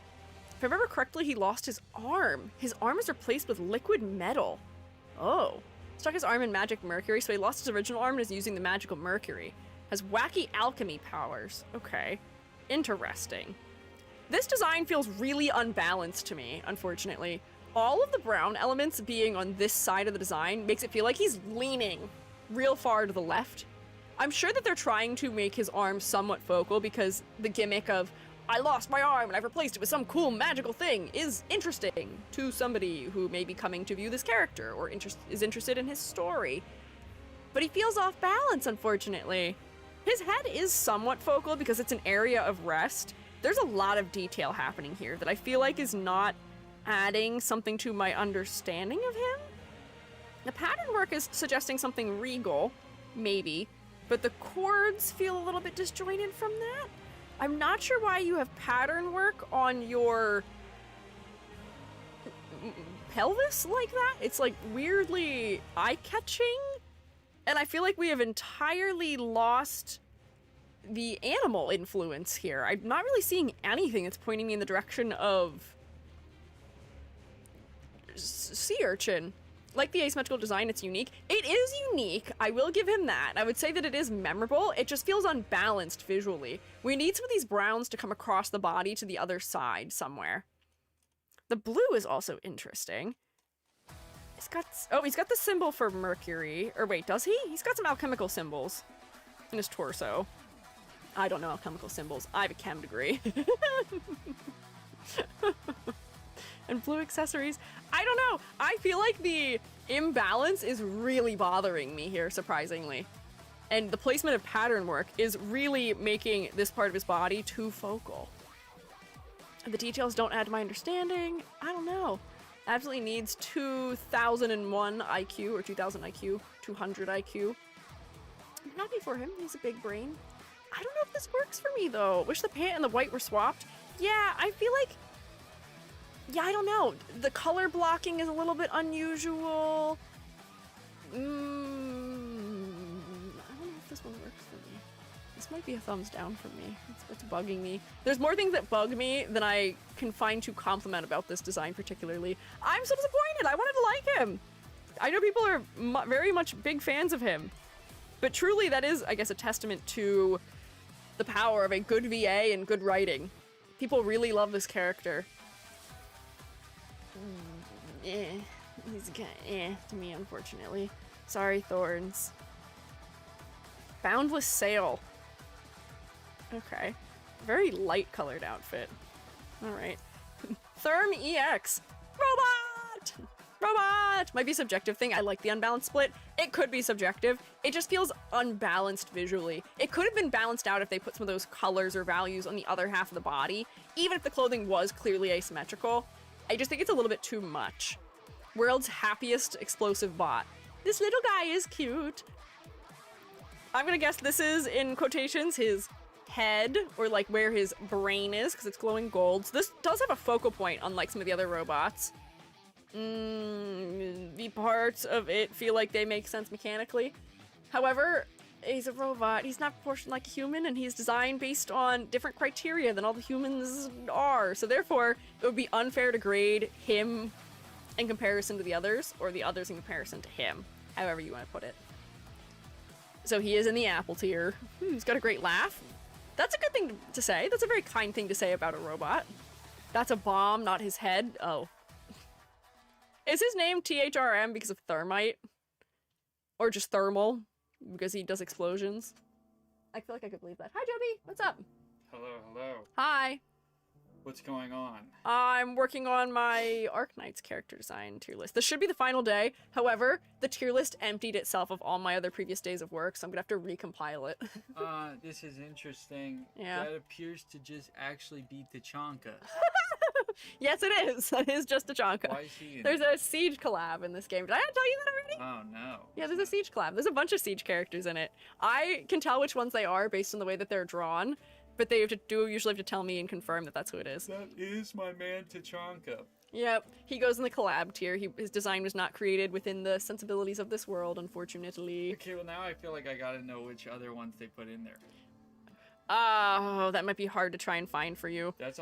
If I remember correctly, he lost his arm. His arm is replaced with liquid metal. Oh. Stuck his arm in magic mercury, so he lost his original arm and is using the magical mercury. Has wacky alchemy powers. Okay. Interesting. This design feels really unbalanced to me, unfortunately. All of the brown elements being on this side of the design makes it feel like he's leaning real far to the left. I'm sure that they're trying to make his arm somewhat focal because the gimmick of, I lost my arm and I've replaced it with some cool magical thing is interesting to somebody who may be coming to view this character or is interested in his story. But he feels off balance, unfortunately. His head is somewhat focal because it's an area of rest. There's a lot of detail happening here that I feel like is not adding something to my understanding of him. The pattern work is suggesting something regal, maybe, but the chords feel a little bit disjointed from that. I'm not sure why you have pattern work on your pelvis like that. It's like weirdly eye-catching, and I feel like we have entirely lost the animal influence here. I'm not really seeing anything that's pointing me in the direction of sea urchin. Like the asymmetrical design, it's unique. It is unique, I will give him that. I would say that it is memorable. It just feels unbalanced visually. We need some of these browns to come across the body to the other side somewhere. The blue is also interesting. He's got the symbol for Mercury. Or wait, does he? He's got some alchemical symbols in his torso. I don't know alchemical symbols. I have a chem degree. And blue accessories. I don't know. I feel like the imbalance is really bothering me here, surprisingly. And the placement of pattern work is really making this part of his body too focal. The details don't add to my understanding. I don't know. Absolutely needs 2001 IQ or 2000 IQ, 200 IQ. I'm happy for him. He's a big brain. I don't know if this works for me, though. Wish the pant and the white were swapped. Yeah, I feel like... Yeah, I don't know. The color blocking is a little bit unusual. I don't know if this one works for me. This might be a thumbs down for me. It's bugging me. There's more things that bug me than I can find to compliment about this design particularly. I'm so disappointed. I wanted to like him. I know people are very much big fans of him. But truly, that is, I guess, a testament to the power of a good VA and good writing. People really love this character. He's kind of to me, unfortunately. Sorry, Thorns. Boundless Sail. Okay. Very light colored outfit. Alright. Therm EX. Robot! Robot! Might be a subjective thing. I like the unbalanced split. It could be subjective. It just feels unbalanced visually. It could have been balanced out if they put some of those colors or values on the other half of the body, even if the clothing was clearly asymmetrical. I just think it's a little bit too much. World's happiest explosive bot. This little guy is cute. I'm gonna guess this is, in quotations, his head, or like where his brain is, because it's glowing gold. So this does have a focal point, unlike some of the other robots. The parts of it feel like they make sense mechanically. However, he's a robot. He's not proportioned like a human, and he's designed based on different criteria than all the humans are. So therefore, it would be unfair to grade him in comparison to the others, or the others in comparison to him, however you want to put it. So he is in the apple tier. He's got a great laugh. That's a good thing to say. That's a very kind thing to say about a robot. That's a bomb, not his head. Oh. Is his name THRM because of thermite? Or just thermal? Because he does explosions? I feel like I could believe that. Hi, Joby. What's up? Hello, hello. Hi. What's going on? I'm working on my Arknights character design tier list. This should be the final day. However, the tier list emptied itself of all my other previous days of work, so I'm gonna have to recompile it. This is interesting. Yeah. That appears to just actually be Tachanka. Yes, it is. It is just a Tachanka. Why is he in There's it? a Siege collab in this game. Did I not tell you that already? Oh, no. Yeah, there's a Siege collab. There's a bunch of Siege characters in it. I can tell which ones they are based on the way that they're drawn, but they usually have to tell me and confirm that that's who it is. That is my man Tachanka. Yep, he goes in the collab tier. His design was not created within the sensibilities of this world, unfortunately. Okay, well now I feel like I gotta know which other ones they put in there. Oh, that might be hard to try and find for you. That's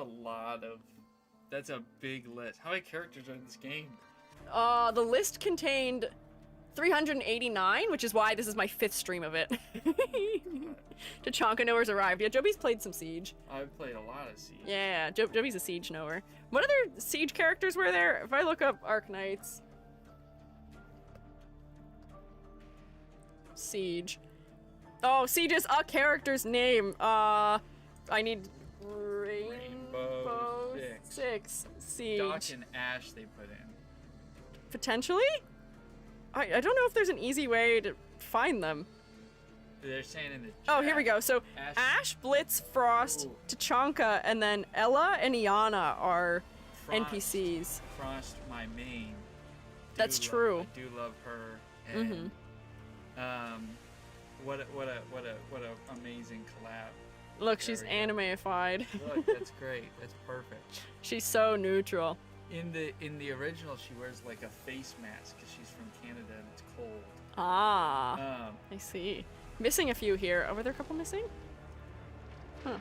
that's a big list. How many characters are in this game? The list contained 389, which is why this is my 5th stream of it. Tachanka knower's arrived. Yeah, Joby's played some Siege. I've played a lot of Siege. Yeah, Joby's a Siege knower. What other Siege characters were there? If I look up Arknights. Siege. Oh, Siege is a character's name. I need Rainbow Six Siege. Doc and Ash they put in. Potentially? I don't know if there's an easy way to find them. They're saying in the chat. Oh, here we go. So Ash, Blitz, Frost, Tachanka, and then Ella and Iana are NPCs. Frost, my main. That's true. I do love her. And, what a amazing collab. Look, she's anime-ified. Look, that's great. That's perfect. She's so neutral. In the original, she wears like a face mask because she's from Canada and it's cold. Ah, I see. Missing a few here. Oh, were there a couple missing? Huh.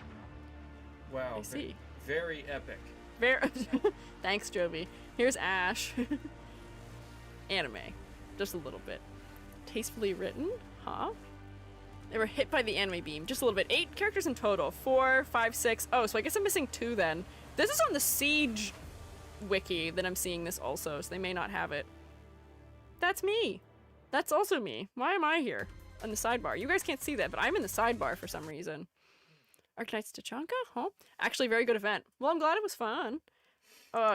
Wow. I see. Very epic. Very. Thanks, Joby. Here's Ash. Anime. Just a little bit. Tastefully written? Huh? They were hit by the anime beam. Just a little bit. 8 characters in total. 4, 5, 6. Oh, so I guess I'm missing 2 then. This is on the Siege wiki that I'm seeing this also, so they may not have it. That's me. That's also me. Why am I here on the sidebar? You guys can't see that, but I'm in the sidebar for some reason. Arknights Tachanka? Huh? Actually, very good event. Well, I'm glad it was fun.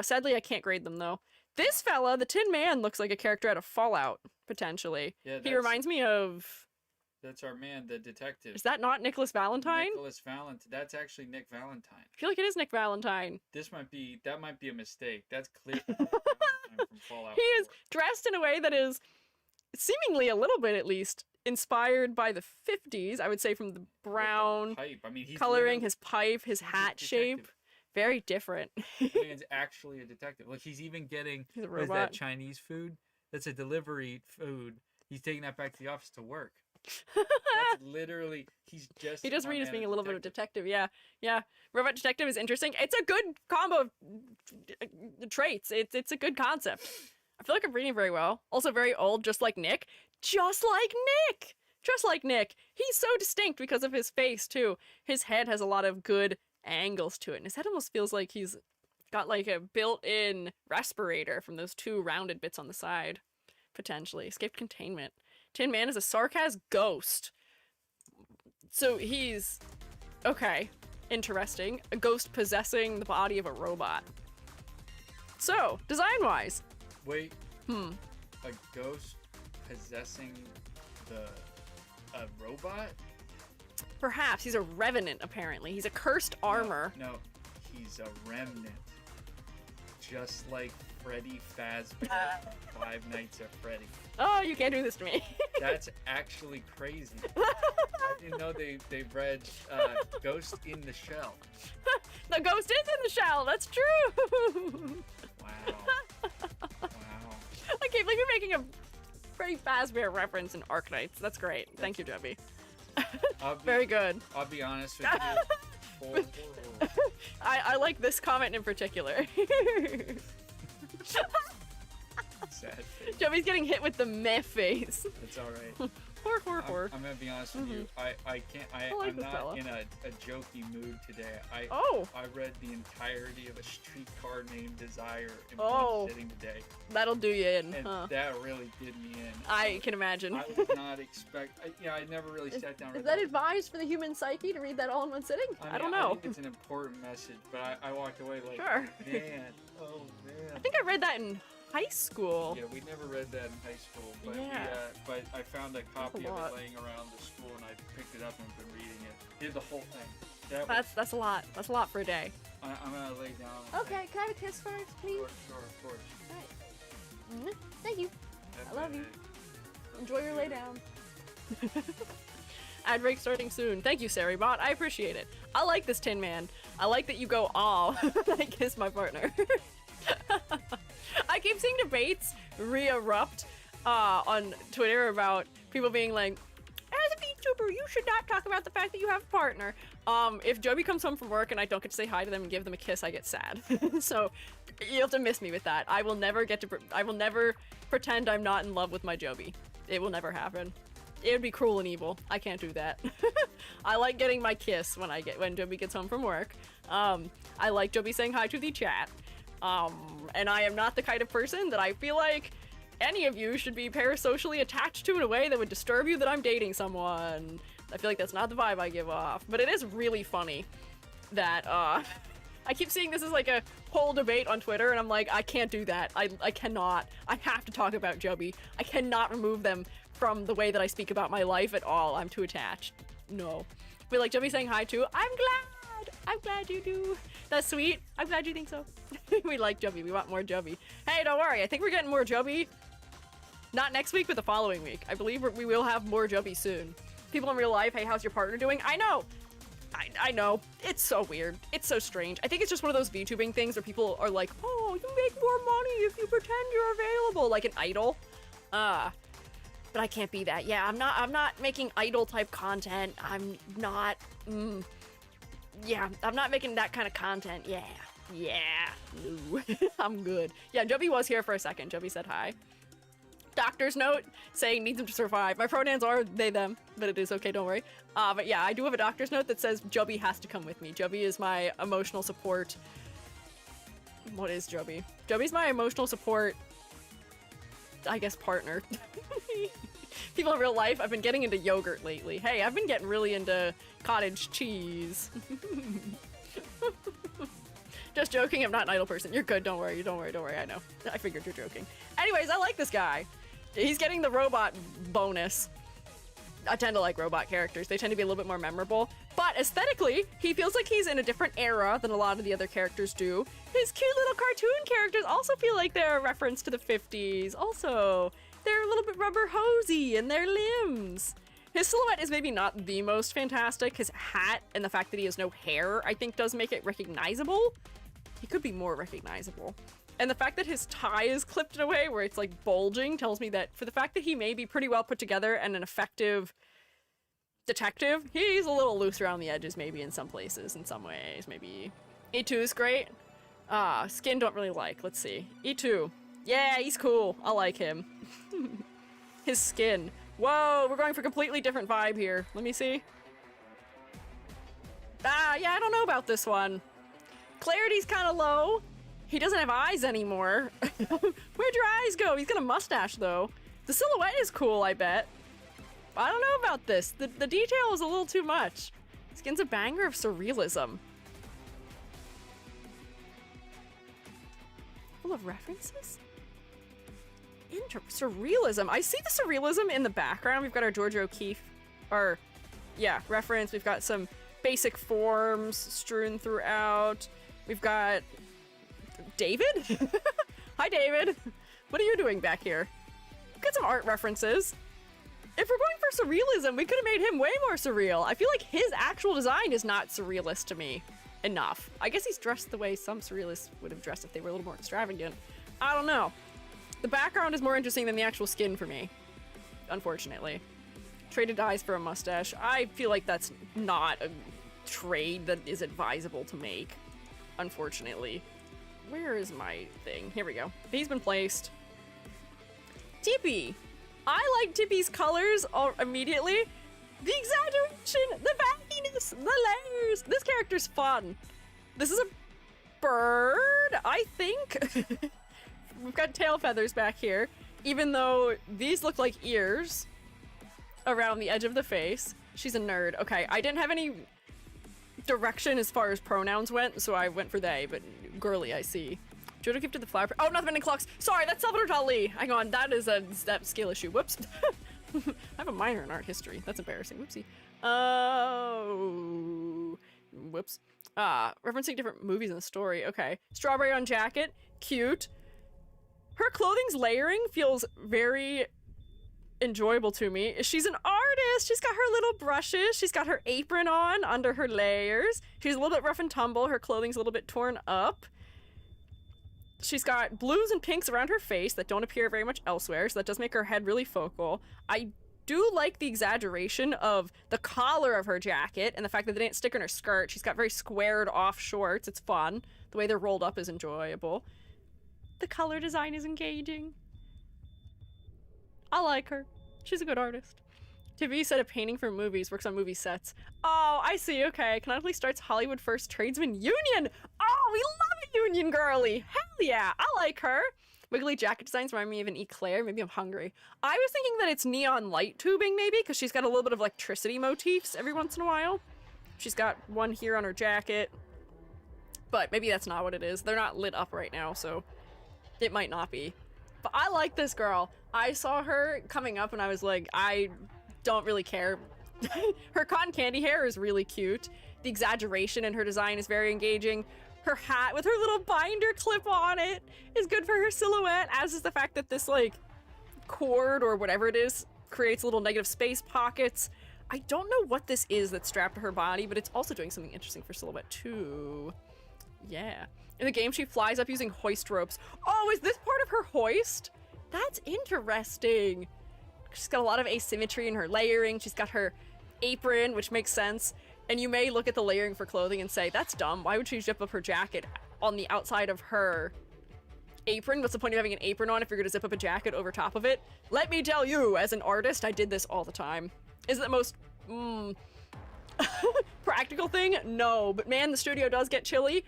Sadly, I can't grade them, though. This fella, the Tin Man, looks like a character out of Fallout, potentially. Yeah, he reminds me of... That's our man, the detective. Is that not Nicholas Valentine? Nicholas Valentine. That's actually Nick Valentine. I feel like it is Nick Valentine. That might be a mistake. That's clearly Nick Valentine from Fallout 4. He is dressed in a way that is seemingly a little bit, at least, inspired by the 50s, I would say, from the brown pipe. I mean, he's coloring, his pipe, his hat shape. Very different. The man's actually a detective. Like, he's even getting what is that Chinese food? That's a delivery food. He's taking that back to the office to work. That's literally, he does read as being a little bit of detective. Yeah. Robot detective is interesting. It's a good combo of traits. It's a good concept. I feel like I'm reading very well. Also very old, just like Nick. Just like Nick. He's so distinct because of his face too. His head has a lot of good angles to it, and his head almost feels like he's got like a built-in respirator from those 2 rounded bits on the side. Potentially. Escaped containment. Tin Man is a sarcasm ghost. So he's... Okay. Interesting. A ghost possessing the body of a robot. So, design-wise. Wait. A ghost possessing a robot? Perhaps. He's a revenant, apparently. He's a cursed armor. No, he's a remnant. Just like Freddy Fazbear, Five Nights at Freddy. Oh, you can't do this to me. That's actually crazy. I didn't know they read Ghost in the Shell. The ghost is in the shell, that's true! Wow. I can't believe you're making a Freddy Fazbear reference in Arknights. That's great. Thank you, Debbie. Very good. I'll be honest with you. I like this comment in particular. Sad face. Joey's getting hit with the meh face. It's alright. Horror. I'm gonna be honest with you. I'm not in a jokey mood today. I read the entirety of A Streetcar Named Desire in one sitting today. That'll do you in, and that really did me in. I can imagine. I would not expect. I never really sat down. Is that advised for the human psyche to read that all in one sitting? I don't know. I think it's an important message, but I walked away like, man, oh man. I think I read that in high school. Yeah, we never read that in high school, but but I found a copy of it laying around the school, and I picked it up and been reading it. Did the whole thing. That's a lot. That's a lot for a day. I'm gonna lay down. Okay, can I have a kiss first, please? Sure, of course. All right. Thank you. I love you. Enjoy your lay down. Ad break starting soon. Thank you, Saribot. I appreciate it. I like this Tin Man. I like that you go, aw, I kiss my partner. I keep seeing debates re-erupt on Twitter about people being like, as a VTuber, you should not talk about the fact that you have a partner. If Joby comes home from work and I don't get to say hi to them and give them a kiss, I get sad. So you have to miss me with that. I will never pretend I'm not in love with my Joby. It will never happen. It would be cruel and evil. I can't do that. I like getting my kiss when Joby gets home from work. I like Joby saying hi to the chat. And I am not the kind of person that I feel like any of you should be parasocially attached to in a way that would disturb you that I'm dating someone. I feel like that's not the vibe I give off. But it is really funny that, I keep seeing this as like a whole debate on Twitter, and I'm like, I can't do that. I cannot. I have to talk about Joby. I cannot remove them from the way that I speak about my life at all. I'm too attached. No. But like Joby saying hi too. I'm glad you do. That's sweet. I'm glad you think so. We like Joby. We want more Joby. Hey, don't worry. I think we're getting more Joby. Not next week, but the following week. I believe we will have more Joby soon. People in real life, hey, how's your partner doing? I know. I know. It's so weird. It's so strange. I think it's just one of those VTubing things where people are like, oh, you make more money if you pretend you're available, like an idol. But I can't be that. Yeah, I'm not making idol type content. I'm not, yeah, I'm not making that kind of content. Yeah, no. I'm good. Yeah, Joby was here for a second. Joby said hi. Doctor's note saying needs him to survive. My pronouns are they, them, but it is okay, don't worry. But yeah, I do have a doctor's note that says Joby has to come with me. Joby is my emotional support. What is Joby? Joby's my emotional support, I guess, partner. People in real life, I've been getting into yogurt lately. Hey, I've been getting really into cottage cheese. Just joking, I'm not an idol person. You're good, don't worry, I know. I figured you're joking. Anyways, I like this guy. He's getting the robot bonus. I tend to like robot characters. They tend to be a little bit more memorable. But aesthetically, he feels like he's in a different era than a lot of the other characters do. His cute little cartoon characters also feel like they're a reference to the 50s. Also, they're a little bit rubber hosey in their limbs. His silhouette is maybe not the most fantastic. His hat and the fact that he has no hair, I think, does make it recognizable. He could be more recognizable. And the fact that his tie is clipped in a way where it's like bulging tells me that for the fact that he may be pretty well put together and an effective detective, he's a little loose around the edges maybe in some places, in some ways, maybe. E2 is great. Skin don't really like. Let's see. E2. Yeah, he's cool. I like him. His skin. Whoa, we're going for a completely different vibe here. Let me see. Yeah, I don't know about this one. Clarity's kind of low. He doesn't have eyes anymore. Where'd your eyes go? He's got a mustache, though. The silhouette is cool, I bet. I don't know about this. The detail is a little too much. Skin's a banger of surrealism. Full of references? Surrealism. I see the surrealism in the background. We've got our Georgia O'Keeffe, reference. We've got some basic forms strewn throughout. We've got David? Hi, David. What are you doing back here? We've got some art references. If we're going for surrealism, we could have made him way more surreal. I feel like his actual design is not surrealist to me enough. I guess he's dressed the way some surrealists would have dressed if they were a little more extravagant. I don't know. The background is more interesting than the actual skin for me, unfortunately. Traded eyes for a mustache. I feel like that's not a trade that is advisable to make, unfortunately. Where is my thing? Here we go. He's been placed. Tippy. I like Tippy's colors immediately. The exaggeration, the bagginess, the layers. This character's fun. This is a bird, I think. We've got tail feathers back here, even though these look like ears around the edge of the face. She's a nerd. Okay, I didn't have any direction as far as pronouns went, so I went for they, but girly, I see. Jojo gifted the flower. Oh, not the bending clocks. Sorry, that's Salvador Dali. Hang on, that is a skill issue. Whoops. I have a minor in art history. That's embarrassing. Whoopsie. Oh. Whoops. Referencing different movies in the story. Okay. Strawberry on jacket. Cute. Her clothing's layering feels very enjoyable to me. She's an artist. She's got her little brushes. She's got her apron on under her layers. She's a little bit rough and tumble. Her clothing's a little bit torn up. She's got blues and pinks around her face that don't appear very much elsewhere, so that does make her head really focal. I do like the exaggeration of the collar of her jacket and the fact that they didn't stick in her skirt. She's got very squared off shorts. It's fun. The way they're rolled up is enjoyable. The color design is engaging. I like her. She's a good artist. TV said a painting for movies, works on movie sets. Oh, I see, okay. Canonically starts Hollywood First Tradesman Union. Oh, we love a union girly. Hell yeah, I like her. Wiggly jacket designs remind me of an eclair. Maybe I'm hungry. I was thinking that it's neon light tubing maybe, because she's got a little bit of electricity motifs every once in a while. She's got one here on her jacket, but maybe that's not what it is. They're not lit up right now, so it might not be. But I like this girl. I saw her coming up and I was like, I don't really care. Her cotton candy hair is really cute. The exaggeration in her design is very engaging. Her hat with her little binder clip on it is good for her silhouette, as is the fact that this cord or whatever it is creates little negative space pockets. I don't know what this is that's strapped to her body, but it's also doing something interesting for silhouette too. Yeah. In the game, she flies up using hoist ropes. Oh, is this part of her hoist? That's interesting. She's got a lot of asymmetry in her layering. She's got her apron, which makes sense. And you may look at the layering for clothing and say, that's dumb. Why would she zip up her jacket on the outside of her apron? What's the point of having an apron on if you're going to zip up a jacket over top of it? Let me tell you, as an artist, I did this all the time. Is it the most practical thing? No. But man, the studio does get chilly.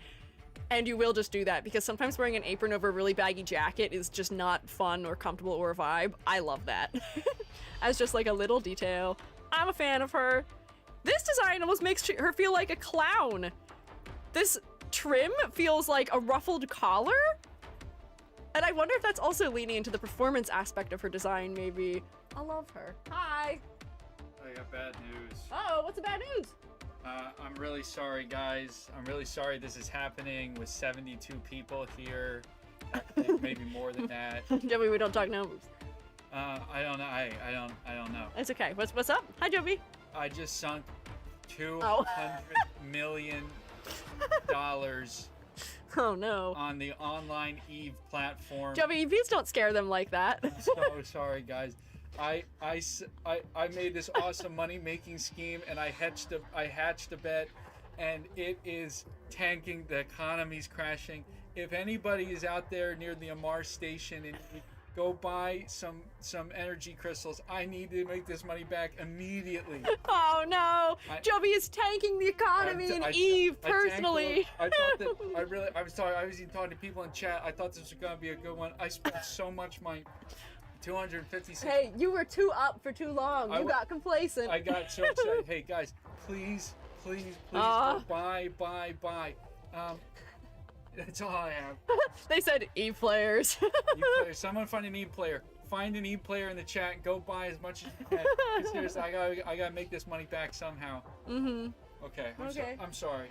And you will just do that, because sometimes wearing an apron over a really baggy jacket is just not fun or comfortable or a vibe. I love that. As just a little detail. I'm a fan of her. This design almost makes her feel like a clown. This trim feels like a ruffled collar. And I wonder if that's also leaning into the performance aspect of her design, maybe. I love her. Hi. I got bad news. Oh, what's the bad news? I'm really sorry, guys. I'm really sorry this is happening with 72 people here. Actually, maybe more than that. Joey, we don't talk numbers. I don't know. I don't know. It's okay. What's up? Hi, Joey. I just sunk $200 million oh no. on the online Eve platform. Joey, please don't scare them like that. I'm so sorry, guys. I made this awesome money-making scheme, and I hatched a bet, and it is tanking. The economy's crashing. If anybody is out there near the Amar station and go buy some energy crystals, I need to make this money back immediately. Oh no, Joby is tanking the economy in Eve personally. I thought that I was even talking to people in chat. I thought this was gonna be a good one. I spent so much money. 256. Hey, you were too up for too long. You got complacent. I got so excited. Hey, guys, please, go buy. That's all I have. They said E-players. E-players. Someone find an E-player. Find an E-player in the chat and go buy as much as you can. Seriously, I gotta make this money back somehow. Mm-hmm. Okay. I'm sorry.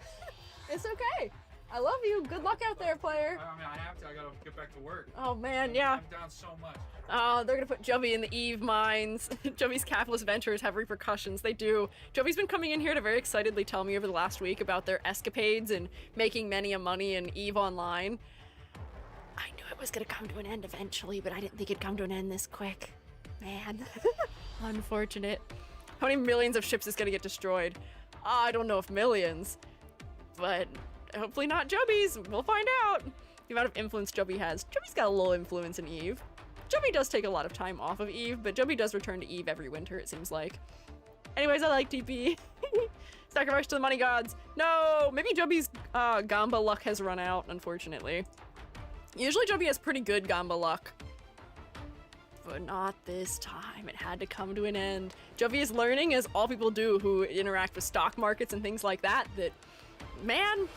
It's okay. I love you. Good luck out there, player. I mean, I have to. I gotta get back to work. Oh, man, yeah. I'm down so much. Oh, they're gonna put Jubby in the Eve mines. Jubby's capitalist ventures have repercussions. They do. Jubby's been coming in here to very excitedly tell me over the last week about their escapades and making many a money in Eve Online. I knew it was gonna come to an end eventually, but I didn't think it'd come to an end this quick. Man. Unfortunate. How many millions of ships is gonna get destroyed? I don't know if millions, but hopefully not Jubby's. We'll find out. The amount of influence Jubby has. Jubby's got a little influence in Eve. Jubby does take a lot of time off of Eve, but Jubby does return to Eve every winter, it seems like. Anyways, I like TP. Sacrifice to the money gods. No, maybe Jubby's Gamba luck has run out, unfortunately. Usually Jubby has pretty good Gamba luck. But not this time. It had to come to an end. Jubby is learning, as all people do who interact with stock markets and things like that, that, man,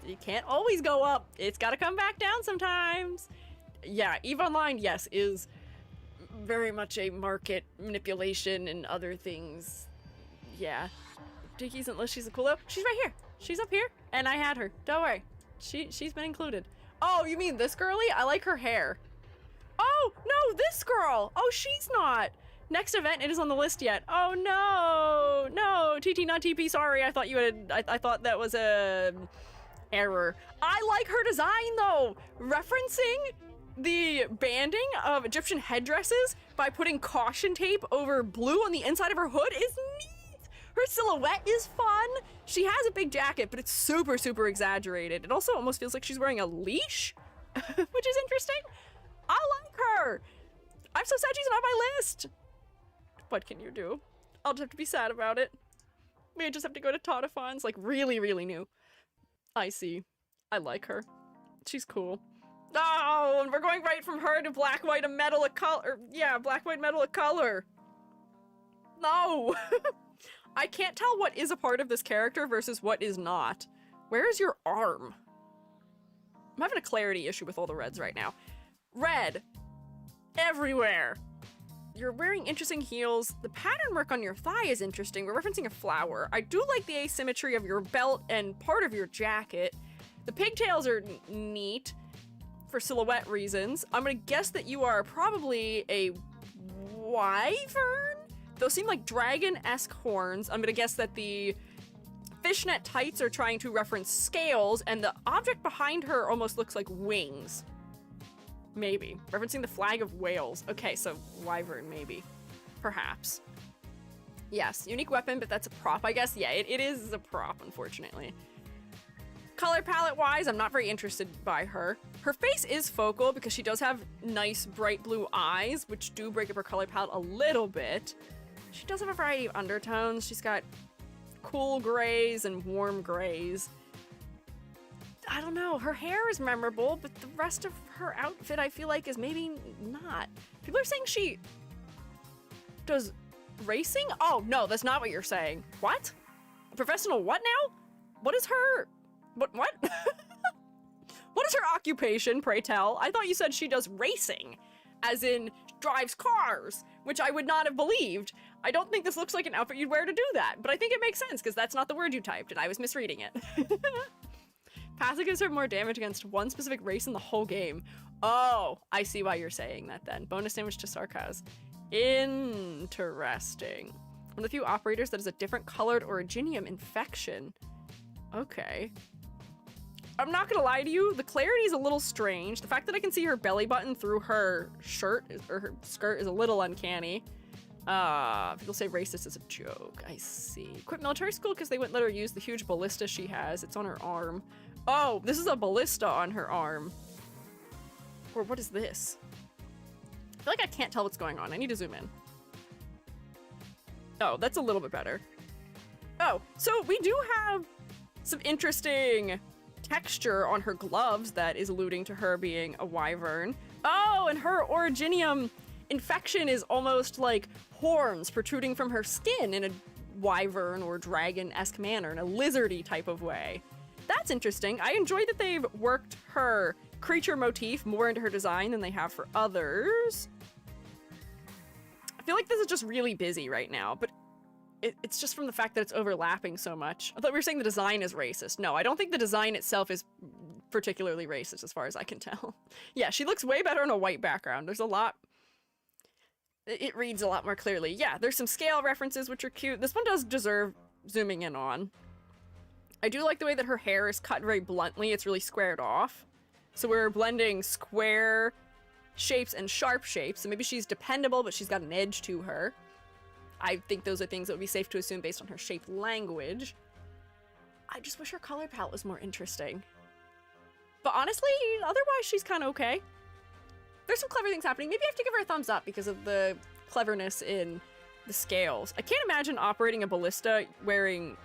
you can't always go up. It's gotta come back down sometimes. Yeah, EVE Online, yes, is very much a market manipulation and other things. Yeah. Dickie's unless she's a cool. She's right here. She's up here, and I had her. Don't worry. She's been included. Oh, you mean this girly? I like her hair. Oh, no, this girl. Oh, she's not. Next event, it is on the list yet. Oh, no. No, TT, not TP, sorry. I thought you had, I thought that was a error. I like her design, though. Referencing the banding of Egyptian headdresses by putting caution tape over blue on the inside of her hood is neat. Her silhouette is fun. She has a big jacket, but it's super, super exaggerated. It also almost feels like she's wearing a leash, which is interesting. I like her. I'm so sad she's not on my list. What can you do? I'll just have to be sad about it. We just have to go to Todafons, like really, really new. I see. I like her. She's cool. Oh, and we're going right from her to black, white, and metal of color. Yeah, black, white, metal of color. No. I can't tell what is a part of this character versus what is not. Where is your arm? I'm having a clarity issue with all the reds right now. Red. Everywhere. You're wearing interesting heels. The pattern work on your thigh is interesting. We're referencing a flower. I do like the asymmetry of your belt and part of your jacket. The pigtails are neat for silhouette reasons. I'm gonna guess that you are probably a wyvern? Those seem like dragon-esque horns. I'm gonna guess that the fishnet tights are trying to reference scales, and the object behind her almost looks like wings. Maybe. Referencing the flag of Wales. Okay, so wyvern, maybe. Perhaps. Yes, unique weapon, but that's a prop, I guess. Yeah, it is a prop, unfortunately. Color palette-wise, I'm not very interested by her. Her face is focal because she does have nice bright blue eyes, which do break up her color palette a little bit. She does have a variety of undertones. She's got cool grays and warm grays. I don't know, her hair is memorable, but the rest of her outfit I feel like is maybe not. People are saying she does racing? Oh, no, that's not what you're saying. What? A professional what now? What is her... What? What is her occupation, pray tell? I thought you said she does racing, as in drives cars, which I would not have believed. I don't think this looks like an outfit you'd wear to do that, but I think it makes sense because that's not the word you typed and I was misreading it. Passive gives her more damage against one specific race in the whole game. Oh, I see why you're saying that then. Bonus damage to Sarkaz. Interesting. One of the few operators that has a different colored originium infection. Okay. I'm not gonna lie to you, the clarity is a little strange. The fact that I can see her belly button through her shirt, or her skirt, is a little uncanny. People say racist is a joke. I see. Quit military school because they wouldn't let her use the huge ballista she has. It's on her arm. Oh, this is a ballista on her arm. Or what is this? I feel like I can't tell what's going on. I need to zoom in. Oh, that's a little bit better. Oh, so we do have some interesting texture on her gloves that is alluding to her being a wyvern. Oh, and her originium infection is almost like horns protruding from her skin in a wyvern or dragon-esque manner, in a lizardy type of way. That's interesting. I enjoy that they've worked her creature motif more into her design than they have for others. I feel like this is just really busy right now, but it's just from the fact that it's overlapping so much. I thought we were saying the design is racist. No, I don't think the design itself is particularly racist as far as I can tell. Yeah, she looks way better on a white background. There's a lot... It reads a lot more clearly. Yeah, there's some scale references which are cute. This one does deserve zooming in on. I do like the way that her hair is cut very bluntly. It's really squared off. So we're blending square shapes and sharp shapes. So maybe she's dependable, but she's got an edge to her. I think those are things that would be safe to assume based on her shape language. I just wish her color palette was more interesting. But honestly, otherwise she's kind of okay. There's some clever things happening. Maybe I have to give her a thumbs up because of the cleverness in the scales. I can't imagine operating a ballista wearing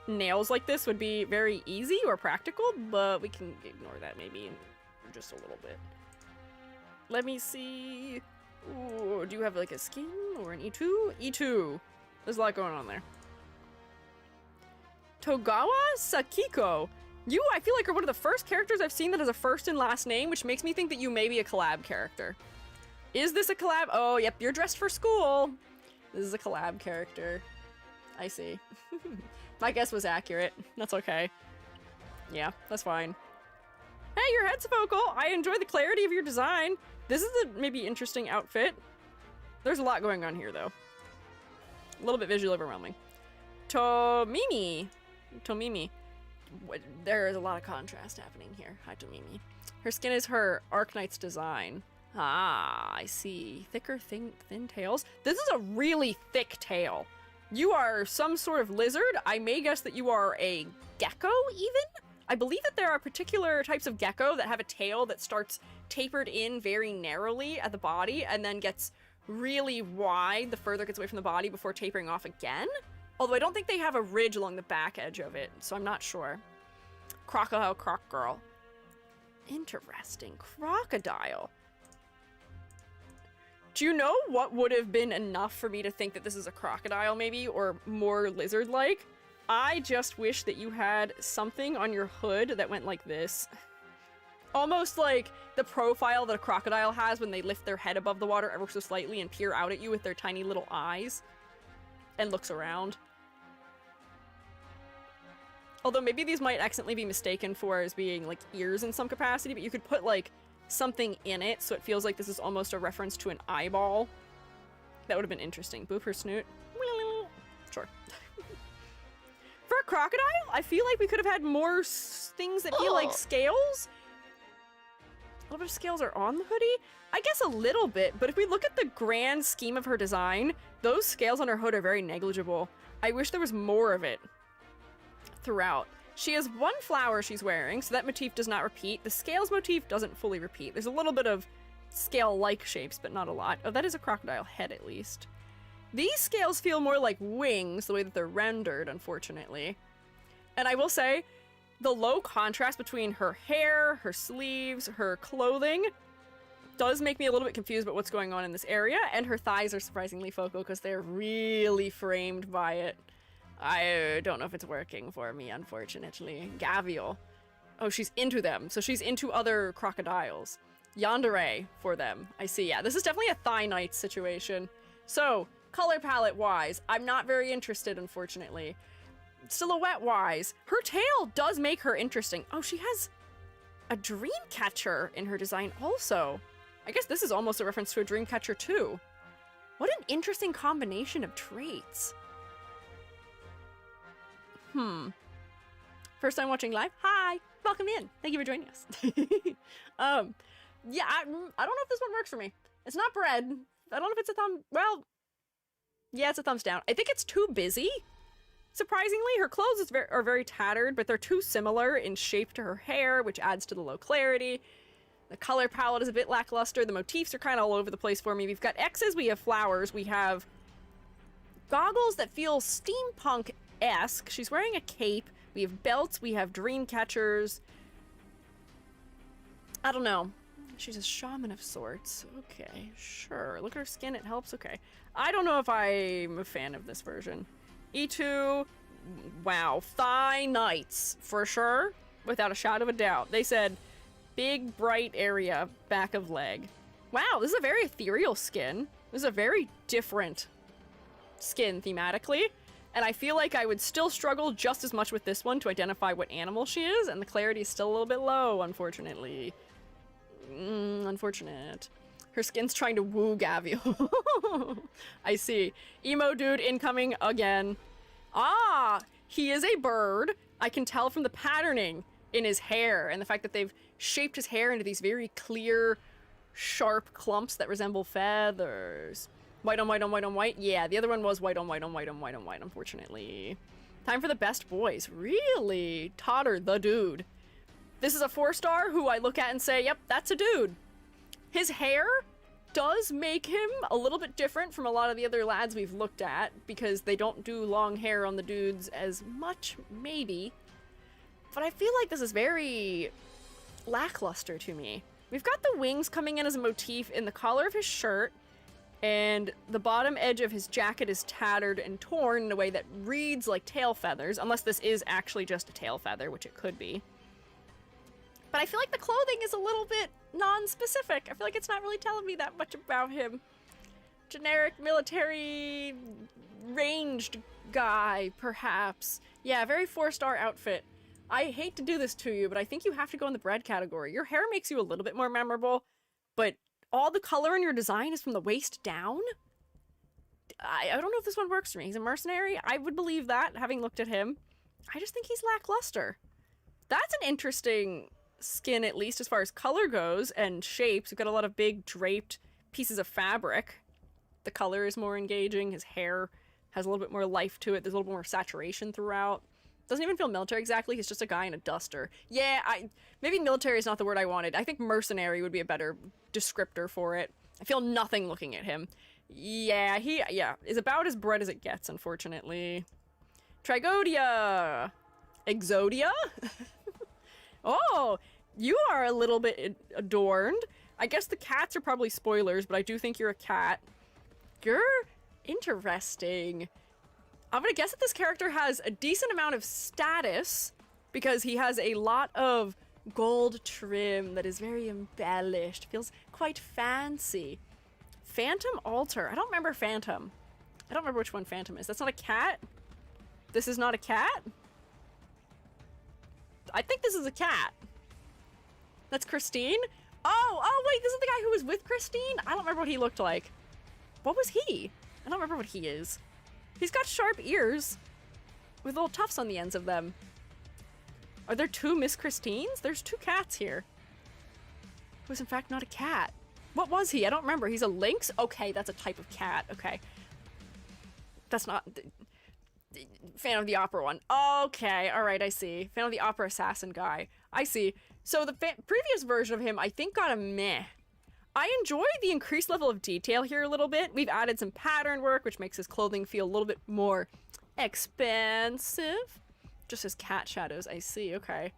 nails like this would be very easy or practical, but we can ignore that maybe just a little bit. Let me see. Ooh, do you have like a skin or an E2? E2. There's a lot going on there. Togawa Sakiko. You, I feel like, are one of the first characters I've seen that has a first and last name, which makes me think that you may be a collab character. Is this a collab? Oh, yep, you're dressed for school. This is a collab character. I see. My guess was accurate. That's okay. Yeah, that's fine. Hey, your head's focal. I enjoy the clarity of your design. This is a maybe interesting outfit. There's a lot going on here, though. A little bit visually overwhelming. Tomimi. There is a lot of contrast happening here. Hi, Tomimi. Her skin is her arknights design. Ah, I see. Thicker, thin tails. This is a really thick tail. You are some sort of lizard. I may guess that you are a gecko, even? I believe that there are particular types of gecko that have a tail that starts tapered in very narrowly at the body and then gets really wide the further it gets away from the body before tapering off again. Although I don't think they have a ridge along the back edge of it, so I'm not sure. Crocodile Croc Girl. Interesting. Crocodile. Do you know what would have been enough for me to think that this is a crocodile, maybe? Or more lizard-like? I just wish that you had something on your hood that went like this. Almost like the profile that a crocodile has when they lift their head above the water ever so slightly and peer out at you with their tiny little eyes. And looks around. Although maybe these might accidentally be mistaken for as being like ears in some capacity, but you could put like something in it so it feels like this is almost a reference to an eyeball. That would have been interesting. Boop her snoot. Sure. For a crocodile, I feel like we could have had more things that feel like scales. A little bit of scales are on the hoodie. I guess a little bit, but if we look at the grand scheme of her design, those scales on her hood are very negligible. I wish there was more of it throughout. She has one flower she's wearing, so that motif does not repeat. The scales motif doesn't fully repeat. There's a little bit of scale-like shapes, but not a lot. Oh, that is a crocodile head, at least. These scales feel more like wings, the way that they're rendered, unfortunately. And I will say, the low contrast between her hair, her sleeves, her clothing does make me a little bit confused about what's going on in this area, and her thighs are surprisingly focal because they're really framed by it. I don't know if it's working for me, unfortunately. Gavial. Oh, she's into them, so she's into other crocodiles. Yandere for them. I see, yeah, this is definitely a thigh night situation. So, color palette-wise, I'm not very interested, unfortunately. Silhouette-wise, her tail does make her interesting. Oh, she has a dream catcher in her design also. I guess this is almost a reference to a dream catcher too. What an interesting combination of traits. First time watching live? Hi! Welcome in! Thank you for joining us. Yeah, I don't know if this one works for me. It's not bread. I don't know if it's a thumb... Well, yeah, it's a thumbs down. I think it's too busy. Surprisingly, her clothes are very tattered, but they're too similar in shape to her hair, which adds to the low clarity. The color palette is a bit lackluster. The motifs are kind of all over the place for me. We've got X's, we have flowers, we have goggles that feel steampunk-esque. She's wearing a cape. We have belts, we have dream catchers. I don't know. She's a shaman of sorts. Okay, sure. Look at her skin, it helps. Okay. I don't know if I'm a fan of this version. E2, wow. Thigh knights, for sure. Without a shadow of a doubt. They said, big, bright area, back of leg. Wow, this is a very ethereal skin. This is a very different skin thematically. And I feel like I would still struggle just as much with this one to identify what animal she is, and the clarity is still a little bit low, unfortunately. Unfortunate. Her skin's trying to woo Gavial. I see. Emo dude incoming again. Ah, he is a bird. I can tell from the patterning in his hair and the fact that they've shaped his hair into these very clear, sharp clumps that resemble feathers. White on white on white on white. Yeah, the other one was white on white on white on white on white, unfortunately. Time for the best boys. Really? Totter, the dude. This is a 4-star who I look at and say, yep, that's a dude. His hair does make him a little bit different from a lot of the other lads we've looked at, because they don't do long hair on the dudes as much, maybe. But I feel like this is very lackluster to me. We've got the wings coming in as a motif in the collar of his shirt, and the bottom edge of his jacket is tattered and torn in a way that reads like tail feathers, unless this is actually just a tail feather, which it could be. But I feel like the clothing is a little bit non-specific. I feel like it's not really telling me that much about him. Generic military ranged guy, perhaps. Yeah, very 4-star outfit. I hate to do this to you, but I think you have to go in the bread category. Your hair makes you a little bit more memorable, but all the color in your design is from the waist down? I don't know if this one works for me. He's a mercenary. I would believe that, having looked at him. I just think he's lackluster. That's an interesting skin, at least as far as color goes, and shapes. We've got a lot of big draped pieces of fabric. The color is more engaging. His hair has a little bit more life to it. There's a little bit more saturation throughout. Doesn't even feel military exactly. He's just a guy in a duster. Yeah, maybe military is not the word I wanted. I think mercenary would be a better descriptor for it. I feel nothing looking at him. Yeah, he is about as bread as it gets, unfortunately. Trigodia! Exodia? Oh, you are a little bit adorned. I guess the cats are probably spoilers, but I do think you're a cat. You're interesting. I'm gonna guess that this character has a decent amount of status because he has a lot of gold trim that is very embellished. Feels quite fancy. Phantom Altar. I don't remember Phantom. I don't remember which one Phantom is. That's not a cat? This is not a cat? I think this is a cat. That's Christine? Oh, wait, this is the guy who was with Christine? I don't remember what he looked like. What was he? I don't remember what he is. He's got sharp ears with little tufts on the ends of them. Are there two Miss Christines? There's two cats here. It was in fact not a cat. What was he? I don't remember. He's a lynx? Okay, that's a type of cat. Okay. That's not... Phantom of the Opera one. Okay, alright, I see. Phantom of the Opera assassin guy. I see. So the previous version of him, I think, got a meh. I enjoy the increased level of detail here a little bit. We've added some pattern work, which makes his clothing feel a little bit more expansive. Just his cat shadows, I see, okay.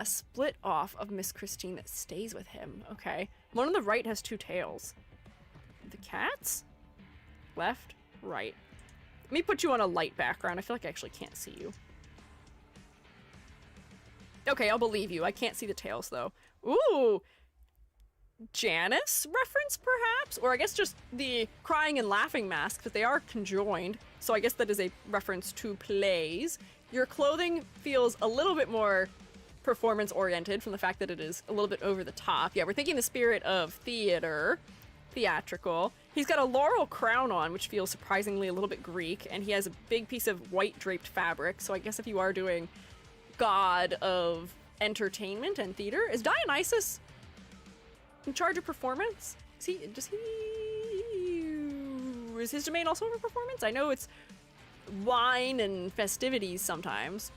Split off of Miss Christine that stays with him, okay. One on the right has two tails. The cats? Left, right. Let me put you on a light background. I feel like I actually can't see you. Okay, I'll believe you. I can't see the tails, though. Ooh! Janice reference, perhaps? Or I guess just the crying and laughing masks, but they are conjoined. So I guess that is a reference to plays. Your clothing feels a little bit more performance-oriented from the fact that it is a little bit over the top. Yeah, we're thinking the spirit of theater. Theatrical. He's got a laurel crown on, which feels surprisingly a little bit Greek, and he has a big piece of white draped fabric, so I guess if you are doing god of entertainment and theater, is Dionysus in charge of performance? Is his domain also over performance? I know it's wine and festivities sometimes.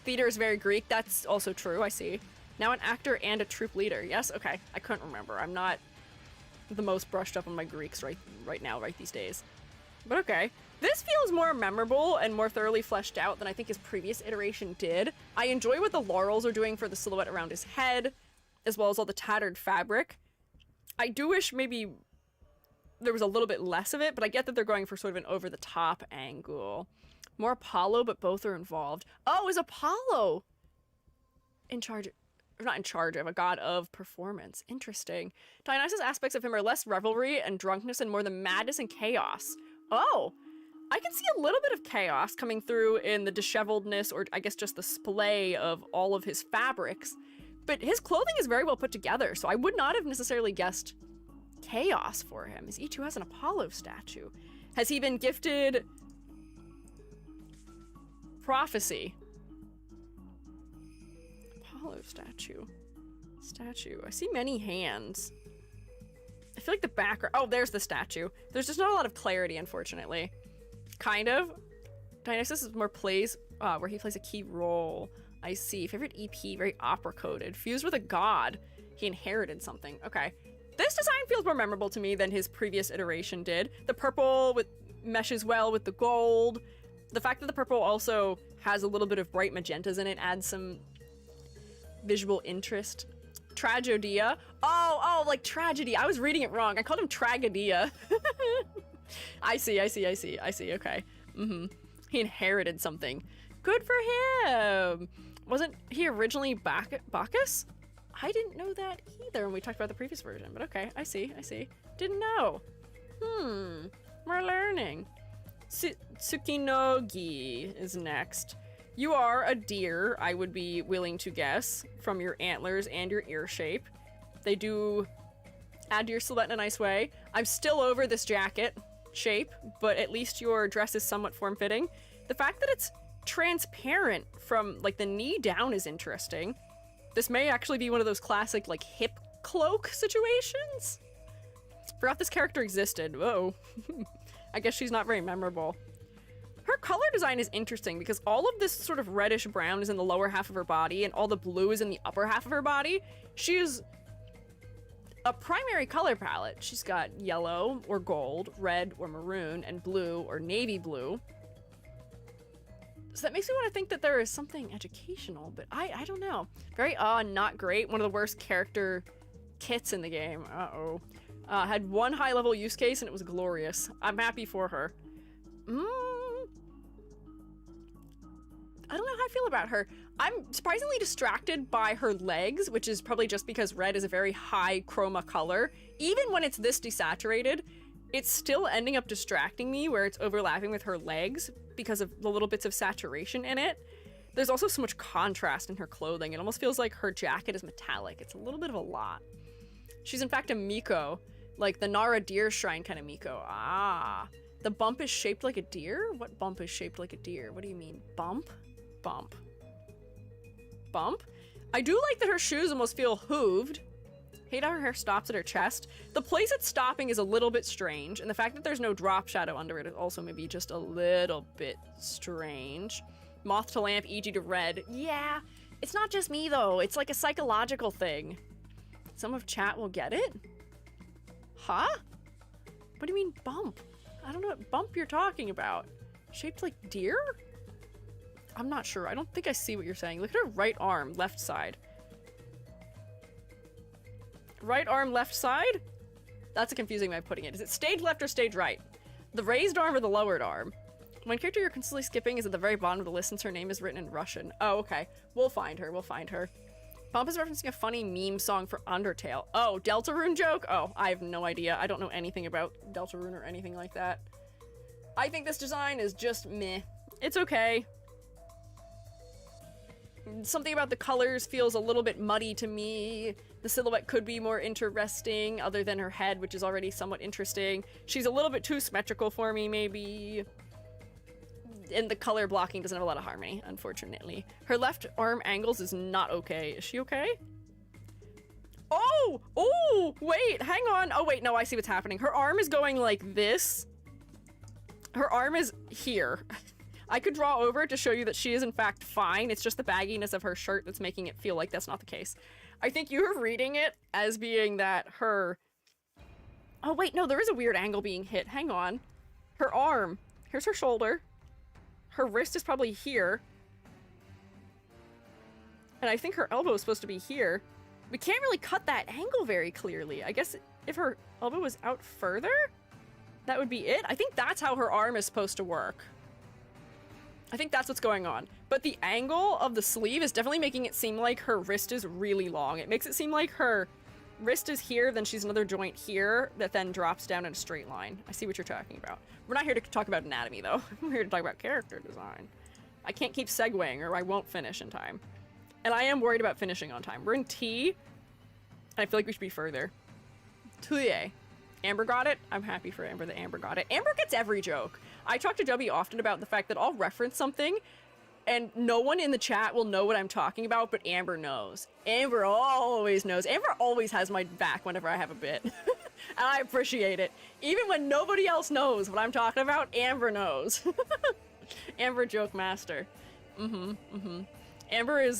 Theater is very Greek, that's also true, I see. Now an actor and a troop leader, yes? Okay, I couldn't remember. I'm not the most brushed up on my Greeks right these days. But okay. This feels more memorable and more thoroughly fleshed out than I think his previous iteration did. I enjoy what the laurels are doing for the silhouette around his head, as well as all the tattered fabric. I do wish maybe there was a little bit less of it, but I get that they're going for sort of an over-the-top angle. More Apollo, but both are involved. Oh, is Apollo in charge? Or not in charge of, a god of performance. Interesting. Dionysus' aspects of him are less revelry and drunkenness and more the madness and chaos. Oh, I can see a little bit of chaos coming through in the disheveledness, or I guess just the splay of all of his fabrics. But his clothing is very well put together, so I would not have necessarily guessed chaos for him. Is E2 has an Apollo statue? Has he been gifted prophecy? Apollo statue. I see many hands. I feel like the background... Oh, there's the statue. There's just not a lot of clarity, unfortunately. Kind of. Dionysus is more plays, where he plays a key role. I see. Favorite EP, very opera-coded. Fused with a god. He inherited something. Okay. This design feels more memorable to me than his previous iteration did. The purple meshes well with the gold. The fact that the purple also has a little bit of bright magentas in it adds some visual interest. Tragedia. Oh, like tragedy. I was reading it wrong. I called him Tragedia. I see. Okay. He inherited something. Good for him. Wasn't he originally Bacchus? I didn't know that either when we talked about the previous version, but okay, I see. Didn't know. We're learning. Tsukinogi is next. You are a deer, I would be willing to guess, from your antlers and your ear shape. They do add to your silhouette in a nice way. I'm still over this jacket shape, but at least your dress is somewhat form-fitting. The fact that it's transparent from, like, the knee down is interesting. This may actually be one of those classic, like, hip cloak situations. Forgot this character existed. Whoa. I guess she's not very memorable. Her color design is interesting because all of this sort of reddish brown is in the lower half of her body and all the blue is in the upper half of her body. She is a primary color palette. She's got yellow or gold, red or maroon, and blue or navy blue. So that makes me want to think that there is something educational, but I don't know. Very not great. One of the worst character kits in the game. Had one high level use case and it was glorious. I'm happy for her. I don't know how I feel about her. I'm surprisingly distracted by her legs, which is probably just because red is a very high chroma color. Even when it's this desaturated, it's still ending up distracting me where it's overlapping with her legs because of the little bits of saturation in it. There's also so much contrast in her clothing. It almost feels like her jacket is metallic. It's a little bit of a lot. She's in fact a Miko, like the Nara Deer Shrine kind of Miko. The bump is shaped like a deer? What bump is shaped like a deer? What do you mean? Bump? Bump? I do like that her shoes almost feel hooved. Hate how her hair stops at her chest. The place it's stopping is a little bit strange, and the fact that there's no drop shadow under it is also maybe just a little bit strange. Moth to lamp, EG to red. Yeah, it's not just me though. It's like a psychological thing. Some of chat will get it? Huh? What do you mean bump? I don't know what bump you're talking about. Shaped like deer? I'm not sure. I don't think I see what you're saying. Look at her right arm, left side. Right arm, left side? That's a confusing way of putting it. Is it stage left or stage right? The raised arm or the lowered arm? One character you're constantly skipping is at the very bottom of the list since her name is written in Russian. Oh, okay. We'll find her. Bump is referencing a funny meme song for Undertale. Oh, Deltarune joke? Oh, I have no idea. I don't know anything about Deltarune or anything like that. I think this design is just meh. It's okay. Something about the colors feels a little bit muddy to me. The silhouette could be more interesting other than her head, which is already somewhat interesting. She's a little bit too symmetrical for me, maybe. And the color blocking doesn't have a lot of harmony, unfortunately. Her left arm angles is not okay. Is she okay? Oh, wait, hang on. Oh, wait, no, I see what's happening. Her arm is going like this. Her arm is here. I could draw over to show you that she is in fact fine. It's just the bagginess of her shirt that's making it feel like that's not the case. I think you're reading it as being that her... Oh wait, no, there is a weird angle being hit. Hang on. Her arm. Here's her shoulder. Her wrist is probably here. And I think her elbow is supposed to be here. We can't really cut that angle very clearly. I guess if her elbow was out further, that would be it. I think that's how her arm is supposed to work. I think that's what's going on. But the angle of the sleeve is definitely making it seem like her wrist is really long. It makes it seem like her wrist is here, then she's another joint here that then drops down in a straight line. I see what you're talking about. We're not here to talk about anatomy, though. We're here to talk about character design. I can't keep segueing or I won't finish in time. And I am worried about finishing on time. We're in T, and I feel like we should be further. Tuye. Amber got it. I'm happy for Amber that Amber got it. Amber gets every joke. I talk to W often about the fact that I'll reference something and no one in the chat will know what I'm talking about, but Amber knows. Amber always knows. Amber always has my back whenever I have a bit. And I appreciate it. Even when nobody else knows what I'm talking about, Amber knows. Amber joke master. Amber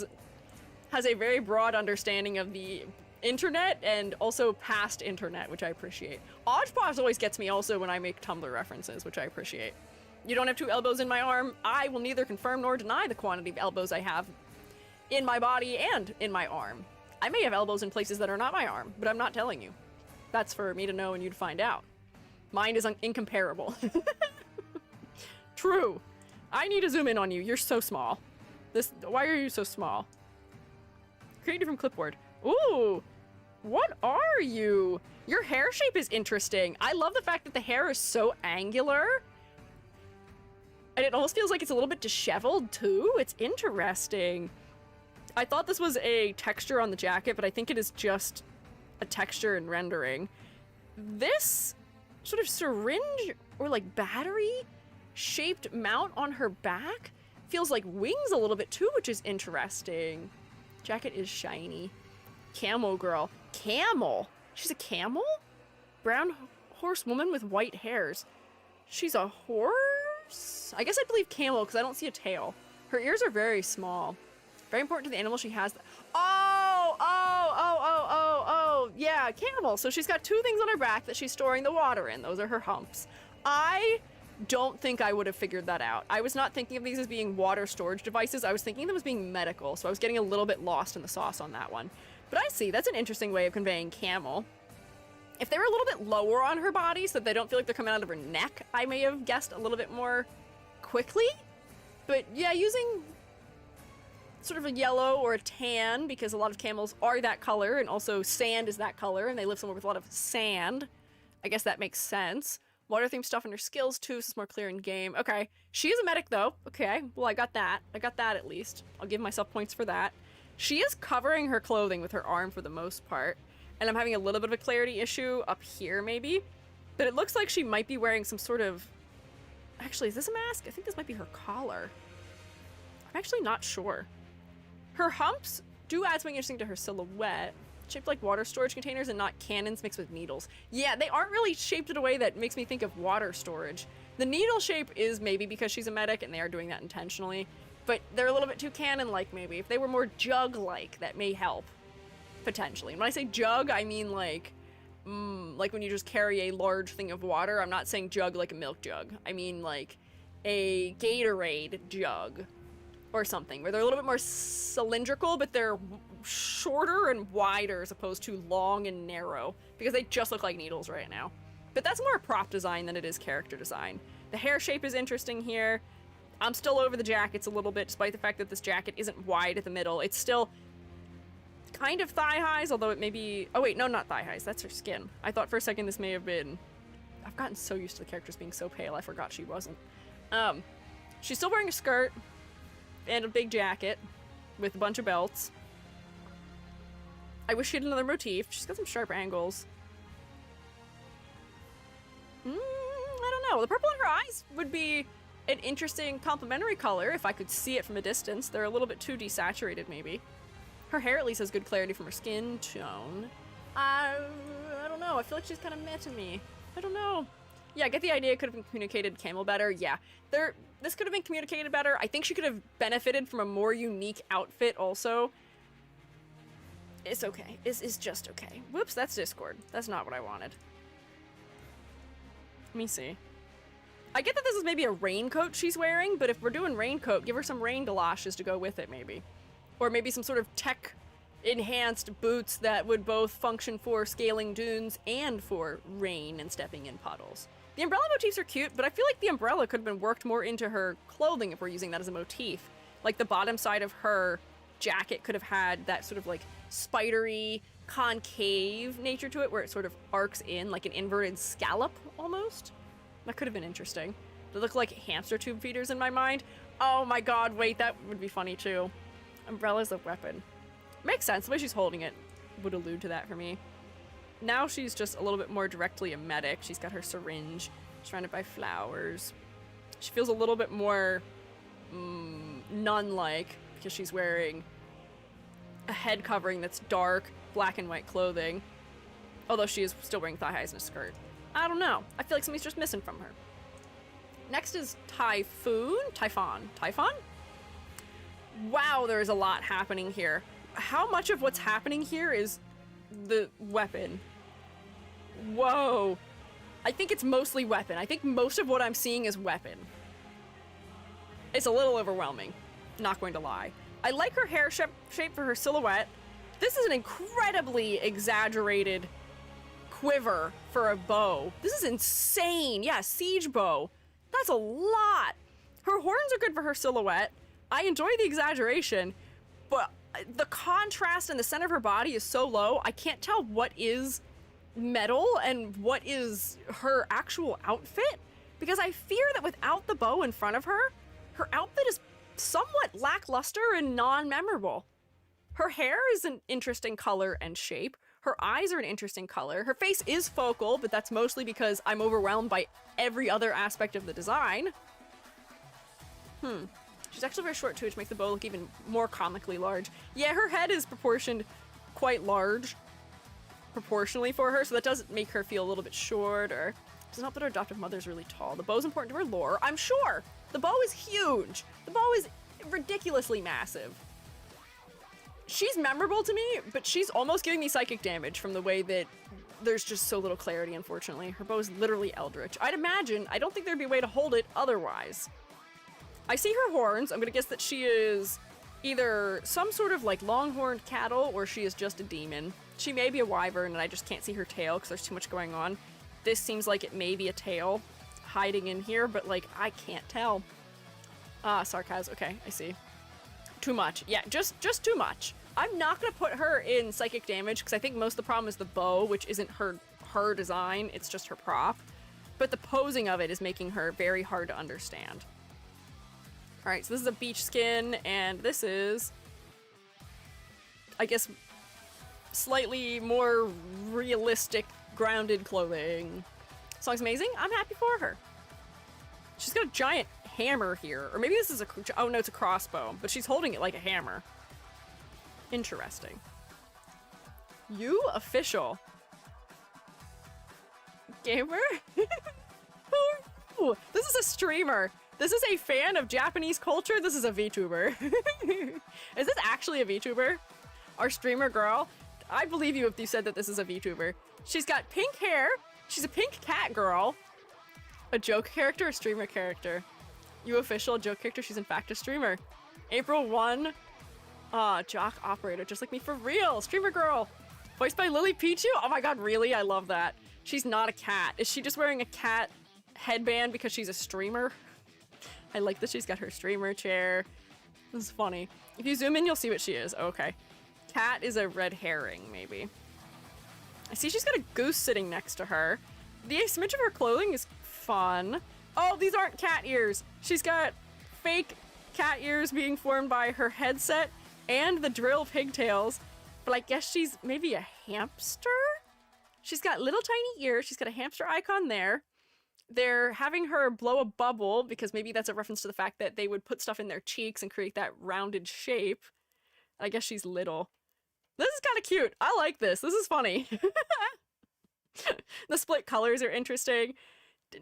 has a very broad understanding of the internet and also past internet, which I appreciate. Odgepodge always gets me also when I make Tumblr references, which I appreciate. You don't have two elbows in my arm. I will neither confirm nor deny the quantity of elbows I have in my body and in my arm. I may have elbows in places that are not my arm, but I'm not telling you. That's for me to know and you to find out. Mine is incomparable. True. I need to zoom in on you. You're so small. Why are you so small? Created from clipboard. Ooh, what are you? Your hair shape is interesting. I love the fact that the hair is so angular. And it almost feels like it's a little bit disheveled too. It's interesting. I thought this was a texture on the jacket, but I think it is just a texture in rendering. This sort of syringe or like battery shaped mount on her back feels like wings a little bit too, which is interesting. Jacket is shiny. Camel girl. Camel? She's a camel? Brown horse woman with white hairs. She's a horse? I guess I believe camel because I don't see a tail. Her ears are very small. Very important to the animal she has. Oh, yeah, camel. So she's got two things on her back that she's storing the water in. Those are her humps. I don't think I would have figured that out. I was not thinking of these as being water storage devices. I was thinking of them as being medical, so I was getting a little bit lost in the sauce on that one. But I see, that's an interesting way of conveying camel. If they were a little bit lower on her body so that they don't feel like they're coming out of her neck, I may have guessed a little bit more quickly. But yeah, using sort of a yellow or a tan, because a lot of camels are that color, and also sand is that color, and they live somewhere with a lot of sand. I guess that makes sense. Water themed stuff in her skills too, so it's more clear in game. Okay, she is a medic though. Okay, well I got that. I got that at least. I'll give myself points for that. She is covering her clothing with her arm for the most part, and I'm having a little bit of a clarity issue up here maybe, but it looks like she might be wearing some sort of... Actually, is this a mask? I think this might be her collar. I'm actually not sure. Her humps do add something interesting to her silhouette. Shaped like water storage containers and not cannons mixed with needles. Yeah, they aren't really shaped in a way that makes me think of water storage. The needle shape is maybe because she's a medic and they are doing that intentionally, but they're a little bit too cannon-like maybe. If they were more jug-like, that may help, potentially. And when I say jug, I mean like when you just carry a large thing of water. I'm not saying jug like a milk jug. I mean like a Gatorade jug or something, where they're a little bit more cylindrical, but they're shorter and wider as opposed to long and narrow, because they just look like needles right now. But that's more prop design than it is character design. The hair shape is interesting here. I'm still over the jackets a little bit, despite the fact that this jacket isn't wide at the middle. It's still kind of thigh highs, although it may be... Oh wait, no, not thigh highs. That's her skin. I thought for a second this may have been... I've gotten so used to the characters being so pale, I forgot she wasn't. She's still wearing a skirt and a big jacket with a bunch of belts. I wish she had another motif. She's got some sharp angles. I don't know. The purple in her eyes would be an interesting complementary color if I could see it from a distance. They're a little bit too desaturated, maybe. Her hair at least has good clarity from her skin tone. I don't know. I feel like she's kind of meh to me. I don't know. Yeah, I get the idea. It could have been communicated camel better. Yeah, this could have been communicated better. I think she could have benefited from a more unique outfit also. It's okay. It's just okay. Whoops, that's Discord. That's not what I wanted. Let me see. I get that this is maybe a raincoat she's wearing, but if we're doing raincoat, give her some rain galoshes to go with it, maybe. Or maybe some sort of tech enhanced boots that would both function for scaling dunes and for rain and stepping in puddles. The umbrella motifs are cute, but I feel like the umbrella could have been worked more into her clothing if we're using that as a motif. Like the bottom side of her jacket could have had that sort of like spidery, concave nature to it where it sort of arcs in like an inverted scallop almost. That could have been interesting. They look like hamster tube feeders in my mind. Oh my god, wait, that would be funny too. Umbrella's a weapon. Makes sense, the way she's holding it would allude to that for me. Now she's just a little bit more directly a medic. She's got her syringe, surrounded by flowers. She feels a little bit more nun-like because she's wearing a head covering that's dark, black and white clothing. Although she is still wearing thigh highs and a skirt. I don't know. I feel like something's just missing from her. Next is Typhon? Wow, there is a lot happening here. How much of what's happening here is the weapon? Whoa. I think it's mostly weapon. I think most of what I'm seeing is weapon. It's a little overwhelming, not going to lie. I like her hair shape for her silhouette. This is an incredibly exaggerated quiver for a bow. This is insane. Yeah, siege bow. That's a lot. Her horns are good for her silhouette. I enjoy the exaggeration, but the contrast in the center of her body is so low, I can't tell what is metal and what is her actual outfit, because I fear that without the bow in front of her, her outfit is somewhat lackluster and non-memorable. Her hair is an interesting color and shape. Her eyes are an interesting color. Her face is focal, but that's mostly because I'm overwhelmed by every other aspect of the design. She's actually very short too, which makes the bow look even more comically large. Yeah, her head is proportioned quite large proportionally for her, so that does make her feel a little bit shorter. It doesn't help that her adoptive mother is really tall. The bow is important to her lore, I'm sure. The bow is huge. The bow is ridiculously massive. She's memorable to me, but she's almost giving me psychic damage from the way that there's just so little clarity, unfortunately. Her bow is literally eldritch. I'd imagine, I don't think there'd be a way to hold it otherwise. I see her horns. I'm gonna guess that she is either some sort of like longhorned cattle or she is just a demon. She may be a wyvern and I just can't see her tail because there's too much going on. This seems like it may be a tail hiding in here, but like I can't tell. Sarcasm. Okay, I see. Too much. Yeah, just too much. I'm not gonna put her in psychic damage because I think most of the problem is the bow, which isn't her design, it's just her prop. But the posing of it is making her very hard to understand. Alright, so this is a beach skin, and this is, I guess, slightly more realistic, grounded clothing. Song's amazing. I'm happy for her. She's got a giant hammer here. Or maybe this is oh no, it's a crossbow, but she's holding it like a hammer. Interesting. You official. Gamer? Ooh, this is a streamer. This is a fan of Japanese culture. This is a VTuber. Is this actually a VTuber? Our streamer girl? I believe you if you said that this is a VTuber. She's got pink hair. She's a pink cat girl. A joke character, a streamer character. You official joke character. She's in fact a streamer. April 1. Jock operator, just like me for real. Streamer girl. Voiced by Lily Pichu. Oh my god, really? I love that. She's not a cat. Is she just wearing a cat headband because she's a streamer? I like that she's got her streamer chair. This is funny. If you zoom in, you'll see what she is. Okay. Cat is a red herring, maybe. I see she's got a goose sitting next to her. The image of her clothing is fun. Oh, these aren't cat ears. She's got fake cat ears being formed by her headset and the drill pigtails. But I guess she's maybe a hamster? She's got little tiny ears. She's got a hamster icon there. They're having her blow a bubble because maybe that's a reference to the fact that they would put stuff in their cheeks and create that rounded shape. I guess she's little. This is kind of cute. I like this. This is funny. The split colors are interesting.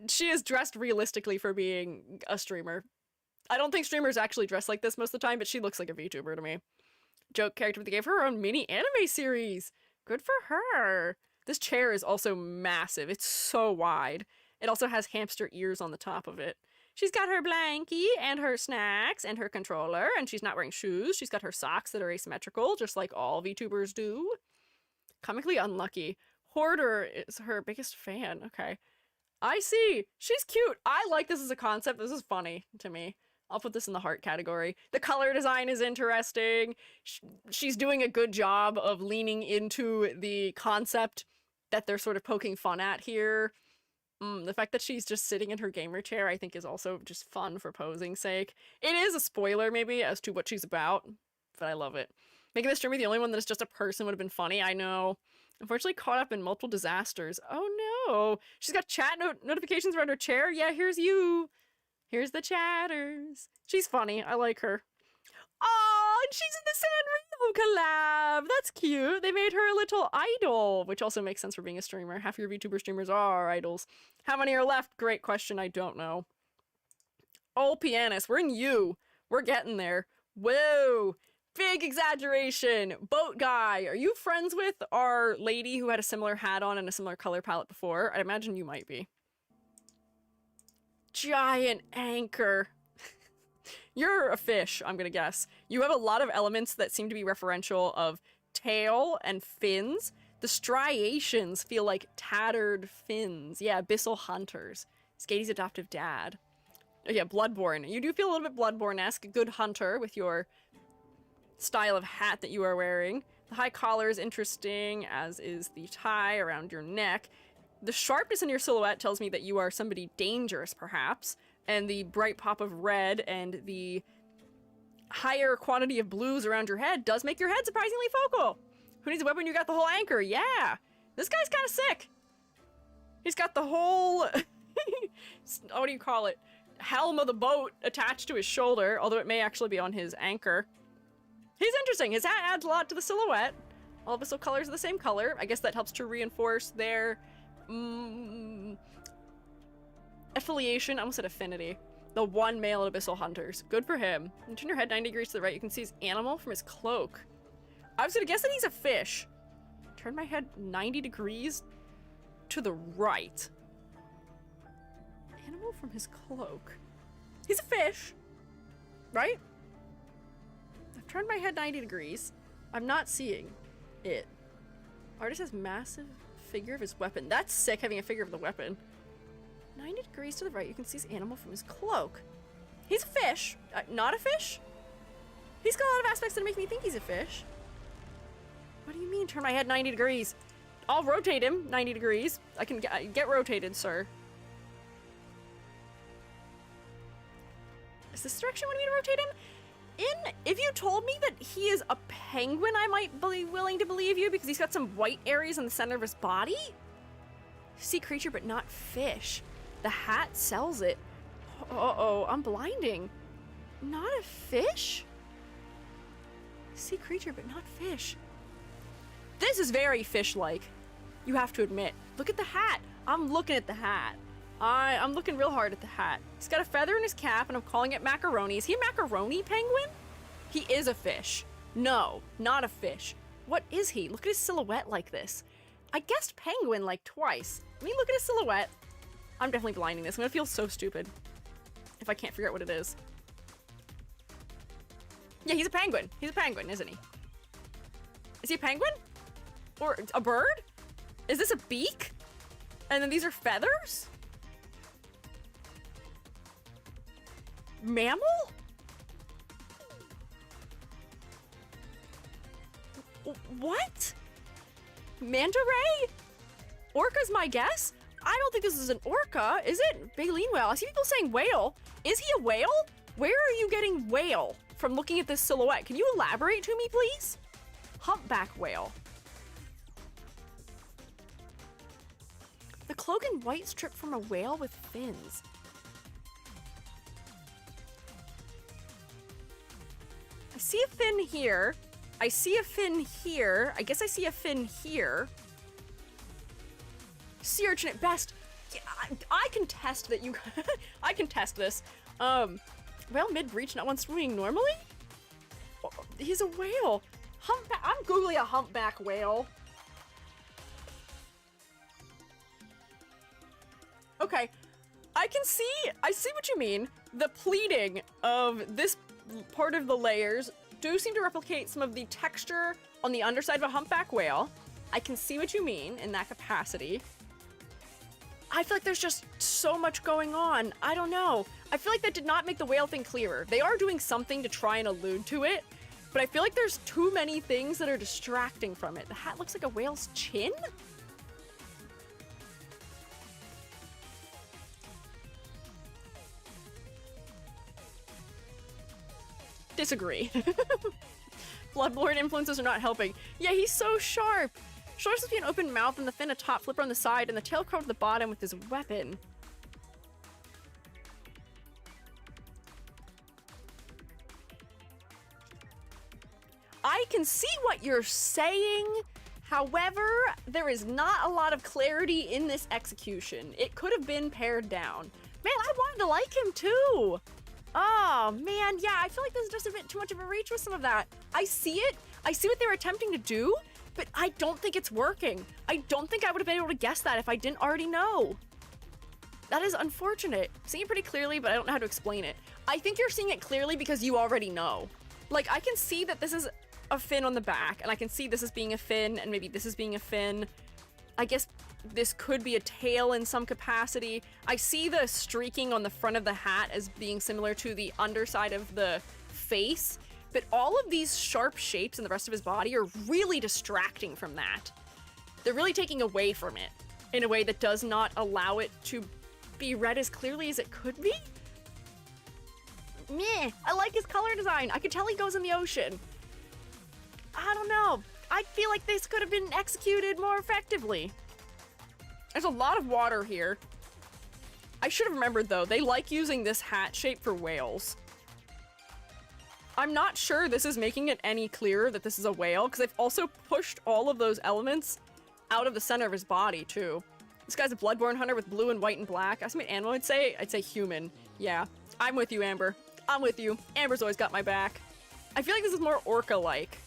She is dressed realistically for being a streamer. I don't think streamers actually dress like this most of the time, but she looks like a VTuber to me. Joke character, but they gave her her own mini anime series. Good for her. This chair is also massive. It's so wide. It also has hamster ears on the top of it. She's got her blankie and her snacks and her controller, and she's not wearing shoes. She's got her socks that are asymmetrical, just like all VTubers do. Comically unlucky. Hoarder is her biggest fan. Okay. I see. She's cute. I like this as a concept. This is funny to me. I'll put this in the heart category. The color design is interesting. She's doing a good job of leaning into the concept that they're sort of poking fun at here. The fact that she's just sitting in her gamer chair, I think, is also just fun for posing's sake. It is a spoiler, maybe, as to what she's about, but I love it. Making this stream the only one that is just a person would have been funny, I know. Unfortunately caught up in multiple disasters. Oh no! She's got chat notifications around her chair. Yeah, here's you. Here's the chatters. She's funny. I like her. Oh, and she's in the Sanrio collab. That's cute. They made her a little idol, which also makes sense for being a streamer. Half your VTuber streamers are idols. How many are left? Great question. I don't know. Oh, pianist. We're in U. We're getting there. Whoa. Big exaggeration. Boat guy. Are you friends with our lady who had a similar hat on and a similar color palette before? I imagine you might be. Giant anchor. You're a fish, I'm gonna guess. You have a lot of elements that seem to be referential of tail and fins. The striations feel like tattered fins. Yeah, abyssal hunters. Skatey's adoptive dad. Oh yeah, Bloodborne. You do feel a little bit Bloodborne-esque. Good hunter with your style of hat that you are wearing. The high collar is interesting, as is the tie around your neck. The sharpness in your silhouette tells me that you are somebody dangerous, perhaps. And the bright pop of red and the higher quantity of blues around your head does make your head surprisingly focal. Who needs a weapon? You got the whole anchor. Yeah. This guy's kind of sick. He's got the whole, what do you call it? Helm of the boat attached to his shoulder, although it may actually be on his anchor. He's interesting. His hat adds a lot to the silhouette. All abyssal colors are the same color. I guess that helps to reinforce their affiliation. I almost said affinity. The one male abyssal hunters. Good for him. You turn your head 90 degrees to the right, you can see his animal from his cloak. I was gonna guess that he's a fish. Turn my head 90 degrees to the right. Animal from his cloak. He's a fish, right? I've turned my head 90 degrees. I'm not seeing it. Artist has massive figure of his weapon. That's sick, having a figure of the weapon. 90 degrees to the right, you can see his animal from his cloak. He's a fish. Not a fish? He's got a lot of aspects that make me think he's a fish. What do you mean, turn my head 90 degrees? I'll rotate him 90 degrees. I can get rotated, sir. Is this direction when you rotate him? If you told me that he is a penguin, I might be willing to believe you because he's got some white areas in the center of his body. Sea creature, but not fish. The hat sells it. Uh-oh, I'm blinding. Not a fish? Sea creature, but not fish. This is very fish-like. You have to admit. Look at the hat. I'm looking at the hat. I'm looking real hard at the hat. He's got a feather in his cap, and I'm calling it macaroni. Is he a macaroni penguin? He is a fish. No, not a fish. What is he? Look at his silhouette like this. I guessed penguin like twice. I mean, look at his silhouette. I'm definitely blinding this. I'm gonna feel so stupid if I can't figure out what it is. Yeah, he's a penguin. He's a penguin, isn't he? Is he a penguin? Or a bird? Is this a beak? And then these are feathers? Mammal? What? Manta ray? Orca's my guess? I don't think this is an orca, is it? Baleen whale. I see people saying whale. Is he a whale? Where are you getting whale from looking at this silhouette? Can you elaborate to me, please? Humpback whale. The cloak in white strip from a whale with fins. I see a fin here. I see a fin here. I guess I see a fin here. Sea urchin at best. Yeah, I can test that you... I can test this. Whale mid-breach, not one swimming normally? He's a whale. Humpback. I'm googling a humpback whale. Okay. I I see what you mean. The pleating of this part of the layers do seem to replicate some of the texture on the underside of a humpback whale. I can see what you mean in that capacity. I feel like there's just so much going on. I don't know. I feel like that did not make the whale thing clearer. They are doing something to try and allude to it, but I feel like there's too many things that are distracting from it. The hat looks like a whale's chin? Disagree. Bloodborne influences are not helping. Yeah, he's so sharp. Shoulders supposed to be an open mouth and the fin a top flipper on the side and the tail curled to the bottom with his weapon. I can see what you're saying. However, there is not a lot of clarity in this execution. It could have been pared down. Man, I wanted to like him too. Oh, man, yeah, I feel like this is just a bit too much of a reach with some of that. I see it. I see what they were attempting to do, but I don't think it's working. I don't think I would have been able to guess that if I didn't already know. That is unfortunate. I'm seeing it pretty clearly, but I don't know how to explain it. I think you're seeing it clearly because you already know. Like, I can see that this is a fin on the back, and I can see this as being a fin, and maybe this is being a fin. I guess this could be a tail in some capacity. I see the streaking on the front of the hat as being similar to the underside of the face, but all of these sharp shapes in the rest of his body are really distracting from that. They're really taking away from it in a way that does not allow it to be read as clearly as it could be. Meh, I like his color design. I can tell he goes in the ocean. I don't know. I feel like this could have been executed more effectively. There's a lot of water here. I should have remembered though, they like using this hat shape for whales. I'm not sure this is making it any clearer that this is a whale, because they've also pushed all of those elements out of the center of his body too. This guy's a bloodborne hunter with blue and white and black. Ask me what animal I'd say human. Yeah, I'm with you, Amber. I'm with you. Amber's always got my back. I feel like this is more orca-like.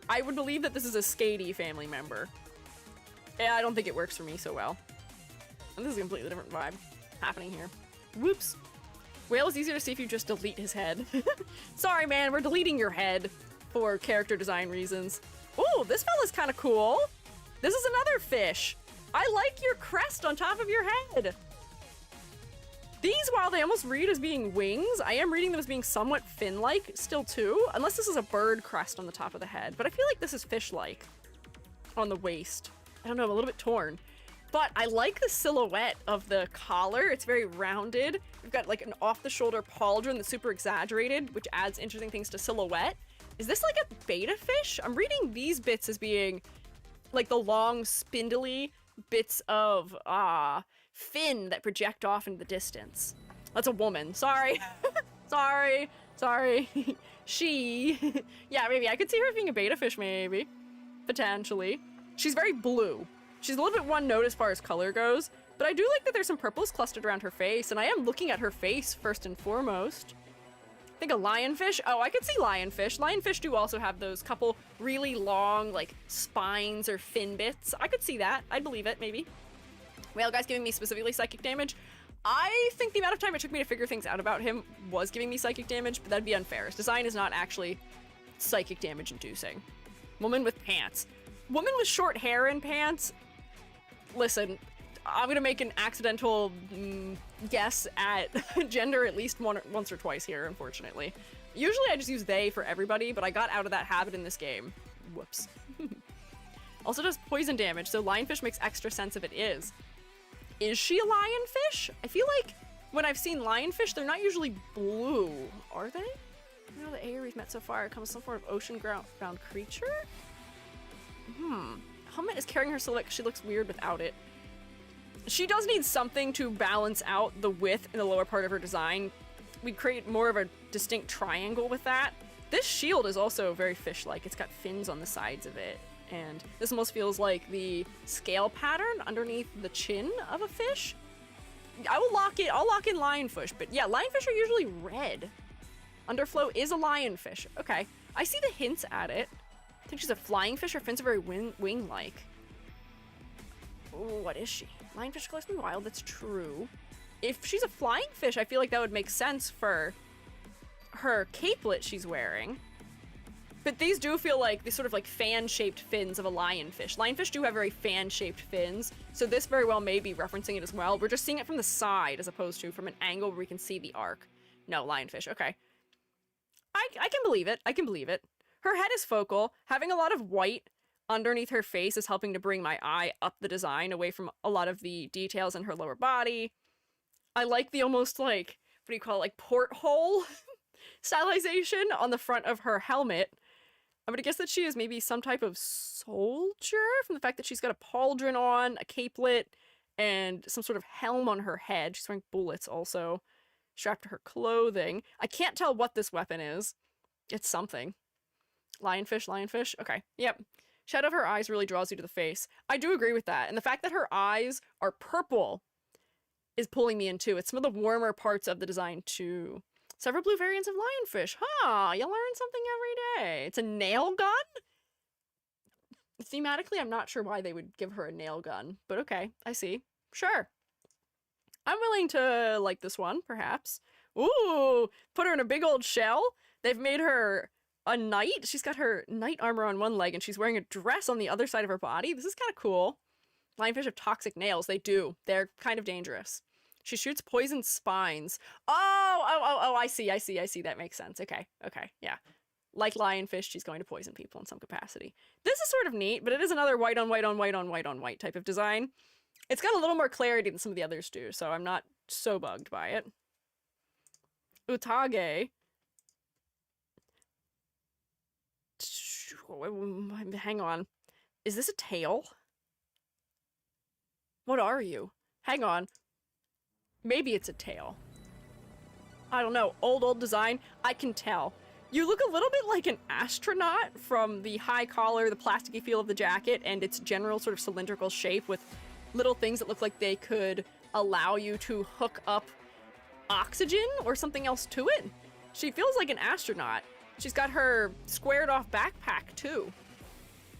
I would believe that this is a Squiiji family member. Yeah, I don't think it works for me so well. And this is a completely different vibe happening here. Whoops. Whale is easier to see if you just delete his head. Sorry, man, we're deleting your head for character design reasons. Ooh, this fella's kind of cool. This is another fish. I like your crest on top of your head. These, while they almost read as being wings, I am reading them as being somewhat fin-like still too, unless this is a bird crest on the top of the head. But I feel like this is fish-like on the waist. I don't know, I'm a little bit torn. But I like the silhouette of the collar. It's very rounded. We've got like an off-the-shoulder pauldron that's super exaggerated, which adds interesting things to silhouette. Is this like a beta fish? I'm reading these bits as being like the long, spindly bits of fin that project off into the distance. That's a woman. Sorry. Sorry. She. Yeah, maybe. I could see her as being a beta fish, maybe. Potentially. She's very blue. She's a little bit one note as far as color goes, but I do like that there's some purples clustered around her face, and I am looking at her face first and foremost. I think a lionfish? Oh, I could see lionfish. Lionfish do also have those couple really long, like, spines or fin bits. I could see that. I'd believe it, maybe. Whale guy's giving me specifically psychic damage. I think the amount of time it took me to figure things out about him was giving me psychic damage, but that'd be unfair. His design is not actually psychic damage inducing. Woman with pants. Woman with short hair and pants. Listen, I'm gonna make an accidental guess at gender at least once or twice here, unfortunately. Usually I just use they for everybody, but I got out of that habit in this game. Whoops. Also does poison damage, so lionfish makes extra sense if it is. Is she a lionfish? I feel like when I've seen lionfish, they're not usually blue, are they? I know the AI we've met so far comes some form of ocean-bound creature? Helmet is carrying her silhouette because she looks weird without it. She does need something to balance out the width in the lower part of her design. We'd create more of a distinct triangle with that. This shield is also very fish-like. It's got fins on the sides of it. And this almost feels like the scale pattern underneath the chin of a fish. I'll lock in lionfish, but yeah, lionfish are usually red. Underflow is a lionfish. Okay, I see the hints at it. I think she's a flying fish. Her fins are very wing-like. Ooh, what is she? Lionfish colors me wild, that's true. if she's a flying fish, I feel like that would make sense for her capelet she's wearing. But these do feel like these sort of like fan-shaped fins of a lionfish. Lionfish do have very fan-shaped fins, so this very well may be referencing it as well. We're just seeing it from the side as opposed to from an angle where we can see the arc. No, lionfish, okay. I can believe it, I can believe it. Her head is focal. Having a lot of white underneath her face is helping to bring my eye up the design away from a lot of the details in her lower body. I like the almost like, what do you call it, like porthole stylization on the front of her helmet. I'm gonna guess that she is maybe some type of soldier from the fact that she's got a pauldron on, a capelet, and some sort of helm on her head. She's wearing bullets also strapped to her clothing. I can't tell what this weapon is. It's something. Lionfish, lionfish? Okay, yep. Shadow of her eyes really draws you to the face. I do agree with that, and the fact that her eyes are purple is pulling me in too. It's some of the warmer parts of the design too. Several blue variants of lionfish. Huh, you learn something every day. It's a nail gun? Thematically, I'm not sure why they would give her a nail gun, but okay, I see. Sure. I'm willing to like this one, perhaps. Ooh, put her in a big old shell. They've made her a knight. She's got her knight armor on one leg and she's wearing a dress on the other side of her body. This is kind of cool. Lionfish have toxic nails. They do. They're kind of dangerous. She shoots poison spines. Oh, I see. That makes sense. Okay, yeah. Like lionfish, she's going to poison people in some capacity. This is sort of neat, but it is another white on white on white on white on white type of design. It's got a little more clarity than some of the others do, so I'm not so bugged by it. Utage. Hang on. Is this a tail? What are you? Hang on. Maybe it's a tail. I don't know. Old design. I can tell. You look a little bit like an astronaut from the high collar, the plasticky feel of the jacket, and its general sort of cylindrical shape with little things that look like they could allow you to hook up oxygen or something else to it. She feels like an astronaut. She's got her squared off backpack too.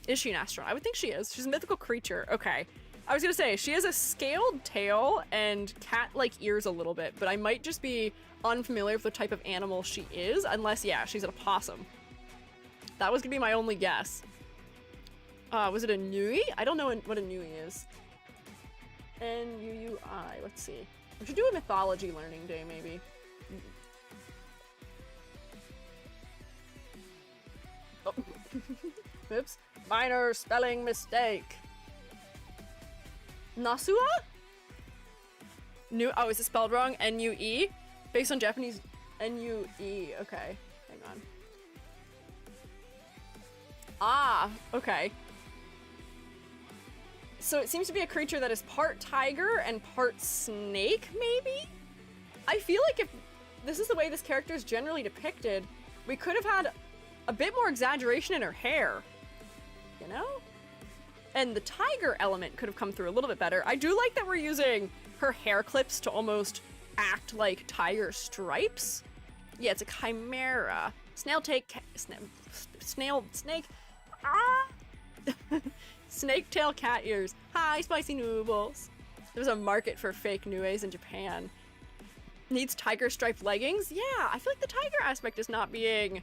Is she an astronaut? I would think she is. She's a mythical creature. Okay. I was gonna say, she has a scaled tail and cat-like ears a little bit, but I might just be unfamiliar with the type of animal she is, unless, yeah, she's an opossum. That was gonna be my only guess. Was it a Nui? I don't know what a Nui is. N-U-U-I, let's see. We should do a mythology learning day, maybe. Oh. Oops. Minor spelling mistake. Nasua? Oh, is it spelled wrong? N-U-E? Based on Japanese N-U-E. Okay, hang on. Ah, okay. So it seems to be a creature that is part tiger and part snake, maybe? I feel like if this is the way this character is generally depicted, we could have had a bit more exaggeration in her hair. You know? And the tiger element could have come through a little bit better. I do like that we're using her hair clips to almost act like tiger stripes. Yeah, it's a chimera. Snake. Ah! Snake tail cat ears. Hi, spicy noodles. There's a market for fake nues in Japan. Needs tiger striped leggings? Yeah, I feel like the tiger aspect is not being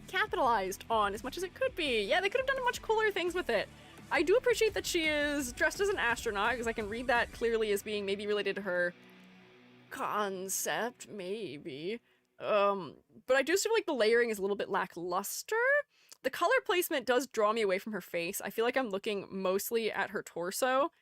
capitalized on as much as it could be. Yeah, they could have done much cooler things with it. I do appreciate that she is dressed as an astronaut, because I can read that clearly as being maybe related to her concept, maybe. But I do feel like the layering is a little bit lackluster. The color placement does draw me away from her face. I feel like I'm looking mostly at her torso.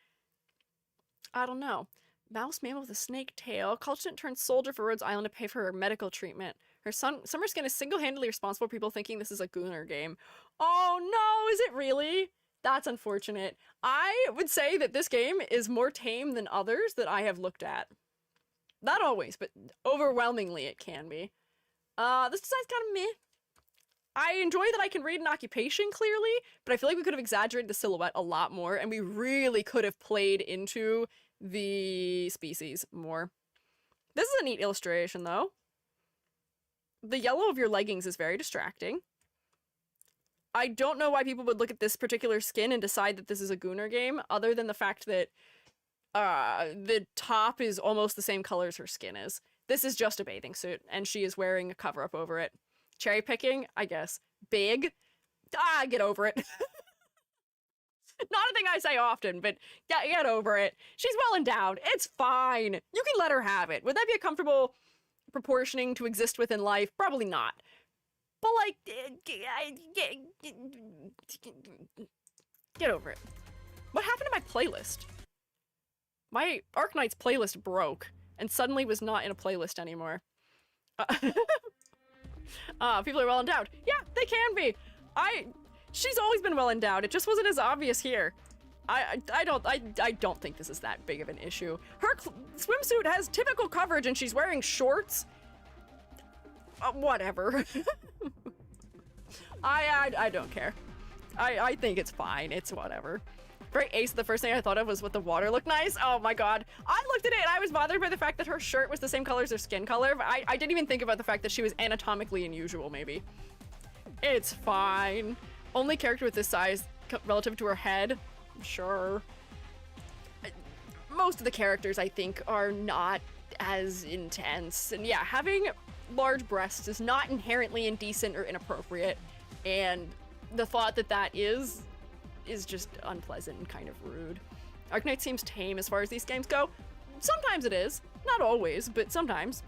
I don't know. Mouse mammal with a snake tail. College student turned soldier for Rhodes Island to pay for her medical treatment. Her summer skin is single-handedly responsible for people thinking this is a Gunnar game. Oh no, is it really? That's unfortunate. I would say that this game is more tame than others that I have looked at. Not always, but overwhelmingly it can be. This design's kind of meh. I enjoy that I can read an occupation clearly, but I feel like we could have exaggerated the silhouette a lot more, and we really could have played into the species more. This is a neat illustration, though. The yellow of your leggings is very distracting. I don't know why people would look at this particular skin and decide that this is a Gunnar game, other than the fact that The top is almost the same color as her skin is. This is just a bathing suit, and she is wearing a cover-up over it. Cherry picking, I guess. Big. Get over it. Not a thing I say often, but get over it. She's well endowed. It's fine. You can let her have it. Would that be a comfortable proportioning to exist within life? Probably not. But, like, get over it. What happened to my playlist? My Arknights playlist broke, and suddenly was not in a playlist anymore. People are well endowed. Yeah, they can be. She's always been well endowed. It just wasn't as obvious here. I don't think this is that big of an issue. Her swimsuit has typical coverage, and she's wearing shorts. Whatever. I don't care. I think it's fine. It's whatever. Very ace, the first thing I thought of was what the water looked nice. Oh my god. I looked at it and I was bothered by the fact that her shirt was the same color as her skin color, but I didn't even think about the fact that she was anatomically unusual, maybe. It's fine. Only character with this size relative to her head? Sure. Most of the characters, I think, are not as intense. And yeah, having large breasts is not inherently indecent or inappropriate. And the thought that that is just unpleasant and kind of rude. Arknight seems tame as far as these games go. Sometimes it is. Not always, but sometimes.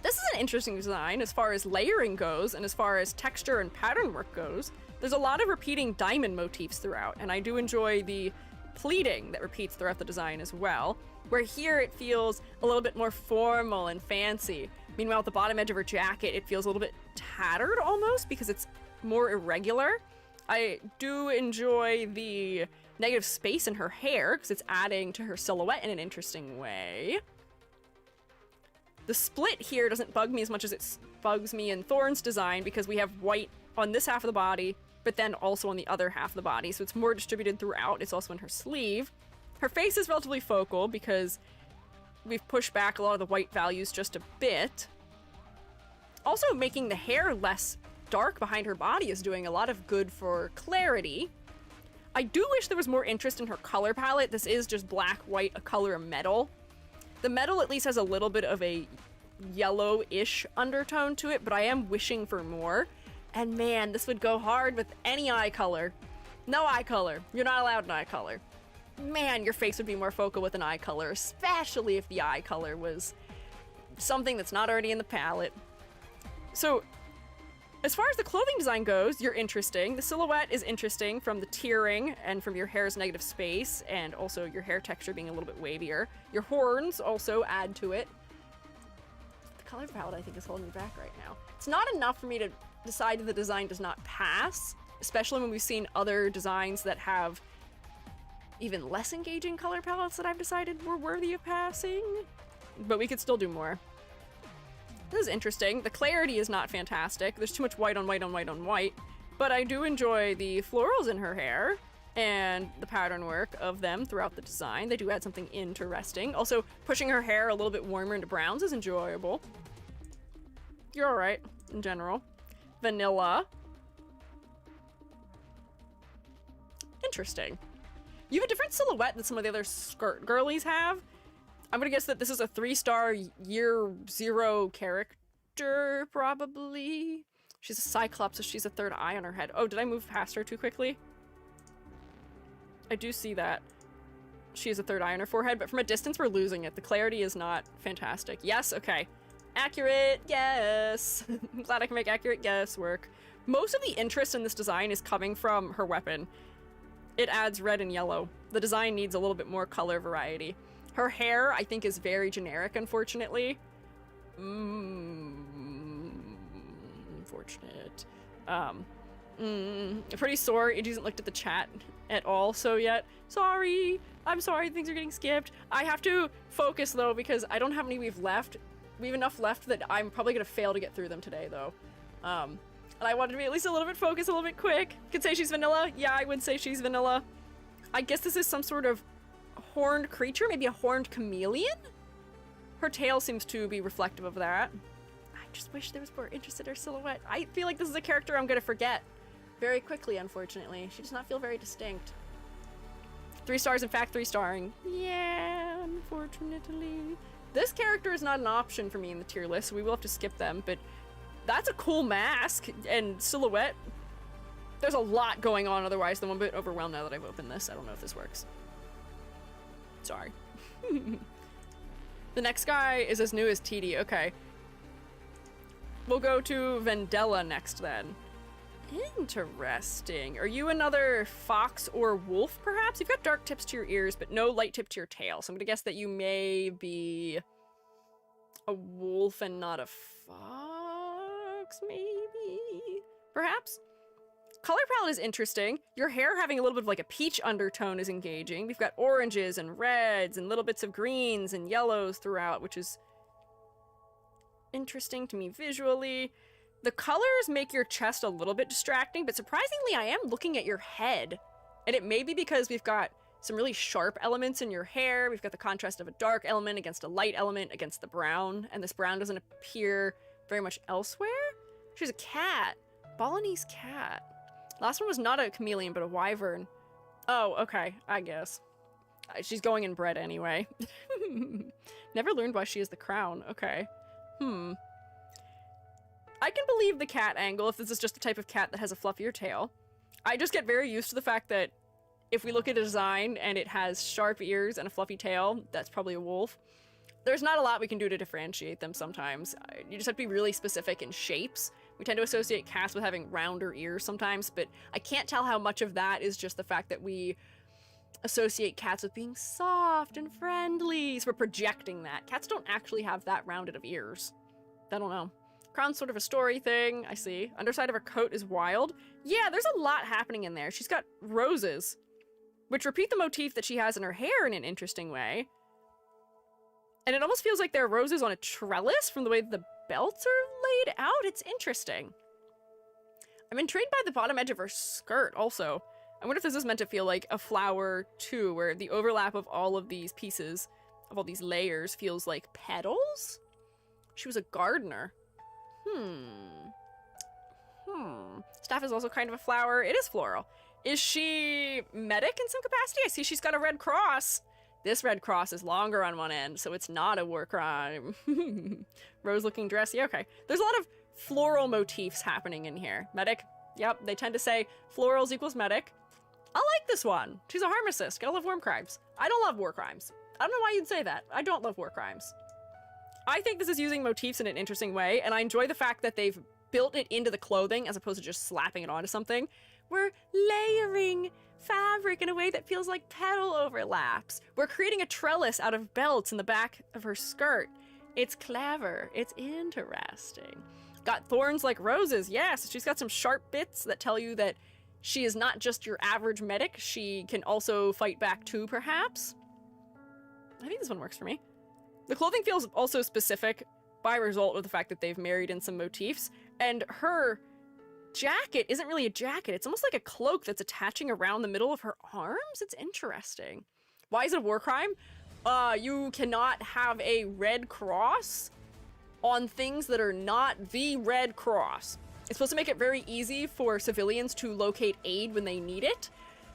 This is an interesting design as far as layering goes, and as far as texture and pattern work goes. There's a lot of repeating diamond motifs throughout, and I do enjoy the pleating that repeats throughout the design as well, where here it feels a little bit more formal and fancy. Meanwhile, at the bottom edge of her jacket, it feels a little bit tattered almost because it's more irregular. I do enjoy the negative space in her hair because it's adding to her silhouette in an interesting way. The split here doesn't bug me as much as it bugs me in Thorn's design because we have white on this half of the body, but then also on the other half of the body, so it's more distributed throughout. It's also in her sleeve. Her face is relatively focal because we've pushed back a lot of the white values just a bit. Also, making the hair less dark behind her body is doing a lot of good for clarity. I do wish there was more interest in her color palette. This is just black, white, a color of metal. The metal at least has a little bit of a yellow-ish undertone to it, but I am wishing for more. And man, this would go hard with any eye color. No eye color. You're not allowed an eye color. Man, your face would be more focal with an eye color, especially if the eye color was something that's not already in the palette. So, as far as the clothing design goes, you're interesting. The silhouette is interesting from the tiering and from your hair's negative space, and also your hair texture being a little bit wavier. Your horns also add to it. The color palette, I think, is holding me back right now. It's not enough for me to decide that the design does not pass, especially when we've seen other designs that have even less engaging color palettes that I've decided were worthy of passing. But we could still do more. This is interesting. The clarity is not fantastic. There's too much white on white on white on white. But I do enjoy the florals in her hair and the pattern work of them throughout the design. They do add something interesting. Also, pushing her hair a little bit warmer into browns is enjoyable. You're alright, in general. Vanilla. Interesting. You have a different silhouette than some of the other skirt girlies have. I'm gonna guess that this is a 3-star year 0 character, probably. She's a cyclops, so she's a third eye on her head. Oh, did I move past her too quickly? I do see that. She has a third eye on her forehead, but from a distance we're losing it. The clarity is not fantastic. Yes, okay. Accurate, yes. I'm glad I can make accurate guess work. Most of the interest in this design is coming from her weapon. It adds red and yellow. The design needs a little bit more color variety. Her hair, I think, is very generic, unfortunately. Unfortunate. Pretty sore. It hasn't looked at the chat at all so yet. Sorry. I'm sorry things are getting skipped. I have to focus, though, because I don't have any we've left. We have enough left that I'm probably going to fail to get through them today, though. And I wanted to be at least a little bit focused, a little bit quick. Could say she's vanilla. Yeah, I would say she's vanilla. I guess this is some sort of horned creature, maybe a horned chameleon? Her tail seems to be reflective of that. I just wish there was more interest in her silhouette. I feel like this is a character I'm gonna forget very quickly, unfortunately. She does not feel very distinct. 3 stars, in fact, 3 starring. Yeah, unfortunately. This character is not an option for me in the tier list, so we will have to skip them, but that's a cool mask and silhouette. There's a lot going on otherwise, though I'm a bit overwhelmed now that I've opened this. I don't know if this works. Sorry. The next guy is as new as TD. Okay. We'll go to Vendella next then. Interesting. Are you another fox or wolf, perhaps? You've got dark tips to your ears, but no light tip to your tail. So I'm gonna guess that you may be a wolf and not a fox, maybe? Perhaps? Color palette is interesting. Your hair having a little bit of like a peach undertone is engaging. We've got oranges and reds and little bits of greens and yellows throughout, which is interesting to me visually. The colors make your chest a little bit distracting, but surprisingly, I am looking at your head. And it may be because we've got some really sharp elements in your hair. We've got the contrast of a dark element against a light element against the brown, and this brown doesn't appear very much elsewhere. She's a cat. Balinese cat. Last one was not a chameleon, but a wyvern. Oh, okay, I guess. She's going inbred anyway. Never learned why she is the crown. Okay. I can believe the cat angle if this is just the type of cat that has a fluffier tail. I just get very used to the fact that if we look at a design and it has sharp ears and a fluffy tail, that's probably a wolf. There's not a lot we can do to differentiate them sometimes. You just have to be really specific in shapes. We tend to associate cats with having rounder ears sometimes, but I can't tell how much of that is just the fact that we associate cats with being soft and friendly, so we're projecting that. Cats don't actually have that rounded of ears. I don't know. Crown's sort of a story thing, I see. Underside of her coat is wild. Yeah, there's a lot happening in there. She's got roses, which repeat the motif that she has in her hair in an interesting way. And it almost feels like there are roses on a trellis from the way the belts are laid out. It's interesting. I'm intrigued by the bottom edge of her skirt also. I wonder if this is meant to feel like a flower too, where the overlap of all of these pieces, of all these layers, feels like petals? She was a gardener. Staff is also kind of a flower. It is floral. Is she medic in some capacity? I see she's got a red cross. This red cross is longer on one end, so it's not a war crime. Rose-looking dress. Yeah, okay. There's a lot of floral motifs happening in here. Medic. Yep, they tend to say florals equals medic. I like this one. She's a pharmacist. Gotta love war crimes. I don't love war crimes. I don't know why you'd say that. I don't love war crimes. I think this is using motifs in an interesting way, and I enjoy the fact that they've built it into the clothing as opposed to just slapping it onto something. We're layering fabric in a way that feels like petal overlaps. We're creating a trellis out of belts in the back of her skirt. It's clever. It's interesting. Got thorns like roses. Yes, she's got some sharp bits that tell you that she is not just your average medic. She can also fight back too, perhaps. I think this one works for me. The clothing feels also specific by result of the fact that they've married in some motifs, and her jacket isn't really a jacket. It's almost like a cloak that's attaching around the middle of her arms. It's interesting. Why is it a war crime? You cannot have a red cross on things that are not the Red Cross. It's supposed to make it very easy for civilians to locate aid when they need it,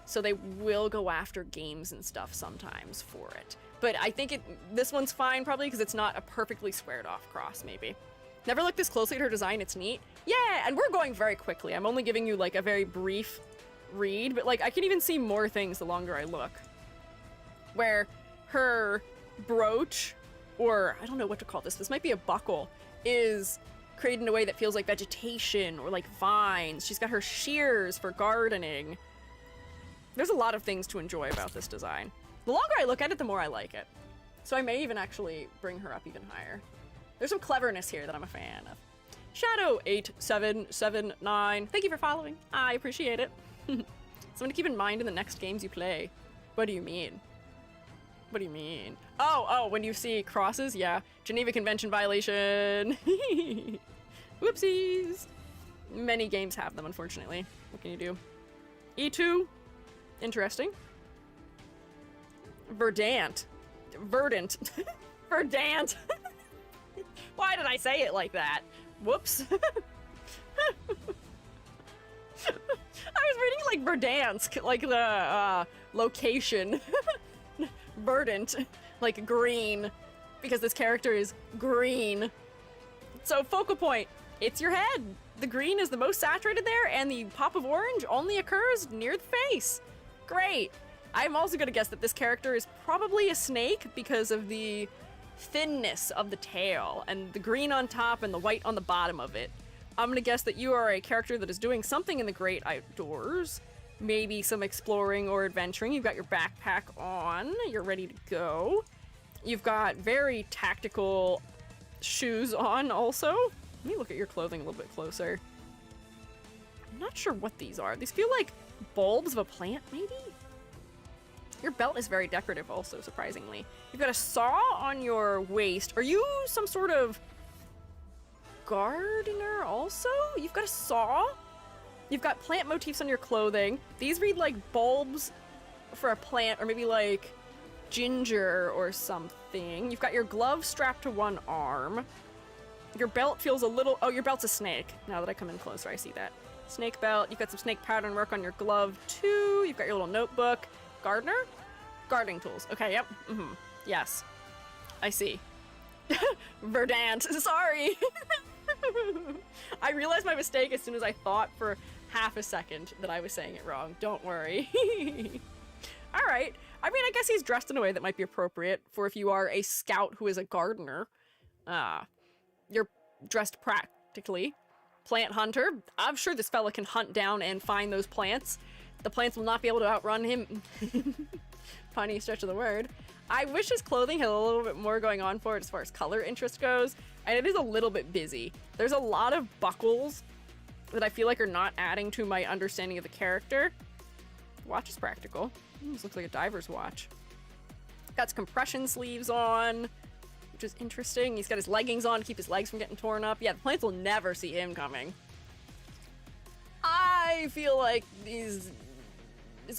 so they will go after games and stuff sometimes for it. But I think this one's fine probably because it's not a perfectly squared off cross, maybe. Never looked this closely at her design. It's neat. Yeah, and we're going very quickly. I'm only giving you like a very brief read, but like I can even see more things the longer I look. Where her brooch, or I don't know what to call this might be a buckle, is created in a way that feels like vegetation or like vines. She's got her shears for gardening. There's a lot of things to enjoy about this design. The longer I look at it, the more I like it. So I may even actually bring her up even higher. There's some cleverness here that I'm a fan of. Shadow8779, thank you for following. I appreciate it. Something to keep in mind in the next games you play. What do you mean? What do you mean? Oh, when you see crosses? Yeah. Geneva Convention violation. Whoopsies. Many games have them, unfortunately. What can you do? E2. Interesting. Verdant. Verdant. Verdant. Why did I say it like that? Whoops. I was pretty like Verdansk, like the location. Verdant, like green, because this character is green. So focal point, it's your head. The green is the most saturated there, and the pop of orange only occurs near the face. Great. I'm also gonna guess that this character is probably a snake because of the thinness of the tail and the green on top and the white on the bottom of it. I'm gonna guess that you are a character that is doing something in the great outdoors. Maybe some exploring or adventuring. You've got your backpack on. You're ready to go. You've got very tactical shoes on also. Let me look at your clothing a little bit closer. I'm not sure what these are. These feel like bulbs of a plant, maybe? Your belt is very decorative also, surprisingly. You've got a saw on your waist. Are you some sort of gardener also? You've got a saw? You've got plant motifs on your clothing. These read like bulbs for a plant, or maybe like ginger or something. You've got your glove strapped to one arm. Your belt feels a little... Oh, your belt's a snake. Now that I come in closer, I see that. Snake belt. You've got some snake pattern work on your glove, too. You've got your little notebook. Gardener? Gardening tools. Okay, yep. Mm-hmm. Yes. I see. Verdant. Sorry. I realized my mistake as soon as I thought for half a second that I was saying it wrong. Don't worry. All right. I mean, I guess he's dressed in a way that might be appropriate for if you are a scout who is a gardener. You're dressed practically. Plant hunter. I'm sure this fella can hunt down and find those plants. The plants will not be able to outrun him. Funny stretch of the word. I wish his clothing had a little bit more going on for it as far as color interest goes, and it is a little bit busy. There's a lot of buckles that I feel like are not adding to my understanding of the character. Watch is practical. This looks like a diver's watch. Got his compression sleeves on, which is interesting. He's got his leggings on to keep his legs from getting torn up. Yeah, the plants will never see him coming. I feel like his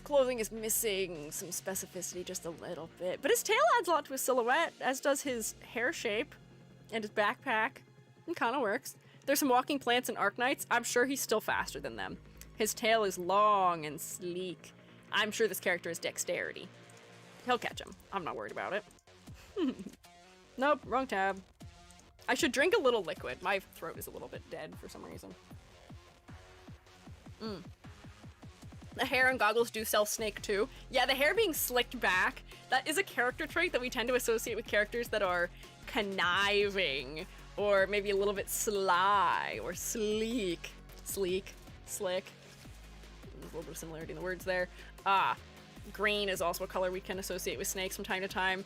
clothing is missing some specificity just a little bit. But his tail adds a lot to his silhouette, as does his hair shape and his backpack. It kind of works. There's some walking plants and arknights. I'm sure he's still faster than them. His tail is long and sleek. I'm sure this character is dexterity. He'll catch him. I'm not worried about it. Nope, wrong tab. I should drink a little liquid. My throat is a little bit dead for some reason. The hair and goggles do self-snake too. Yeah, the hair being slicked back, that is a character trait that we tend to associate with characters that are conniving, or maybe a little bit sly, or sleek. Sleek. Slick. There's a little bit of similarity in the words there. Green is also a color we can associate with snakes from time to time.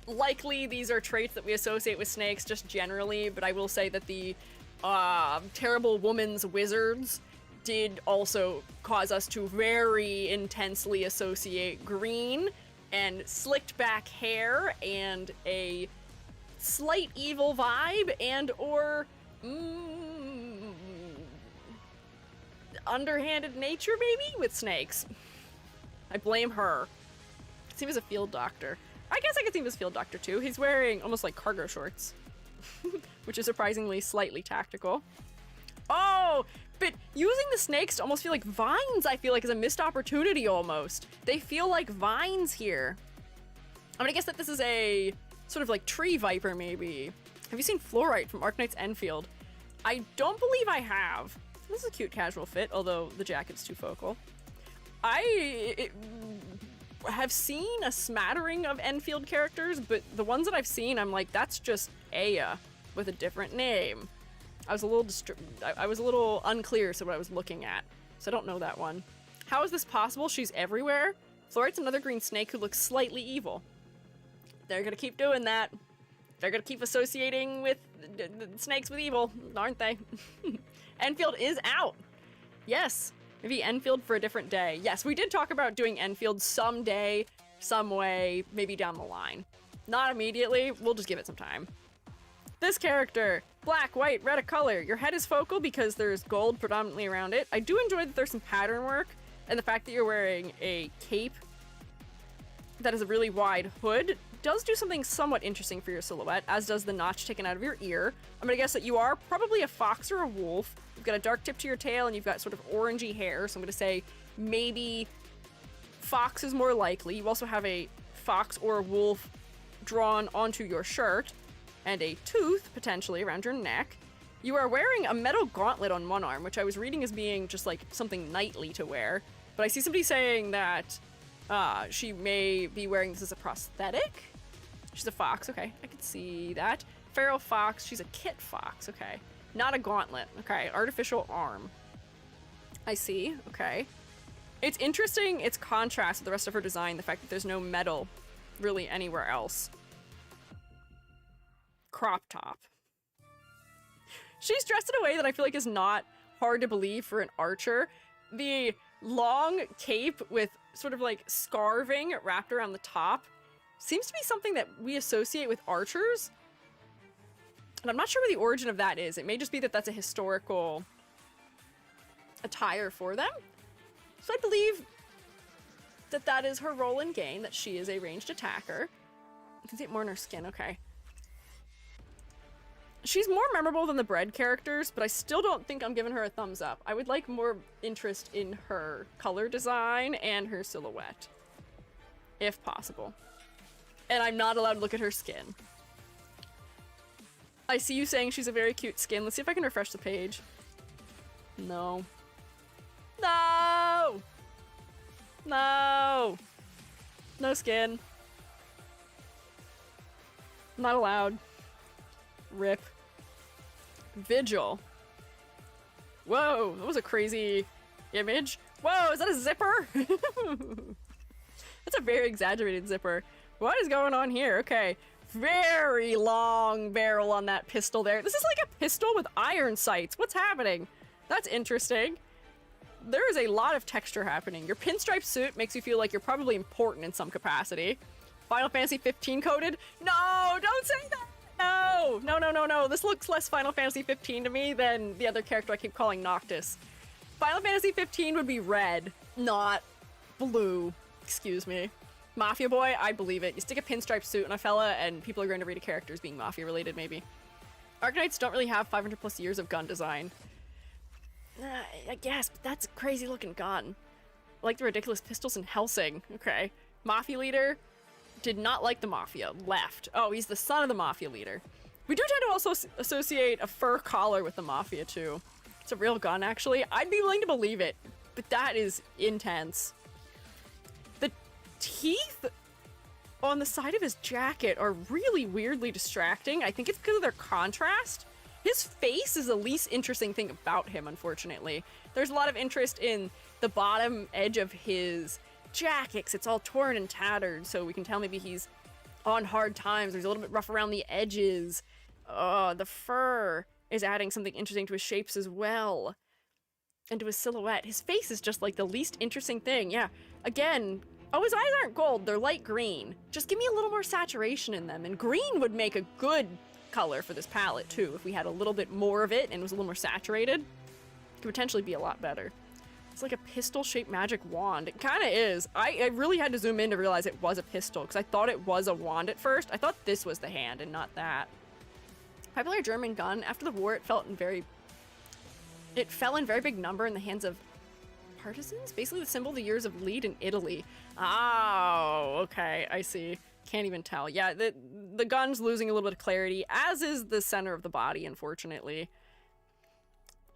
Likely these are traits that we associate with snakes just generally, but I will say that the terrible woman's wizards did also cause us to very intensely associate green and slicked back hair and a slight evil vibe and or underhanded nature maybe with snakes. I blame her. I could see him as a field doctor. I guess I could see him as a field doctor too. He's wearing almost like cargo shorts, which is surprisingly slightly tactical. Oh, but using the snakes to almost feel like vines, I feel like, is a missed opportunity almost. They feel like vines here. I'm gonna guess that this is a sort of like tree viper, maybe. Have you seen Fluorite from Arknights Enfield? I don't believe I have. This is a cute casual fit, although the jacket's too focal. I have seen a smattering of Enfield characters, but the ones that I've seen, I'm like, that's just Aya with a different name. I was a little unclear as to what I was looking at, so I don't know that one. How is this possible? She's everywhere. Fluorite's another green snake who looks slightly evil. They're gonna keep doing that. They're gonna keep associating with snakes with evil, aren't they? Enfield is out. Yes, maybe Enfield for a different day. Yes, we did talk about doing Enfield someday, some way, maybe down the line. Not immediately, we'll just give it some time. This character, black, white, red of color. Your head is focal because there's gold predominantly around it. I do enjoy that there's some pattern work, and the fact that you're wearing a cape that has a really wide hood does do something somewhat interesting for your silhouette, as does the notch taken out of your ear. I'm gonna guess that you are probably a fox or a wolf. You've got a dark tip to your tail, and you've got sort of orangey hair, so I'm gonna say maybe fox is more likely. You also have a fox or a wolf drawn onto your shirt, and a tooth, potentially, around your neck. You are wearing a metal gauntlet on one arm, which I was reading as being just like something knightly to wear. But I see somebody saying that she may be wearing this as a prosthetic. She's a fox, okay, I can see that. Feral fox, she's a kit fox, okay. Not a gauntlet, okay. Artificial arm. I see, okay. It's interesting, its contrast with the rest of her design, the fact that there's no metal really anywhere else. Crop top. She's dressed in a way that I feel like is not hard to believe for an archer. The long cape with sort of like scarving wrapped around the top seems to be something that we associate with archers. And I'm not sure what the origin of that is. It may just be that that's a historical attire for them. So I believe that that is her role in game, that she is a ranged attacker. I can see it more in her skin, okay. She's more memorable than the bread characters, but I still don't think I'm giving her a thumbs up. I would like more interest in her color design and her silhouette, if possible. And I'm not allowed to look at her skin. I see you saying she's a very cute skin. Let's see if I can refresh the page. No. No! No! No skin. Not allowed. Rip. Vigil. Whoa, that was a crazy image. Whoa, is that a zipper? That's a very exaggerated zipper. What is going on here? Okay. Very long barrel on that pistol there. This is like a pistol with iron sights. What's happening? That's interesting. There is a lot of texture happening. Your pinstripe suit makes you feel like you're probably important in some capacity. Final Fantasy 15 coded? No, don't say that! No! No, no, no, no. This looks less Final Fantasy 15 to me than the other character I keep calling Noctis. Final Fantasy 15 would be red, not blue. Excuse me. Mafia Boy, I believe it. You stick a pinstripe suit on a fella and people are going to read a character as being mafia related, maybe. Arknights don't really have 500 plus years of gun design. I guess, but that's a crazy looking gun. I like the ridiculous pistols in Helsing. Okay. Mafia leader did not like the mafia. Left. Oh, he's the son of the mafia leader. We do tend to also associate a fur collar with the mafia too. It's a real gun, actually. I'd be willing to believe it, but that is intense. The teeth on the side of his jacket are really weirdly distracting. I think it's because of their contrast. His face is the least interesting thing about him, unfortunately. There's a lot of interest in the bottom edge of his jacket, 'cause it's all torn and tattered, so we can tell maybe he's on hard times. There's a little bit rough around the edges. The fur is adding something interesting to his shapes as well. And to his silhouette. His face is just like the least interesting thing. Yeah, again, oh, his eyes aren't gold, they're light green. Just give me a little more saturation in them, and green would make a good color for this palette too. If we had a little bit more of it and was a little more saturated, it could potentially be a lot better. It's like a pistol-shaped magic wand. It kind of is. I really had to zoom in to realize it was a pistol, because I thought it was a wand at first. I thought this was the hand and not that. Popular German gun. After the war, it fell in very big number in the hands of partisans? Basically the symbol of the years of lead in Italy. Oh, okay, I see. Can't even tell. Yeah, the gun's losing a little bit of clarity, as is the center of the body, unfortunately.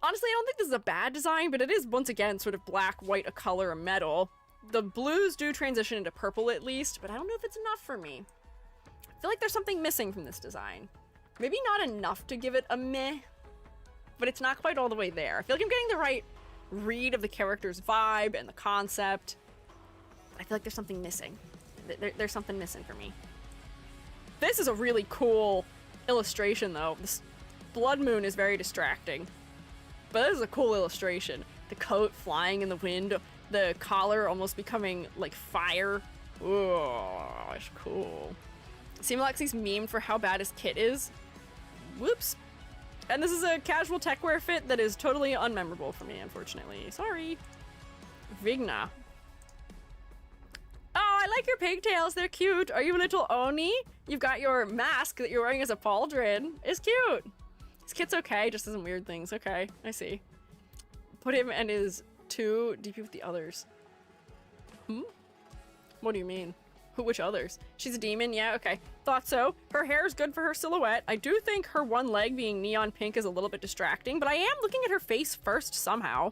Honestly, I don't think this is a bad design, but it is, once again, sort of black, white, a color, a metal. The blues do transition into purple, at least, but I don't know if it's enough for me. I feel like there's something missing from this design. Maybe not enough to give it a meh, but it's not quite all the way there. I feel like I'm getting the right read of the character's vibe and the concept. I feel like there's something missing. There's something missing for me. This is a really cool illustration, though. This blood moon is very distracting. But this is a cool illustration. The coat flying in the wind, the collar almost becoming like fire. Oh, it's cool. Seems like he's memed for how bad his kit is. Whoops. And this is a casual techwear fit that is totally unmemorable for me, unfortunately. Sorry. Vigna. Oh, I like your pigtails. They're cute. Are you a little Oni? You've got your mask that you're wearing as a pauldron. It's cute. This kit's okay, just does some weird things. Okay, I see. Put him and his 2 DP with the others. What do you mean? Which others? She's a demon? Yeah, okay. Thought so. Her hair is good for her silhouette. I do think her one leg being neon pink is a little bit distracting, but I am looking at her face first somehow.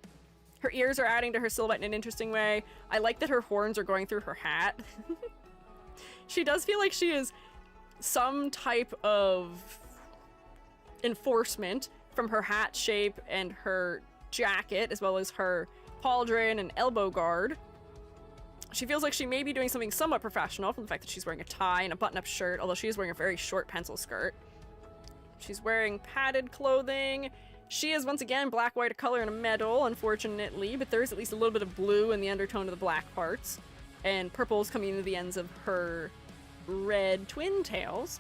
Her ears are adding to her silhouette in an interesting way. I like that her horns are going through her hat. She does feel like she is some type of enforcement from her hat shape and her jacket, as well as her pauldron and elbow guard. She feels like she may be doing something somewhat professional from the fact that she's wearing a tie and a button-up shirt, although she is wearing a very short pencil skirt. She's wearing padded clothing. She is, once again, black, white, a color, and a metal, unfortunately, but there is at least a little bit of blue in the undertone of the black parts, and purple's coming into the ends of her red twin tails.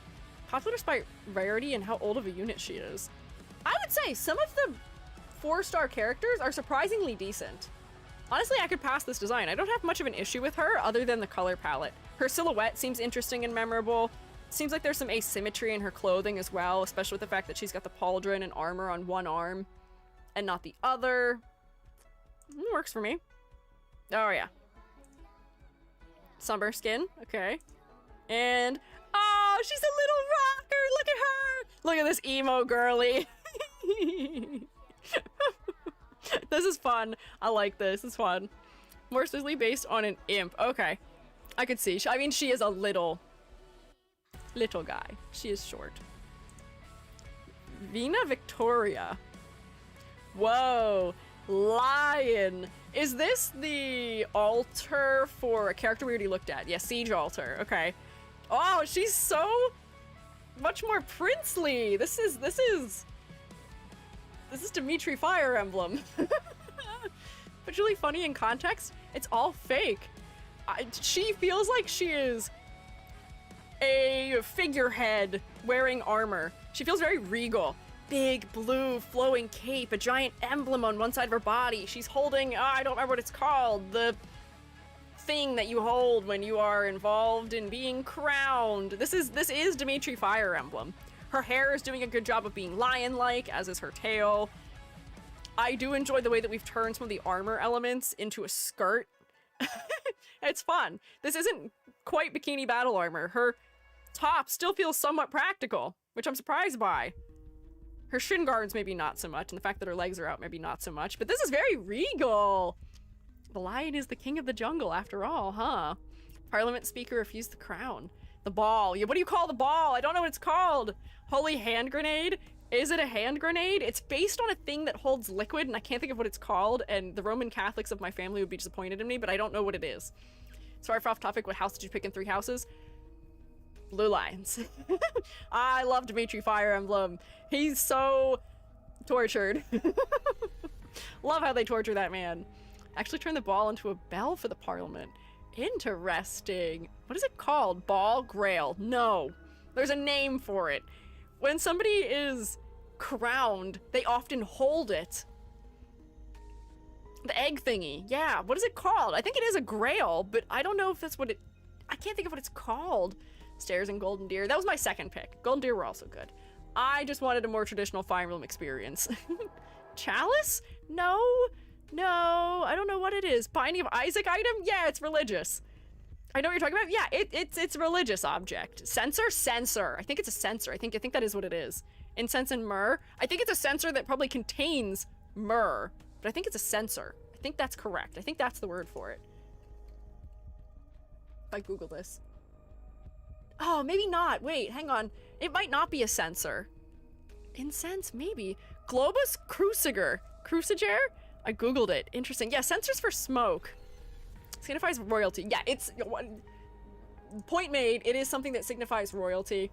Popular despite rarity and how old of a unit she is. I would say some of the 4-star characters are surprisingly decent. Honestly, I could pass this design. I don't have much of an issue with her other than the color palette. Her silhouette seems interesting and memorable. Seems like there's some asymmetry in her clothing as well, especially with the fact that she's got the pauldron and armor on one arm and not the other. Works for me. Oh, yeah. Summer skin. Okay. And, oh, she's a little rocker. Look at her. Look at this emo girly. This is fun. I like this. It's fun. More specifically based on an imp. Okay. I could see. I mean, she is a little guy. She is short. Vina Victoria. Whoa. Lion. Is this the altar for a character we already looked at? Yeah, Siege altar. Okay. Oh, she's so much more princely. This is Dimitri Fire Emblem. But really funny in context, it's all fake. She feels like she is a figurehead wearing armor. She feels very regal. Big blue flowing cape, a giant emblem on one side of her body. She's holding, I don't remember what it's called, the thing that you hold when you are involved in being crowned. This is Dimitri Fire Emblem. Her hair is doing a good job of being lion-like, as is her tail. I do enjoy the way that we've turned some of the armor elements into a skirt. It's fun. This isn't quite bikini battle armor. Her top still feels somewhat practical, which I'm surprised by. Her shin guards maybe not so much, and the fact that her legs are out maybe not so much, but this is very regal. The lion is the king of the jungle after all, huh? Parliament speaker refused the crown. The ball. Yeah, what do you call the ball? I don't know what it's called. Holy hand grenade? Is it a hand grenade? It's based on a thing that holds liquid, and I can't think of what it's called, and the Roman Catholics of my family would be disappointed in me, but I don't know what it is. Sorry for off topic, what house did you pick in 3 houses? Blue Lions. I love Dimitri Fire Emblem. He's so tortured. Love how they torture that man. Actually turn the ball into a bell for the Parliament. Interesting. What is it called? Ball Grail. No. There's a name for it. When somebody is crowned, they often hold it. The egg thingy. Yeah, what is it called? I think it is a grail, but I don't know if that's what it... I can't think of what it's called. Stairs and Golden Deer. That was my second pick. Golden Deer were also good. I just wanted a more traditional Fire Emblem experience. Chalice? No. No, I don't know what it is. Binding of Isaac item? Yeah, it's religious. I know what you're talking about. Yeah, it's a religious object. Censer? Censer. I think it's a censer. I think that is what it is. Incense and myrrh. I think it's a censer that probably contains myrrh, but I think it's a censer. I think that's correct. I think that's the word for it. If I Google this. Oh, maybe not. Wait, hang on. It might not be a censer. Incense, maybe. Globus cruciger. Cruciger? I Googled it. Interesting. Yeah, censers for smoke. Signifies royalty. Yeah, it's... Point made. It is something that signifies royalty.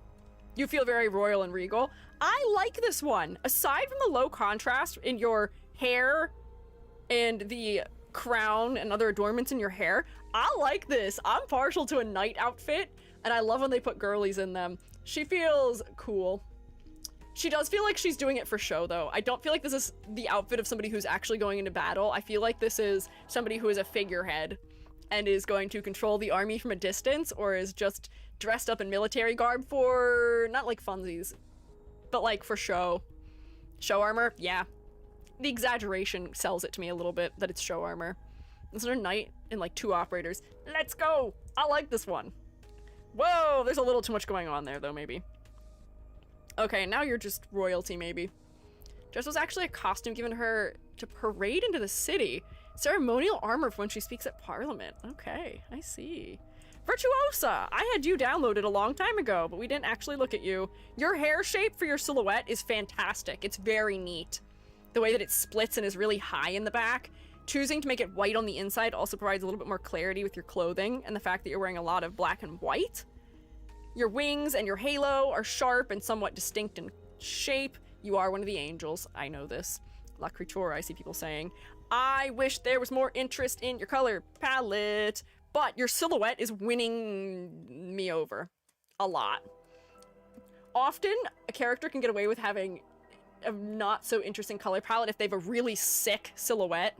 You feel very royal and regal. I like this one. Aside from the low contrast in your hair and the crown and other adornments in your hair, I like this. I'm partial to a knight outfit, and I love when they put girlies in them. She feels cool. She does feel like she's doing it for show, though. I don't feel like this is the outfit of somebody who's actually going into battle. I feel like this is somebody who is a figurehead and is going to control the army from a distance, or is just dressed up in military garb for, not like funsies, but like for show. Show armor? Yeah. The exaggeration sells it to me a little bit that it's show armor. Is there a knight and like 2 operators? Let's go! I like this one. Whoa, there's a little too much going on there though, maybe. Okay, now you're just royalty, maybe. Dress was actually a costume given her to parade into the city. Ceremonial armor for when she speaks at Parliament. Okay, I see. Virtuosa! I had you downloaded a long time ago, but we didn't actually look at you. Your hair shape for your silhouette is fantastic. It's very neat. The way that it splits and is really high in the back. Choosing to make it white on the inside also provides a little bit more clarity with your clothing, and the fact that you're wearing a lot of black and white. Your wings and your halo are sharp and somewhat distinct in shape. You are one of the angels. I know this. La Creature, I see people saying. I wish there was more interest in your color palette, but your silhouette is winning me over a lot. Often, a character can get away with having a not so interesting color palette if they have a really sick silhouette.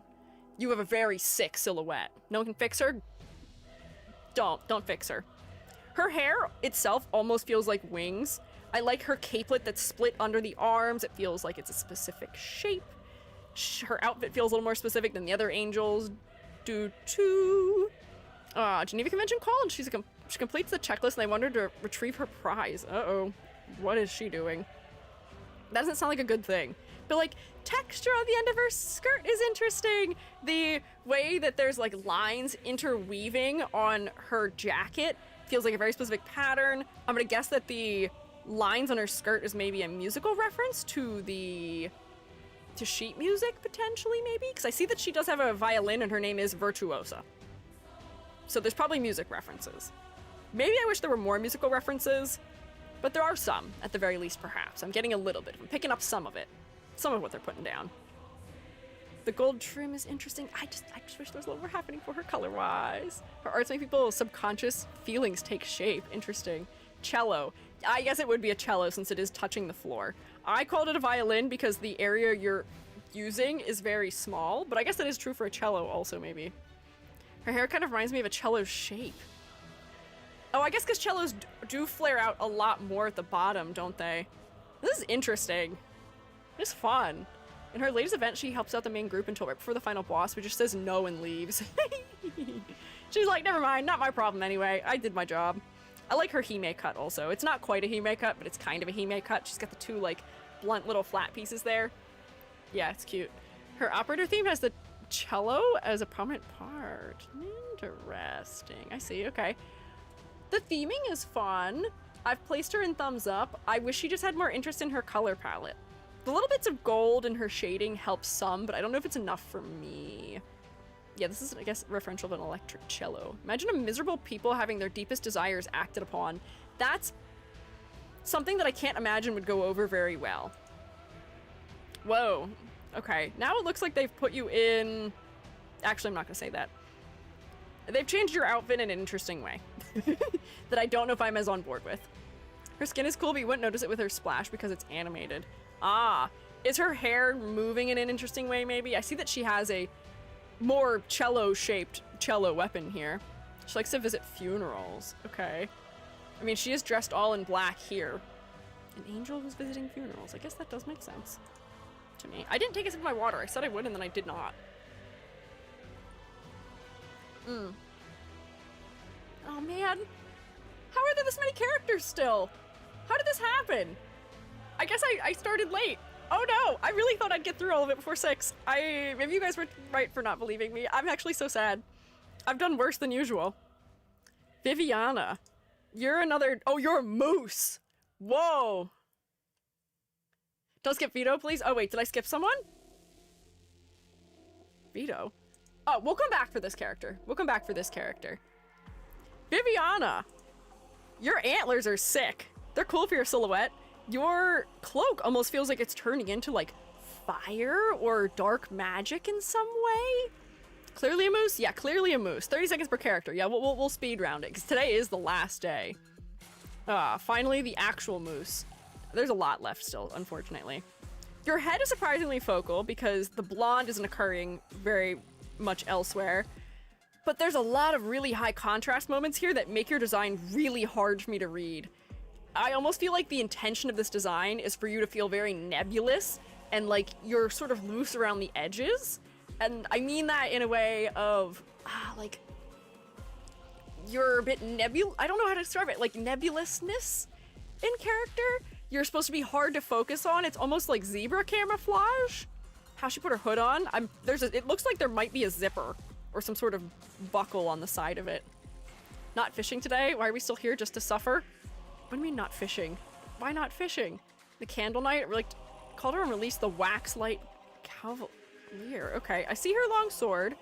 You have a very sick silhouette. No one can fix her? Don't fix her. Her hair itself almost feels like wings. I like her capelet that's split under the arms. It feels like it's a specific shape. Her outfit feels a little more specific than the other angels do too. Geneva Convention called. She completes the checklist and they want her to retrieve her prize. Uh-oh. What is she doing? That doesn't sound like a good thing. But like, texture on the end of her skirt is interesting. The way that there's like lines interweaving on her jacket feels like a very specific pattern. I'm gonna guess that the lines on her skirt is maybe a musical reference to sheet music, potentially, maybe? Because I see that she does have a violin and her name is Virtuosa. So there's probably music references. Maybe I wish there were more musical references, but there are some, at the very least, perhaps. I'm getting a little bit. I'm picking up some of it. Some of what they're putting down. The gold trim is interesting. I just wish there was a little more happening for her color-wise. Her arts make people's subconscious feelings take shape. Interesting. Cello. I guess it would be a cello since it is touching the floor. I called it a violin because the area you're using is very small, but I guess that is true for a cello also, maybe. Her hair kind of reminds me of a cello's shape. Oh, I guess because cellos do flare out a lot more at the bottom, don't they? This is interesting. It's fun. In her latest event, she helps out the main group until right before the final boss, who just says no and leaves. She's like, never mind, not my problem anyway. I did my job. I like her hime cut also. It's not quite a hime cut, but it's kind of a hime cut. She's got the 2, like, blunt little flat pieces there. Yeah, it's cute. Her operator theme has the cello as a prominent part. Interesting. I see, okay. The theming is fun. I've placed her in thumbs up. I wish she just had more interest in her color palette. The little bits of gold in her shading help some, but I don't know if it's enough for me. Yeah, this is, I guess, referential of an electric cello. Imagine a miserable people having their deepest desires acted upon. That's something that I can't imagine would go over very well. Whoa. Okay, now it looks like they've put you in... Actually, I'm not gonna say that. They've changed your outfit in an interesting way that I don't know if I'm as on board with. Her skin is cool, but you wouldn't notice it with her splash because it's animated. Ah, is her hair moving in an interesting way, maybe? I see that she has a more cello-shaped cello weapon here. She likes to visit funerals. Okay. I mean, she is dressed all in black here. An angel who's visiting funerals. I guess that does make sense to me. I didn't take a sip of my water. I said I would, and then I did not. Oh, man. How are there this many characters still? How did this happen? I guess I started late. Oh no, I really thought I'd get through all of it before 6. Maybe you guys were right for not believing me. I'm actually so sad. I've done worse than usual. Viviana. You're another... Oh, you're a moose. Whoa. Don't skip Vito, please. Oh, wait, did I skip someone? Vito? Oh, we'll come back for this character. We'll come back for this character. Viviana. Your antlers are sick. They're cool for your silhouette. Your cloak almost feels like it's turning into, like, fire or dark magic in some way. Clearly a moose? Yeah, clearly a moose. 30 seconds per character. Yeah, we'll speed round it, because today is the last day. Finally, the actual moose. There's a lot left still, unfortunately. Your head is surprisingly focal, because the blonde isn't occurring very much elsewhere. But there's a lot of really high contrast moments here that make your design really hard for me to read. I almost feel like the intention of this design is for you to feel very nebulous and like you're sort of loose around the edges. And I mean that in a way of, like, you're a bit I don't know how to describe it, like nebulousness in character. You're supposed to be hard to focus on. It's almost like zebra camouflage. How she put her hood on. It looks like there might be a zipper or some sort of buckle on the side of it. Not fishing today? Why are we still here, just to suffer? What do you mean not fishing? Why not fishing? The Candle Knight, like, called her and released the Waxlight Cavalier. Okay, I see her long sword,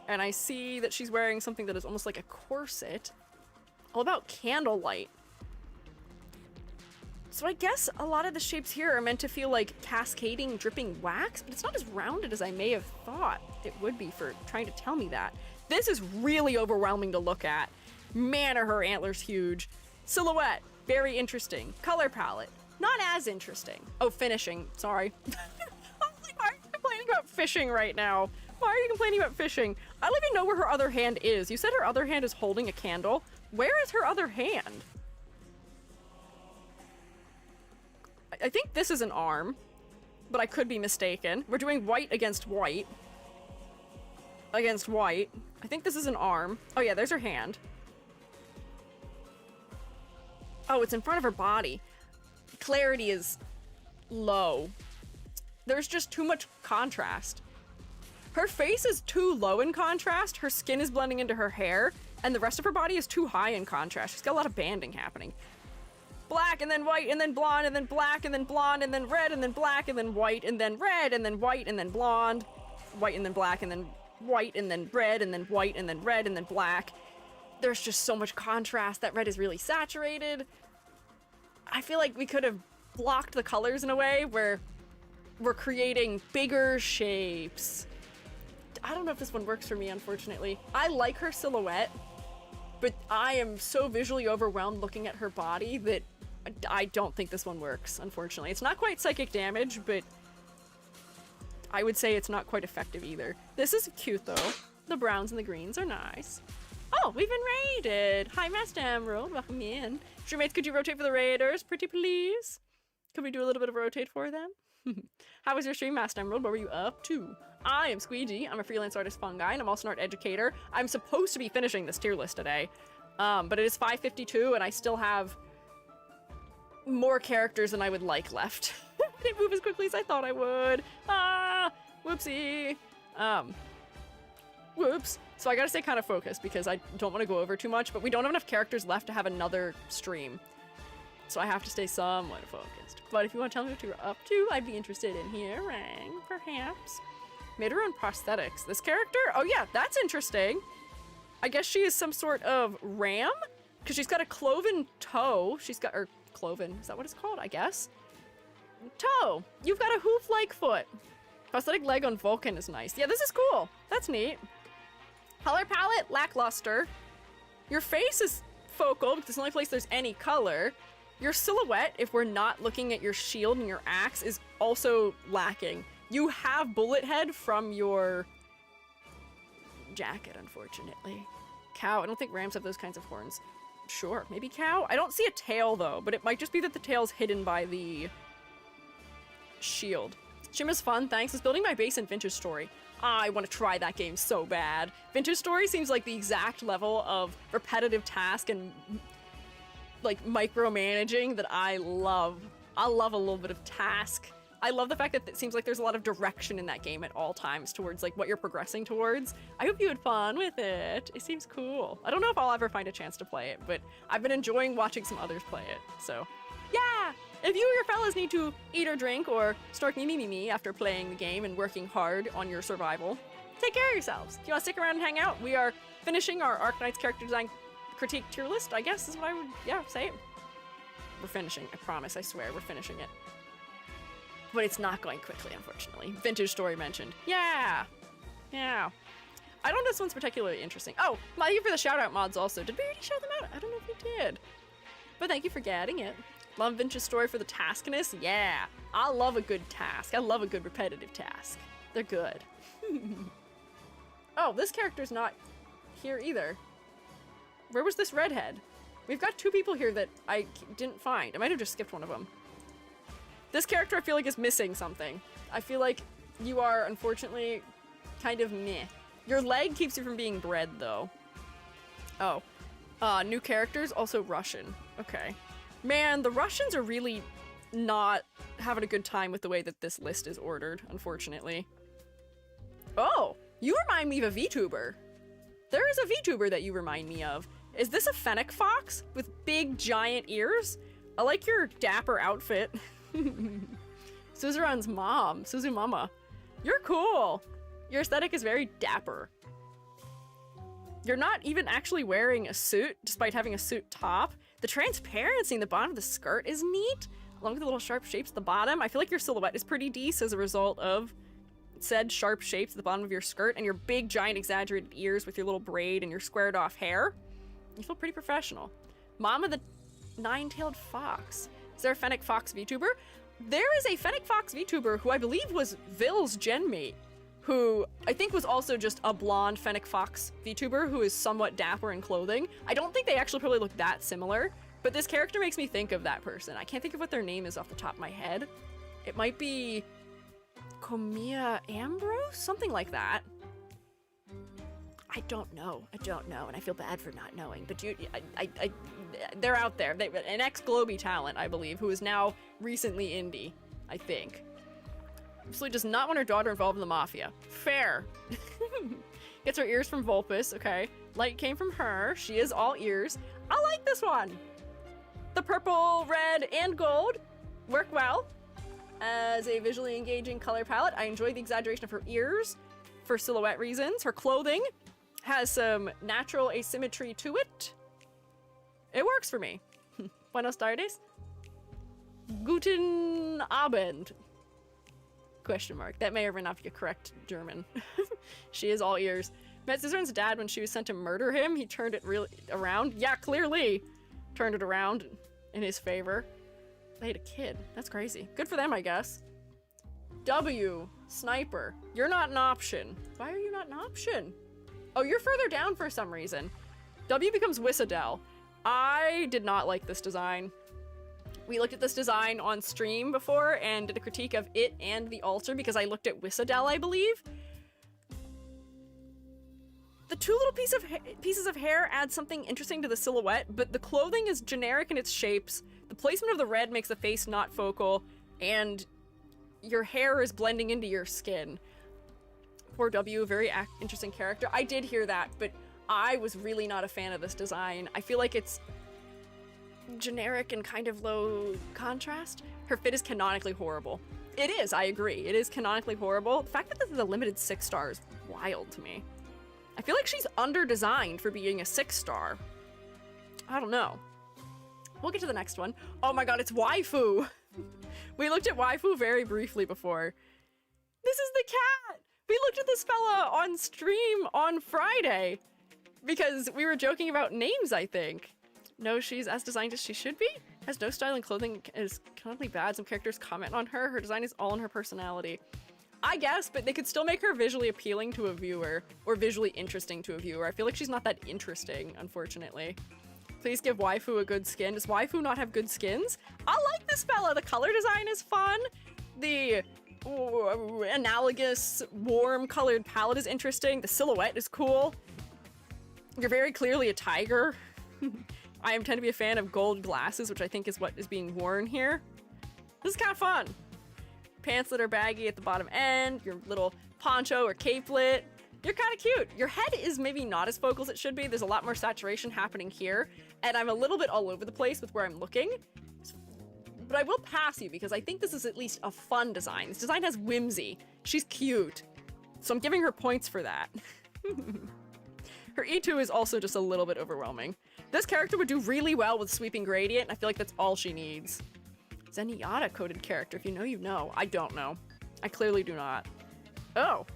and I see that she's wearing something that is almost like a corset. All about candlelight. So I guess a lot of the shapes here are meant to feel like cascading, dripping wax, but it's not as rounded as I may have thought it would be for trying to tell me that. This is really overwhelming to look at. Man, are her antlers huge. Silhouette, very interesting. Color palette, not as interesting. Oh, finishing, sorry. I'm like, why are you complaining about fishing right now? Why are you complaining about fishing? I don't even know where her other hand is. You said her other hand is holding a candle. Where is her other hand? I think this is an arm, but I could be mistaken. We're doing white against white. Against white. I think this is an arm. Oh yeah, there's her hand. Oh, it's in front of her body. Clarity is low. There's just too much contrast. Her face is too low in contrast, her skin is blending into her hair, and the rest of her body is too high in contrast. She's got a lot of banding happening. Black and then white and then blonde and then black and then blonde and then red and then black and then white and then red and then white and then blonde. White and then black and then white and then red and then white and then red and then black. There's just so much contrast. That red is really saturated. I feel like we could have blocked the colors in a way where we're creating bigger shapes. I don't know if this one works for me, unfortunately. I like her silhouette, but I am so visually overwhelmed looking at her body that I don't think this one works, unfortunately. It's not quite psychic damage, but I would say it's not quite effective either. This is cute, though. The browns and the greens are nice. Oh, we've been raided! Hi, Master Emerald. Welcome in. SHROOMATEs, could you rotate for the raiders, pretty please? Could we do a little bit of a rotate for them? How was your stream, Master Emerald? What were you up to? I am Squiiji. I'm a freelance artist fungi, and I'm also an art educator. I'm supposed to be finishing this tier list today, but it is 5:52, and I still have more characters than I would like left. I didn't move as quickly as I thought I would. Ah, whoopsie. Whoops. So I gotta stay kind of focused because I don't want to go over too much, but we don't have enough characters left to have another stream. So I have to stay somewhat focused. But if you want to tell me what you're up to, I'd be interested in hearing, perhaps. Made her own prosthetics. This character? Oh yeah, that's interesting. I guess she is some sort of ram? Because she's got a cloven toe. She's got, or cloven, is that what it's called? I guess. Toe. You've got a hoof-like foot. Prosthetic leg on Vulcan is nice. Yeah, this is cool. That's neat. Color palette, lackluster. Your face is focal because it's the only place there's any color. Your silhouette, if we're not looking at your shield and your axe, is also lacking. You have bullet head from your jacket, unfortunately. Cow, I don't think rams have those kinds of horns. Sure, maybe cow? I don't see a tail though, but it might just be that the tail's hidden by the shield. Shim is fun, thanks. It's building my base in Vintage Story. I want to try that game so bad. Vintage Story seems like the exact level of repetitive task and like micromanaging that I love. I love a little bit of task. I love the fact that it seems like there's a lot of direction in that game at all times towards like what you're progressing towards. I hope you had fun with it. It seems cool. I don't know if I'll ever find a chance to play it, but I've been enjoying watching some others play it. So yeah, if you or your fellas need to eat or drink or snark me after playing the game and working hard on your survival, take care of yourselves. If you want to stick around and hang out, we are finishing our Arknights character design critique tier list, I guess is what I would, say. We're finishing, I promise, I swear, we're finishing it. But it's not going quickly, unfortunately. Vintage Story mentioned. Yeah. I don't know if this one's particularly interesting. Oh, thank you for the shout-out mods also. Did we already shout them out? I don't know if we did. But thank you for getting it. Love Vintage Story for the taskness. Yeah. I love a good task. I love a good repetitive task. They're good. Oh, this character's not here either. Where was this redhead? We've got 2 people here that I didn't find. I might have just skipped one of them. This character I feel like is missing something. I feel like you are, unfortunately, kind of meh. Your leg keeps you from being bred, though. Oh. New characters, also Russian. Okay. Man, the Russians are really not having a good time with the way that this list is ordered, unfortunately. Oh! You remind me of a VTuber. There is a VTuber that you remind me of. Is this a fennec fox with big giant ears? I like your dapper outfit. Suzerain's mom, Suzumama. You're cool. Your aesthetic is very dapper. You're not even actually wearing a suit, despite having a suit top. The transparency in the bottom of the skirt is neat, along with the little sharp shapes at the bottom. I feel like your silhouette is pretty decent as a result of said sharp shapes at the bottom of your skirt and your big, giant, exaggerated ears with your little braid and your squared off hair. You feel pretty professional. Mama the nine-tailed fox. Is there a fennec fox VTuber? There is a fennec fox VTuber who I believe was Vill's genmate, who I think was also just a blonde fennec fox VTuber who is somewhat dapper in clothing. I don't think they actually probably look that similar, but this character makes me think of that person. I can't think of what their name is off the top of my head. It might be Comia Ambrose? Something like that. I don't know, and I feel bad for not knowing, but they're out there. An ex-Globy talent, I believe, who is now recently indie, I think. Absolutely does not want her daughter involved in the mafia. Fair. Gets her ears from Vulpus, okay. Light came from her. She is all ears. I like this one. The purple, red, and gold work well as a visually engaging color palette. I enjoy the exaggeration of her ears for silhouette reasons. Her clothing has some natural asymmetry to it. It works for me. Buenos tardes. Guten Abend. Question mark. That may or may not be a correct German. She is all ears. Met Scissorin's dad when she was sent to murder him. He turned it really around. Yeah, clearly turned it around in his favor. They had a kid. That's crazy. Good for them, I guess. W. Sniper. You're not an option. Why are you not an option? Oh, you're further down for some reason. W becomes wis'adel. I did not like this design. We looked at this design on stream before and did a critique of it and the altar because I looked at wis'adel, I believe. The 2 little pieces of hair add something interesting to the silhouette, but the clothing is generic in its shapes. The placement of the red makes the face not focal, and your hair is blending into your skin. Poor W, very interesting character. I did hear that, but I was really not a fan of this design. I feel like it's generic and kind of low contrast. Her fit is canonically horrible. It is, I agree. It is canonically horrible. The fact that this is a limited 6-star is wild to me. I feel like she's under-designed for being a 6-star. I don't know. We'll get to the next one. Oh my god, it's waifu! We looked at waifu very briefly before. This is the cat! We looked at this fella on stream on Friday because we were joking about names, I think. No, she's as designed as she should be. Has no style and clothing, is canonically bad. Some characters comment on her. Her design is all in her personality. I guess, but they could still make her visually appealing to a viewer or visually interesting to a viewer. I feel like she's not that interesting, unfortunately. Please give waifu a good skin. Does waifu not have good skins? I like this fella. The color design is fun. The analogous warm colored palette is interesting. The silhouette is cool. You're very clearly a tiger. I tend to be a fan of gold glasses, which I think is what is being worn here. This is kind of fun. Pants that are baggy at the bottom end, your little poncho or capelet. You're kind of cute. Your head is maybe not as focal as it should be. There's a lot more saturation happening here, and I'm a little bit all over the place with where I'm looking. But I will pass you because I think this is at least a fun design. This design has whimsy. She's cute. So I'm giving her points for that. Her E2 is also just a little bit overwhelming. This character would do really well with Sweeping Gradient, and I feel like that's all she needs. Zenyatta coded character. If you know, you know. I don't know. I clearly do not. Oh.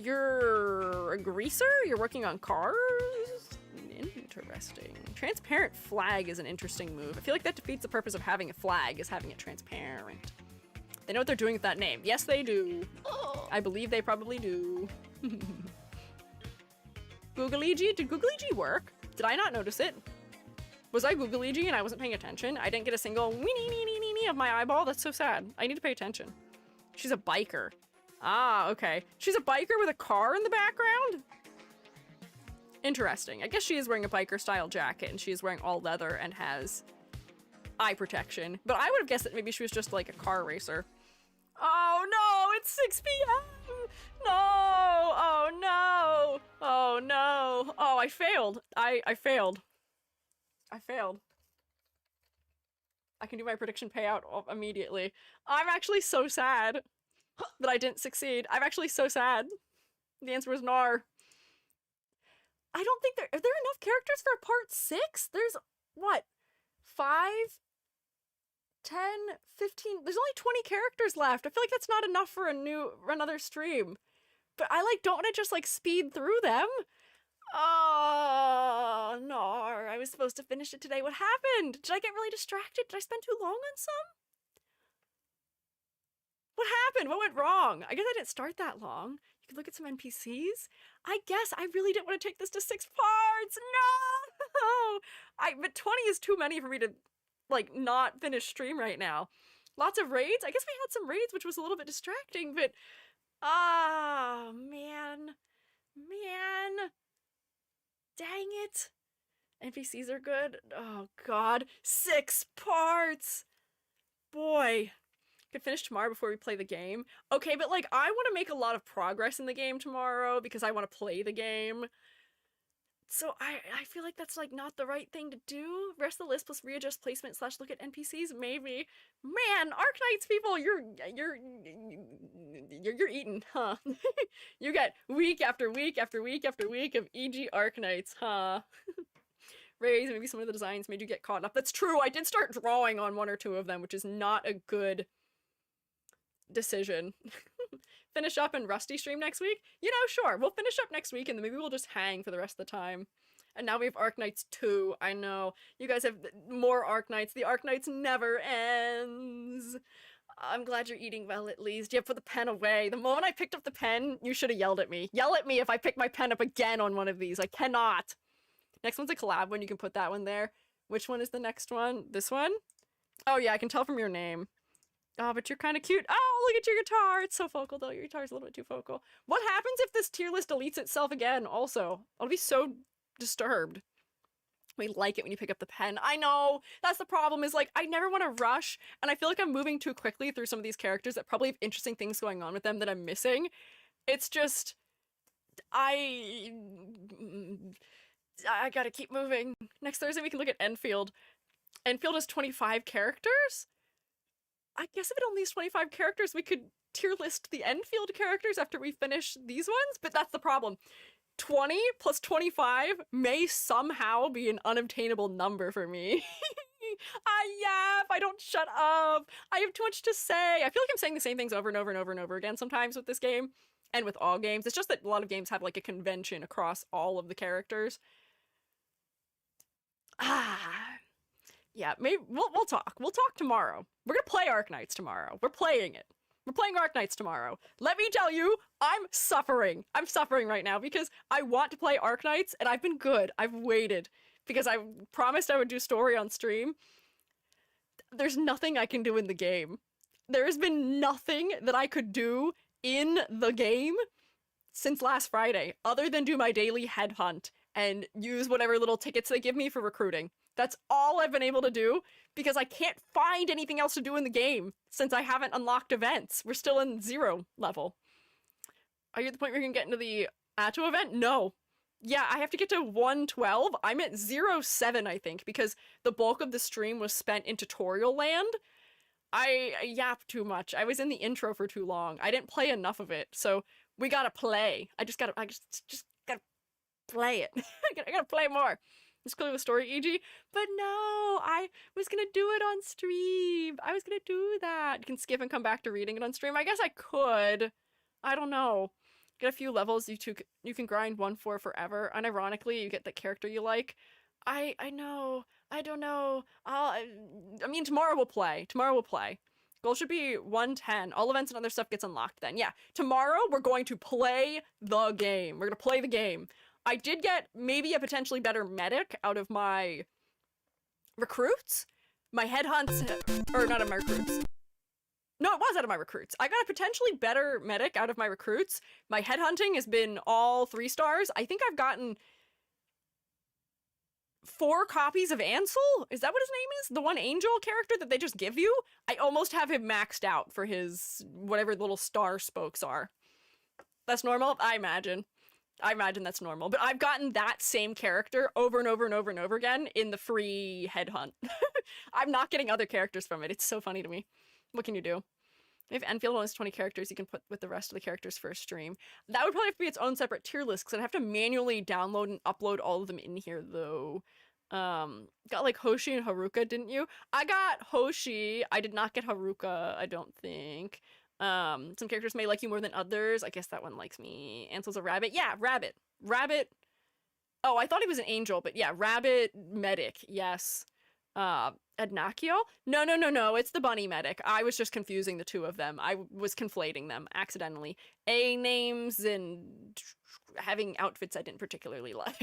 You're a greaser? You're working on cars? Interesting. Transparent flag is an interesting move. I feel like that defeats the purpose of having a flag, is having it transparent. They know what they're doing with that name. Yes, they do. I believe they probably do. Googleigi? Did Googleigi work? Did I not notice it? Was I Googleigi and I wasn't paying attention? I didn't get a single weenie of my eyeball? That's so sad. I need to pay attention. She's a biker. Ah, okay. She's a biker with a car in the background? Interesting. I guess she is wearing a biker-style jacket, and she is wearing all leather and has eye protection. But I would have guessed that maybe she was just like a car racer. Oh no, it's 6 p.m. No, oh no, oh no. Oh, I failed. I failed. I failed. I can do my prediction payout immediately. I'm actually so sad that I didn't succeed. I'm actually so sad. The answer was Nar. I don't think are there enough characters for part 6? There's, what, 5, 10, 15, there's only 20 characters left. I feel like that's not enough for another stream. But I, like, don't want to just, like, speed through them. Oh, Nar, I was supposed to finish it today. What happened? Did I get really distracted? Did I spend too long on some? What happened? What went wrong? I guess I didn't start that long. You could look at some NPCs. I guess I really didn't want to take this to 6 parts. No! But 20 is too many for me to, like, not finish stream right now. Lots of raids. I guess we had some raids, which was a little bit distracting, but... Ah, man. Man. Dang it. NPCs are good. Oh, God. 6 parts! Boy. Could finish tomorrow before we play the game. Okay, but, like, I want to make a lot of progress in the game tomorrow because I want to play the game. So I feel like that's, like, not the right thing to do. Rest of the list plus readjust placement / look at NPCs, maybe. Man, Arknights people, you're eating, huh? You get week after week after week after week of EG Arknights, huh? Raise, maybe some of the designs made you get caught up. That's true, I did start drawing on 1 or 2 of them, which is not a good decision. Finish up and Rusty stream next week? You know, sure, we'll finish up next week and then maybe we'll just hang for the rest of the time. And now we have Arknights 2. I know. You guys have more Arknights. The Arknights never ends. I'm glad you're eating well, at least. Yeah, put the pen away. The moment I picked up the pen, you should have yelled at me. Yell at me if I pick my pen up again on one of these. I cannot. Next one's a collab one. You can put that one there. Which one is the next one? This one? Oh yeah, I can tell from your name. Oh, but you're kind of cute. Oh, look at your guitar. It's so focal, though. Your guitar's a little bit too focal. What happens if this tier list deletes itself again, also? I'll be so disturbed. We like it when you pick up the pen. I know! That's the problem, is, like, I never want to rush, and I feel like I'm moving too quickly through some of these characters that probably have interesting things going on with them that I'm missing. It's just... I gotta keep moving. Next Thursday we can look at Enfield. Enfield has 25 characters? I guess if it only has 25 characters, we could tier list the Enfield characters after we finish these ones, but that's the problem. 20 plus 25 may somehow be an unobtainable number for me. Yeah, if I don't shut up. I have too much to say. I feel like I'm saying the same things over and over and over and over again sometimes with this game, and with all games. It's just that a lot of games have, like, a convention across all of the characters. Yeah, maybe we'll talk. We'll talk tomorrow. We're gonna play Arknights tomorrow. We're playing it. We're playing Arknights tomorrow. Let me tell you, I'm suffering. I'm suffering right now because I want to play Arknights and I've been good. I've waited because I promised I would do story on stream. There's nothing I can do in the game. There has been nothing that I could do in the game since last Friday other than do my daily headhunt and use whatever little tickets they give me for recruiting. That's all I've been able to do because I can't find anything else to do in the game since I haven't unlocked events. We're still in 0 level. Are you at the point where you can get into the Atto event? No. Yeah, I have to get to 112. I'm at 07, I think, because the bulk of the stream was spent in tutorial land. I yapped too much. I was in the intro for too long. I didn't play enough of it, so we gotta play. I just gotta play it. I gotta play more. It's clear the story, EG. But no, I was gonna do it on stream. I was gonna do that. You can skip and come back to reading it on stream. I guess I could. I don't know. Get a few levels. You can grind 1-4 forever. Unironically, you get the character you like. I know. I don't know. I mean, tomorrow we'll play. Tomorrow we'll play. Goal should be 110. All events and other stuff gets unlocked then. Yeah. Tomorrow we're going to play the game. We're gonna play the game. I did get maybe a potentially better medic out of my recruits. My headhunts, or not of my recruits. No, it was out of my recruits. I got a potentially better medic out of my recruits. My headhunting has been all 3 stars. I think I've gotten 4 copies of Ansel? Is that what his name is? The one angel character that they just give you? I almost have him maxed out for his whatever little star spokes are. That's normal? I imagine that's normal. But I've gotten that same character over and over and over and over again in the free headhunt. I'm not getting other characters from it. It's so funny to me. What can you do? If Enfield only has 20 characters, you can put with the rest of the characters for a stream. That would probably have to be its own separate tier list, because I'd have to manually download and upload all of them in here, though. Got like Hoshi and Haruka, didn't you? I got Hoshi. I did not get Haruka, I don't think. Some characters may like you more than others. I guess that one likes me. Ansel's a rabbit. Yeah, rabbit. Rabbit. Oh, I thought he was an angel, but yeah, rabbit medic. Yes. Adnakio? No. It's the bunny medic. I was just confusing the two of them. I was conflating them accidentally. A names and having outfits I didn't particularly like.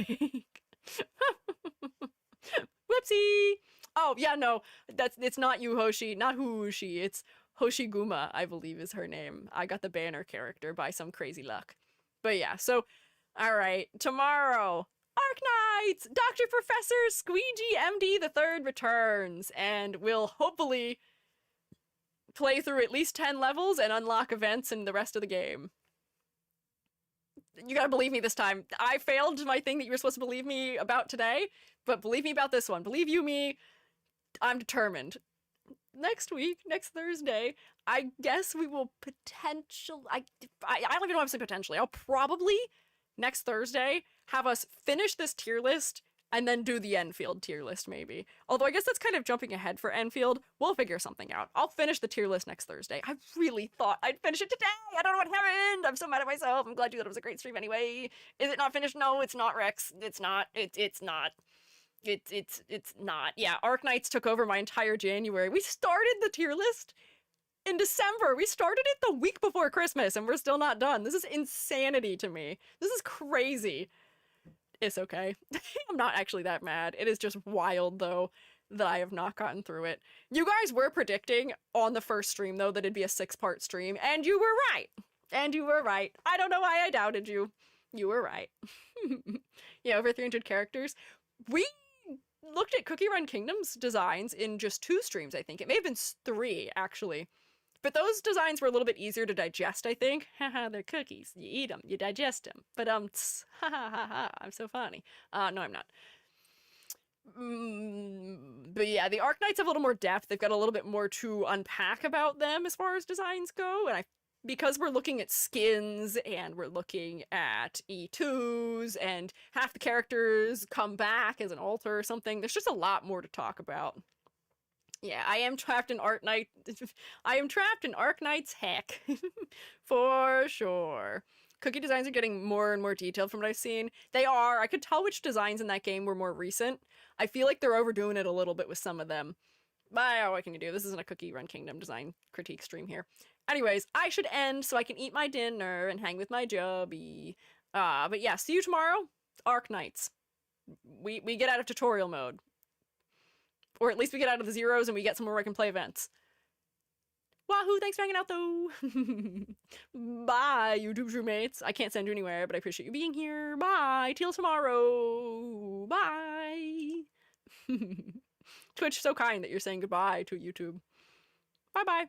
Whoopsie! Oh, yeah, no. It's not you, Hoshi. Not Hushi. It's Hoshiguma, I believe is her name. I got the banner character by some crazy luck. But yeah, so, alright. Tomorrow, Arknights! Dr. Professor Squiiji MD the Third returns, and will hopefully play through at least 10 levels and unlock events in the rest of the game. You gotta believe me this time. I failed my thing that you were supposed to believe me about today, but believe me about this one. Believe you me, I'm determined. Next week, next Thursday, I guess we will potentially... I don't even know if I'm saying potentially. I'll probably, next Thursday, have us finish this tier list and then do the Enfield tier list, maybe. Although I guess that's kind of jumping ahead for Enfield. We'll figure something out. I'll finish the tier list next Thursday. I really thought I'd finish it today. I don't know what happened. I'm so mad at myself. I'm glad you thought it was a great stream anyway. Is it not finished? No, it's not, Rex. It's not. It's not. It's not. Yeah, Arknights took over my entire January. We started the tier list in December. We started it the week before Christmas, and we're still not done. This is insanity to me. This is crazy. It's okay. I'm not actually that mad. It is just wild, though, that I have not gotten through it. You guys were predicting on the first stream, though, that it'd be a 6-part stream, and you were right. And you were right. I don't know why I doubted you. You were right. Yeah, over 300 characters. We looked at Cookie Run Kingdom's designs in just 2 streams, I think. It may have been 3, actually. But those designs were a little bit easier to digest, I think. Haha, they're cookies. You eat them, you digest them. But ha ha ha ha, I'm so funny. No, I'm not. But yeah, the Arknights have a little more depth. They've got a little bit more to unpack about them as far as designs go. And because we're looking at skins and we're looking at E2s and half the characters come back as an alter or something, there's just a lot more to talk about. Yeah, I am trapped in Arknight. I am trapped in Arknight's heck. For sure. Cookie designs are getting more and more detailed from what I've seen. They are. I could tell which designs in that game were more recent. I feel like they're overdoing it a little bit with some of them. But what can you do? This isn't a Cookie Run Kingdom design critique stream here. Anyways, I should end so I can eat my dinner and hang with my jubby. But yeah, see you tomorrow. Arknights. We get out of tutorial mode. Or at least we get out of the zeros and we get somewhere where I can play events. Wahoo, thanks for hanging out, though. Bye, YouTube SHROOMATEs. I can't send you anywhere, but I appreciate you being here. Bye. Till tomorrow. Bye. Twitch, so kind that you're saying goodbye to YouTube. Bye-bye.